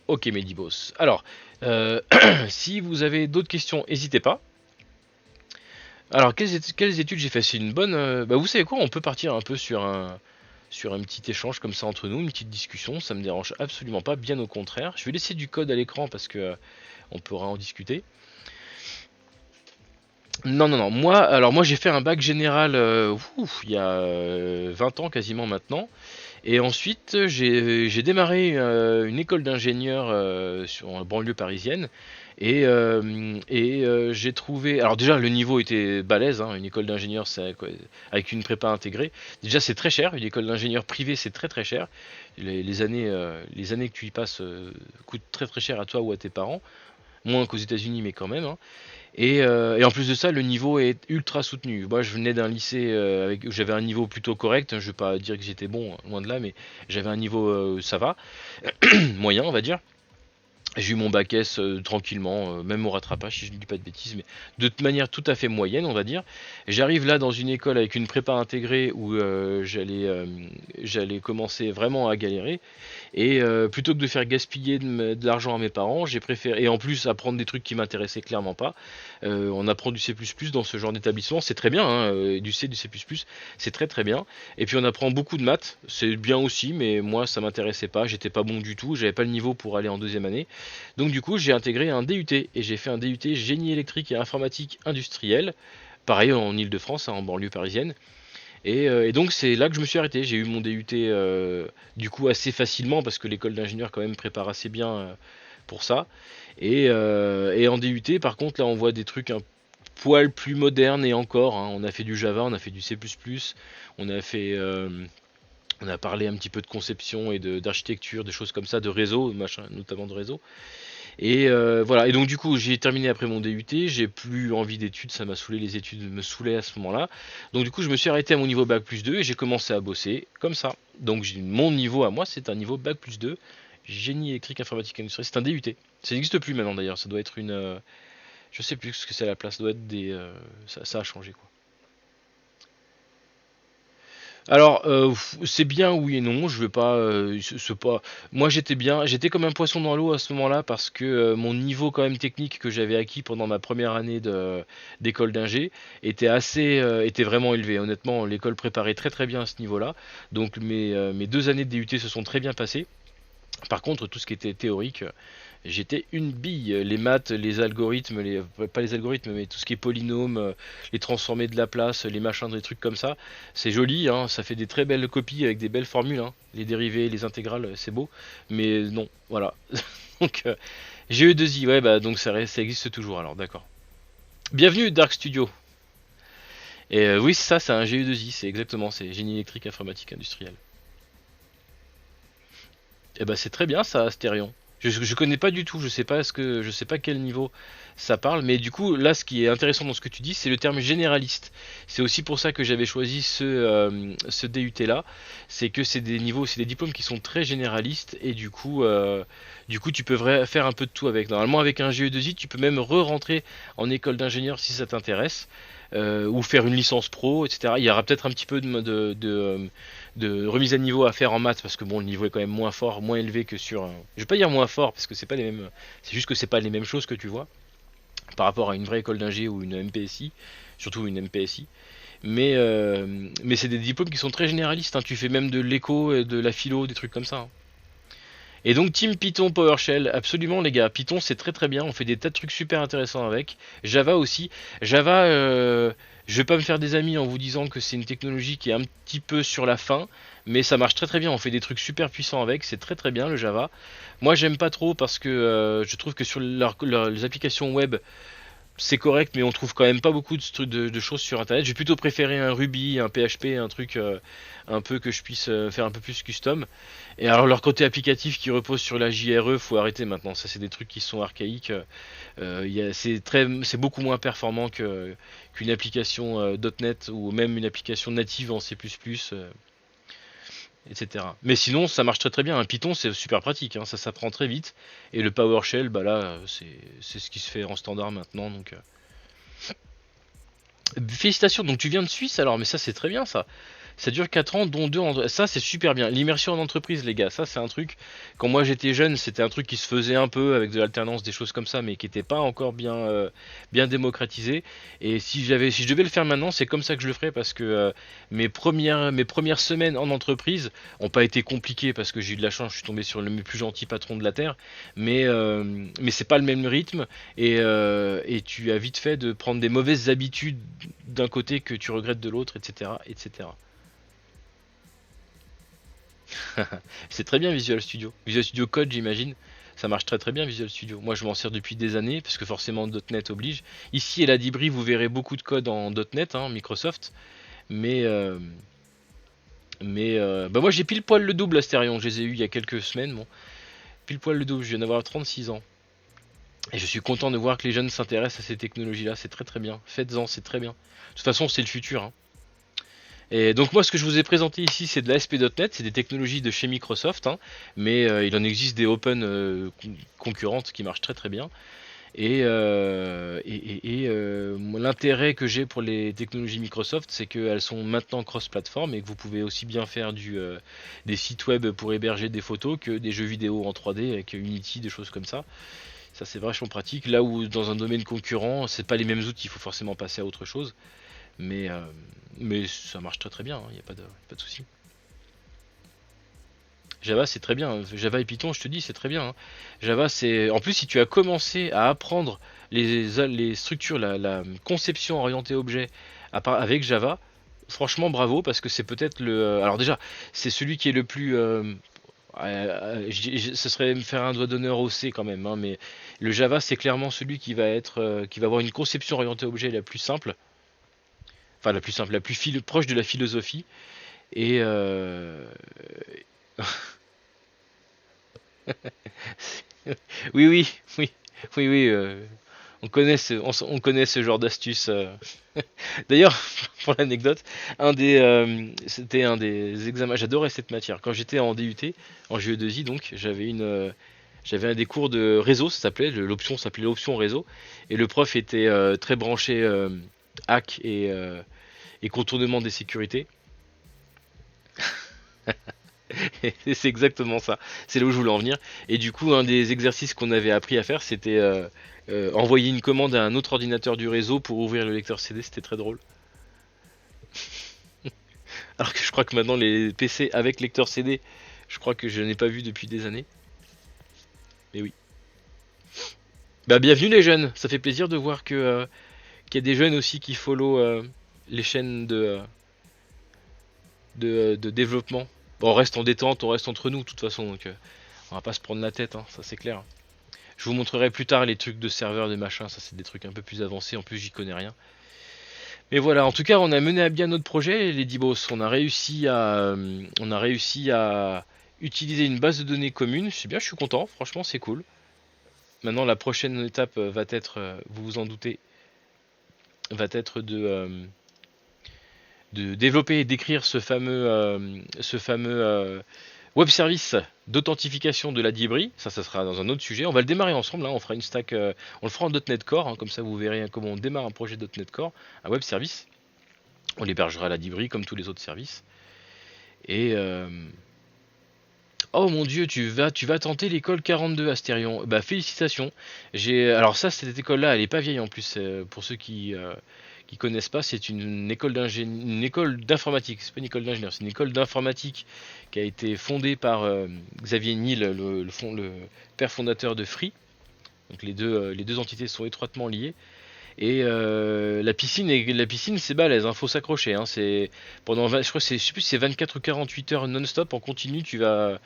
Ok, Medibos. Alors, si vous avez d'autres questions, n'hésitez pas. Alors, quelles études j'ai fait? C'est une bonne. Vous savez quoi? On peut partir un peu sur un petit échange comme ça entre nous, une petite discussion. Ça me dérange absolument pas, bien au contraire. Je vais laisser du code à l'écran parce que on pourra en discuter. Non, non, non. Moi j'ai fait un bac général il y a 20 ans quasiment maintenant. Et ensuite, j'ai démarré une école d'ingénieur en banlieue parisienne. J'ai trouvé. Alors, déjà, le niveau était balèze, hein, une école d'ingénieur avec une prépa intégrée. Déjà, c'est très cher. Une école d'ingénieur privée, c'est très très cher. Les années que tu y passes coûtent très très cher à toi ou à tes parents. Moins qu'aux États-Unis, mais quand même, hein. Et en plus de ça, le niveau est ultra soutenu. Moi, je venais d'un lycée j'avais un niveau plutôt correct. Je vais pas dire que j'étais bon, loin de là, mais j'avais un niveau, ça va, moyen, on va dire. J'ai eu mon bac S tranquillement, même au rattrapage, si je ne dis pas de bêtises, mais de manière tout à fait moyenne, on va dire. J'arrive là dans une école avec une prépa intégrée où j'allais commencer vraiment à galérer. Et plutôt que de faire gaspiller de l'argent à mes parents, j'ai préféré, et en plus apprendre des trucs qui m'intéressaient clairement pas. On apprend du C++ dans ce genre d'établissement, c'est très bien, hein, du C, du C++, c'est très très bien. Et puis on apprend beaucoup de maths, c'est bien aussi, mais moi ça m'intéressait pas, j'étais pas bon du tout, j'avais pas le niveau pour aller en deuxième année. Donc du coup j'ai intégré un DUT, et j'ai fait un DUT génie électrique et informatique industriel, pareil en Ile-de-France, hein, en banlieue parisienne. Et donc c'est là que je me suis arrêté. J'ai eu mon DUT du coup assez facilement parce que l'école d'ingénieur quand même prépare assez bien pour ça. Et en DUT par contre là on voit des trucs un poil plus modernes et encore, hein. On a fait du Java, on a fait du C++, on a fait, on a parlé un petit peu de conception et d'architecture, des choses comme ça, de réseau, machin, notamment de réseau. Et voilà, et donc du coup j'ai terminé après mon DUT, j'ai plus envie d'études, ça m'a saoulé, les études me saoulaient à ce moment-là. Donc du coup je me suis arrêté à mon niveau Bac+2 et j'ai commencé à bosser comme ça. Donc mon niveau à moi c'est un niveau Bac+2, génie électrique informatique industrielle, c'est un DUT. Ça n'existe plus maintenant d'ailleurs, ça doit être une... je sais plus ce que c'est à la place, ça doit être des... ça a changé quoi. Alors, c'est bien oui et non, je veux pas, c'est pas moi j'étais bien, j'étais comme un poisson dans l'eau à ce moment-là parce que, mon niveau quand même technique que j'avais acquis pendant ma première année d'école d'ingé était vraiment élevé. Honnêtement, l'école préparait très, très bien à ce niveau-là. Donc mes 2 années de DUT se sont très bien passées. Par contre, tout ce qui était théorique, j'étais une bille. Les maths, les algorithmes, pas les algorithmes, mais tout ce qui est polynôme, les transformés de Laplace, les machins, des trucs comme ça, c'est joli, hein, ça fait des très belles copies avec des belles formules, hein. Les dérivés, les intégrales, c'est beau, mais non, voilà. Donc, GE2I, ouais, bah donc ça existe toujours, alors d'accord. Bienvenue Dark Studio. Et oui, ça, c'est un GE2I, c'est exactement, c'est génie électrique informatique industriel. Et bah c'est très bien ça, Astérion. Je connais pas du tout, je sais pas quel niveau ça parle, mais du coup là ce qui est intéressant dans ce que tu dis, c'est le terme généraliste. C'est aussi pour ça que j'avais choisi ce DUT là, c'est que c'est des niveaux, c'est des diplômes qui sont très généralistes et du coup tu peux faire un peu de tout avec. Normalement avec un GE2I, tu peux même re-rentrer en école d'ingénieur si ça t'intéresse. Ou faire une licence pro, etc. Il y aura peut-être un petit peu de remise à niveau à faire en maths parce que bon, le niveau est quand même moins fort, moins élevé que sur. Je vais pas dire moins fort parce que c'est pas les mêmes. C'est juste que c'est pas les mêmes choses que tu vois par rapport à une vraie école d'ingé ou une MPSI, surtout une MPSI. Mais c'est des diplômes qui sont très généralistes, hein. Tu fais même de l'éco, de la philo, des trucs comme ça, hein. Et donc Team Python PowerShell, absolument les gars, Python c'est très très bien, on fait des tas de trucs super intéressants avec. Java aussi. Java, je vais pas me faire des amis en vous disant que c'est une technologie qui est un petit peu sur la fin, mais ça marche très très bien, on fait des trucs super puissants avec, c'est très très bien le Java. Moi j'aime pas trop parce que je trouve que sur les applications web, c'est correct, mais on trouve quand même pas beaucoup de choses sur internet. J'ai plutôt préféré un Ruby, un PHP, un truc un peu que je puisse faire un peu plus custom. Et alors leur côté applicatif qui repose sur la JRE, faut arrêter maintenant. Ça c'est des trucs qui sont archaïques. C'est beaucoup moins performant qu'une application .NET ou même une application native en C++. Etc. Mais sinon, ça marche très très bien. Un Python, c'est super pratique, hein, ça s'apprend très vite. Et le PowerShell, bah là, c'est ce qui se fait en standard maintenant. Donc, félicitations. Donc, tu viens de Suisse alors, mais ça, c'est très bien ça. Ça dure 4 ans, dont 2 en... Ça, c'est super bien. L'immersion en entreprise, les gars, ça, c'est un truc. Quand moi j'étais jeune, c'était un truc qui se faisait un peu avec de l'alternance, des choses comme ça, mais qui n'était pas encore bien démocratisé. Et si je devais le faire maintenant, c'est comme ça que je le ferais parce que mes premières semaines en entreprise ont pas été compliquées parce que j'ai eu de la chance, je suis tombé sur le plus gentil patron de la terre. Mais c'est pas le même rythme et tu as vite fait de prendre des mauvaises habitudes d'un côté que tu regrettes de l'autre, etc., etc. C'est très bien Visual Studio. Visual Studio Code, j'imagine. Ça marche très très bien Visual Studio. Moi, je m'en sers depuis des années parce que forcément .NET oblige. Ici, à la Dibri, vous verrez beaucoup de code en .NET, hein, Microsoft. Mais, bah moi, j'ai pile poil le double Asterion. Je les ai eu il y a quelques semaines. Bon, pile poil le double. Je viens d'avoir 36 ans. Et je suis content de voir que les jeunes s'intéressent à ces technologies-là. C'est très très bien. Faites-en, c'est très bien. De toute façon, c'est le futur, hein. Et donc moi ce que je vous ai présenté ici c'est de la ASP.NET, c'est des technologies de chez Microsoft, hein, mais il en existe des open concurrentes qui marchent très très bien. Moi, l'intérêt que j'ai pour les technologies Microsoft c'est qu'elles sont maintenant cross-platform et que vous pouvez aussi bien faire des sites web pour héberger des photos que des jeux vidéo en 3D avec Unity, des choses comme ça. Ça c'est vachement pratique. Là où dans un domaine concurrent c'est pas les mêmes outils, il faut forcément passer à autre chose. Mais, euh, mais ça marche très très bien, il n'y a pas de souci. Java c'est très bien, hein. Java et Python je te dis c'est très bien, hein. Java c'est... En plus si tu as commencé à apprendre les structures, la conception orientée objet avec Java, franchement bravo parce que c'est peut-être le... Alors déjà c'est celui qui est le plus... ce serait me faire un doigt d'honneur au C quand même, hein, mais le Java c'est clairement celui qui va être, qui va avoir une conception orientée objet la plus simple. Enfin, la plus simple, la plus proche de la philosophie. Et oui, oui, oui, oui, oui. On connaît ce genre d'astuce. D'ailleurs, pour l'anecdote, c'était un des examens. J'adorais cette matière. Quand j'étais en DUT, en GE2I, donc, j'avais un des cours de réseau, ça s'appelait. L'option s'appelait l'option réseau, et le prof était très branché hack et contournement des sécurités. Et c'est exactement ça. C'est là où je voulais en venir. Et du coup, un des exercices qu'on avait appris à faire, c'était envoyer une commande à un autre ordinateur du réseau pour ouvrir le lecteur CD. C'était très drôle. Alors que je crois que maintenant, les PC avec lecteur CD, je crois que je n'ai pas vu depuis des années. Mais oui. Bah, bienvenue les jeunes. Ça fait plaisir de voir qu'il y a des jeunes aussi qui follow les chaînes de développement. Bon, on reste en détente, on reste entre nous de toute façon. Donc, on va pas se prendre la tête, hein, ça c'est clair. Je vous montrerai plus tard les trucs de serveur, des machins, ça c'est des trucs un peu plus avancés, en plus j'y connais rien. Mais voilà, en tout cas on a mené à bien notre projet, les Dibos. On a réussi à utiliser une base de données commune. C'est bien, je suis content, franchement c'est cool. Maintenant la prochaine étape va être, vous vous en doutez, va être de développer et d'écrire ce fameux web service d'authentification de la Dibri. Ça sera dans un autre sujet. On va le démarrer ensemble, hein. On fera une stack, on le fera en .NET Core, hein. Comme ça vous verrez comment on démarre un projet .NET Core, un web service. On l'hébergera à la Dibri comme tous les autres services. Et oh mon dieu, tu vas tenter l'école 42 Astérion. Bah félicitations. Alors ça, cette école-là, elle est pas vieille en plus. Pour ceux qui connaissent pas, c'est une école d'informatique. C'est pas une école d'ingénieur, c'est une école d'informatique qui a été fondée par Xavier Niel, le père fondateur de Free. Donc les deux entités sont étroitement liées. Et la piscine c'est balèze, hein, faut s'accrocher, hein, c'est pendant 20, je sais plus si c'est 24 ou 48 heures non-stop en continu, tu vas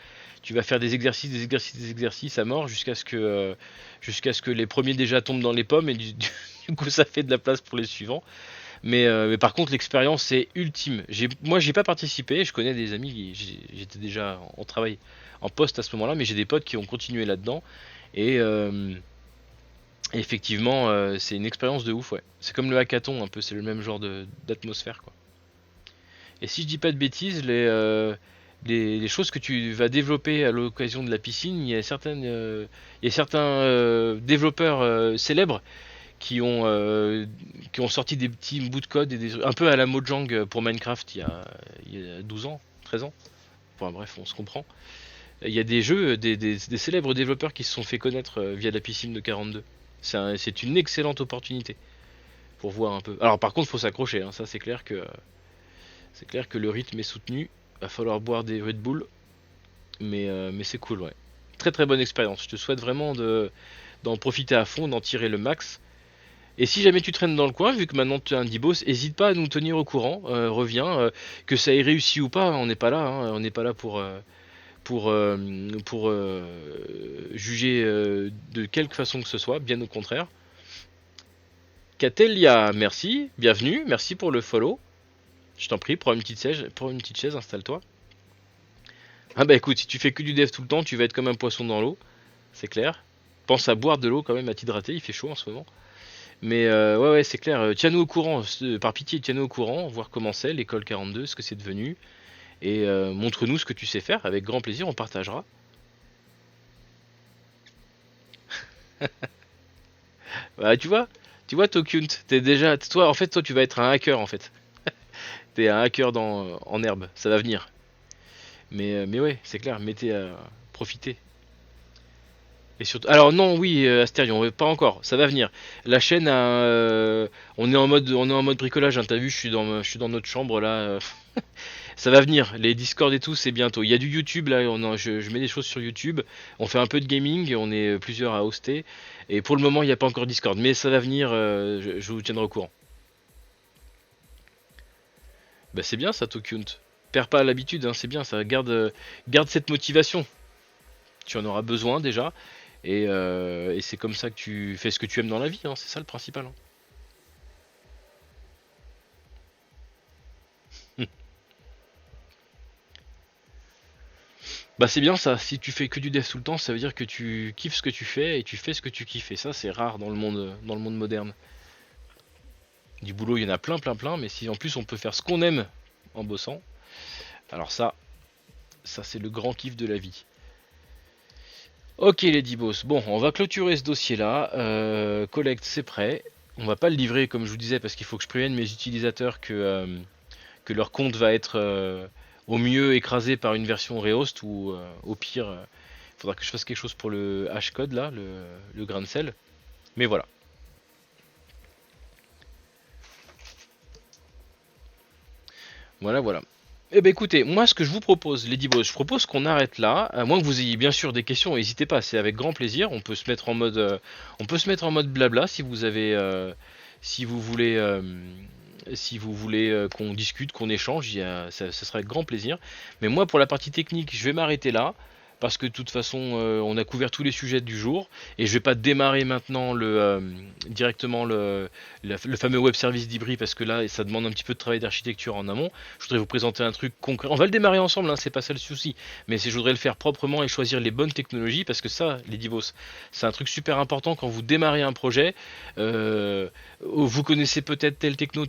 faire des exercices, des exercices, des exercices à mort jusqu'à ce que les premiers déjà tombent dans les pommes et du coup ça fait de la place pour les suivants. Mais par contre l'expérience est ultime. Moi j'ai pas participé, je connais des amis, j'étais déjà en travail en poste à ce moment-là, mais j'ai des potes qui ont continué là-dedans et effectivement, c'est une expérience de ouf, ouais. C'est comme le hackathon, un peu, c'est le même genre d'atmosphère, quoi. Et si je dis pas de bêtises, les choses que tu vas développer à l'occasion de la piscine, il y a certains développeurs célèbres qui ont sorti des petits bouts de code, un peu à la Mojang pour Minecraft il y a 12 ans, 13 ans. Enfin bref, on se comprend. Il y a des jeux, des célèbres développeurs qui se sont fait connaître via la piscine de 42. C'est une excellente opportunité pour voir un peu. Alors par contre, faut s'accrocher, hein. Ça c'est clair que le rythme est soutenu. Va falloir boire des Red Bull, mais c'est cool, ouais. Très très bonne expérience. Je te souhaite vraiment d'en profiter à fond, d'en tirer le max. Et si jamais tu traînes dans le coin, vu que maintenant tu es un Dibos, n'hésite pas à nous tenir au courant. Reviens, que ça ait réussi ou pas, on n'est pas là, hein. On n'est pas là juger de quelque façon que ce soit, bien au contraire. Catelia, merci, bienvenue, merci pour le follow. Je t'en prie, prends une petite chaise, installe-toi. Ah bah écoute, si tu fais que du dev tout le temps, tu vas être comme un poisson dans l'eau, c'est clair. Pense à boire de l'eau quand même, à t'hydrater, il fait chaud en ce moment. Mais ouais, c'est clair, tiens-nous au courant, par pitié, tiens-nous au courant, voir comment c'est, l'école 42, ce que c'est devenu. Et montre-nous ce que tu sais faire, avec grand plaisir, on partagera. Bah, tu vois, Tokunt, t'es déjà, toi, en fait, toi, tu vas être un hacker, en fait. T'es un hacker en herbe, ça va venir. Mais ouais, c'est clair, mettez à profiter. Et surtout, alors non, oui, Astérion, pas encore, ça va venir. La chaîne, on est en mode bricolage. Hein, t'as vu, je suis dans notre chambre là. Ça va venir. Les Discord et tout, c'est bientôt. Il y a du YouTube là. Je mets des choses sur YouTube. On fait un peu de gaming. On est plusieurs à hoster. Et pour le moment, il n'y a pas encore Discord, mais ça va venir. Je vous tiendrai au courant. Bah c'est bien ça, Tokunt. Perds pas l'habitude, hein, c'est bien ça. Garde cette motivation. Tu en auras besoin déjà. Et c'est comme ça que tu fais ce que tu aimes dans la vie, hein, c'est ça le principal. Hein. Bah c'est bien ça, si tu fais que du dev tout le temps, ça veut dire que tu kiffes ce que tu fais et tu fais ce que tu kiffes. Et ça c'est rare dans le monde moderne. Du boulot il y en a plein plein plein, mais si en plus on peut faire ce qu'on aime en bossant, alors ça c'est le grand kiff de la vie. Ok les boss, bon on va clôturer ce dossier là, collect c'est prêt. On va pas le livrer comme je vous disais parce qu'il faut que je prévienne mes utilisateurs que leur compte va être au mieux écrasé par une version Rehost ou au pire, il faudra que je fasse quelque chose pour le hashcode là, le grain de sel. Mais voilà. Voilà, voilà. Eh ben écoutez, moi ce que je vous propose, Lady Boss, je propose qu'on arrête là, à moins que vous ayez bien sûr des questions, n'hésitez pas, c'est avec grand plaisir. On peut se mettre en mode blabla si vous avez, si vous voulez, qu'on discute, qu'on échange, ça sera avec grand plaisir. Mais moi pour la partie technique, je vais m'arrêter là. Parce que de toute façon, on a couvert tous les sujets du jour et je vais pas démarrer maintenant directement le fameux web service d'Ibri parce que là, ça demande un petit peu de travail d'architecture en amont. Je voudrais vous présenter un truc concret. On va le démarrer ensemble, hein, c'est pas ça le souci. Mais je voudrais le faire proprement et choisir les bonnes technologies parce que ça, les divos, c'est un truc super important quand vous démarrez un projet. Vous connaissez peut-être tel techno,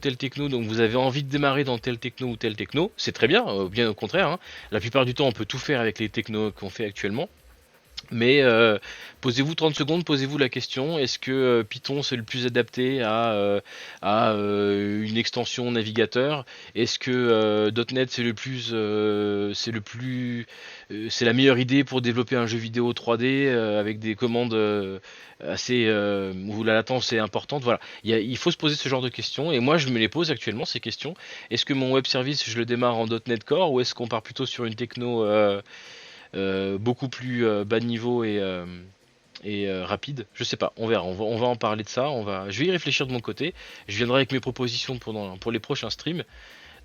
donc vous avez envie de démarrer dans tel techno ou tel techno. C'est très bien, bien au contraire. Hein. La plupart du temps, on peut tout faire avec les technos qu'on fait actuellement. Mais posez-vous 30 secondes, posez-vous la question, est-ce que Python c'est le plus adapté à une extension navigateur? Est-ce que .NET c'est la meilleure idée pour développer un jeu vidéo 3D avec des commandes où la latence est importante? Voilà, il faut se poser ce genre de questions et moi je me les pose actuellement ces questions. Est-ce que mon web service je le démarre en .NET Core ou est-ce qu'on part plutôt sur une techno beaucoup plus bas de niveau et rapide. Je sais pas, on verra, on va en parler de ça. Je vais y réfléchir de mon côté. Je viendrai avec mes propositions pour les prochains streams.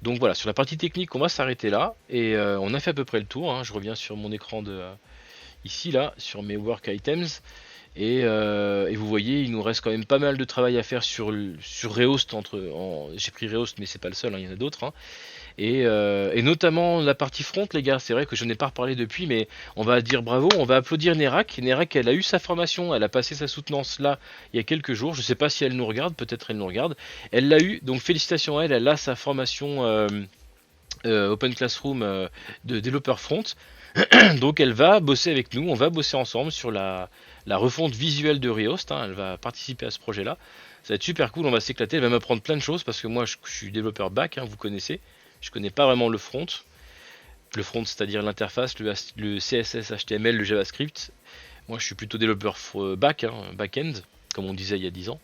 Donc voilà, sur la partie technique, on va s'arrêter là et on a fait à peu près le tour. Hein. Je reviens sur mon écran ici là, sur mes work items. Et vous voyez, il nous reste quand même pas mal de travail à faire sur Rehost. J'ai pris Rehost, mais c'est pas le seul, hein, il y en a d'autres. Hein. Et notamment la partie front, les gars, c'est vrai que je n'ai pas reparlé depuis, mais on va dire bravo, on va applaudir Nerak. Nerak, elle a eu sa formation, elle a passé sa soutenance là il y a quelques jours. Je sais pas si elle nous regarde, peut-être elle nous regarde. Elle l'a eu, donc félicitations à elle, elle a sa formation Open Classroom de développeur front. Donc elle va bosser avec nous, on va bosser ensemble sur la refonte visuelle de Rehost. Hein. Elle va participer à ce projet-là. Ça va être super cool, on va s'éclater. Elle va m'apprendre plein de choses parce que moi je suis développeur back, hein, vous connaissez. Je connais pas vraiment le front. Le front, c'est-à-dire l'interface, le CSS, HTML, le JavaScript. Moi, je suis plutôt développeur back, hein, back-end, comme on disait il y a 10 ans.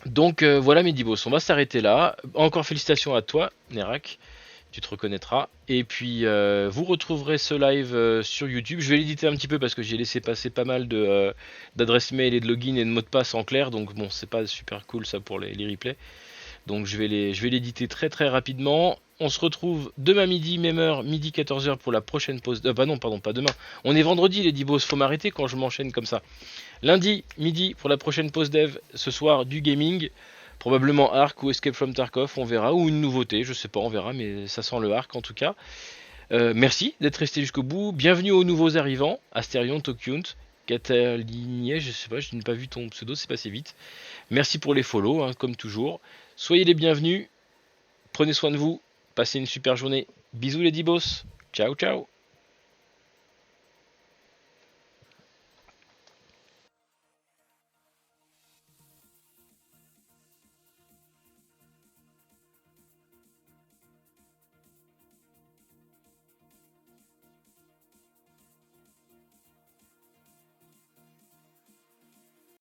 Donc voilà mes dibos, on va s'arrêter là. Encore félicitations à toi, Nerak. Tu te reconnaîtras. Et puis vous retrouverez ce live sur YouTube. Je vais l'éditer un petit peu parce que j'ai laissé passer pas mal d'adresses mail et de login et de mots de passe en clair. Donc bon, c'est pas super cool ça pour les replays. Donc je vais l'éditer très très rapidement. On se retrouve demain midi, même heure, midi 14h pour la prochaine pause. Bah non, pardon, pas demain. On est vendredi, les Dibos. Faut m'arrêter quand je m'enchaîne comme ça. Lundi, midi pour la prochaine pause dev. Ce soir, du gaming. Probablement Ark ou Escape from Tarkov, on verra. Ou une nouveauté, je sais pas, on verra. Mais ça sent le Ark en tout cas. Merci d'être resté jusqu'au bout. Bienvenue aux nouveaux arrivants. Asterion, Tokyunt, Cataligné, je sais pas, je n'ai pas vu ton pseudo, c'est passé vite. Merci pour les follow, hein, comme toujours. Soyez les bienvenus. Prenez soin de vous. Passez une super journée. Bisous les Dibos. Ciao, ciao.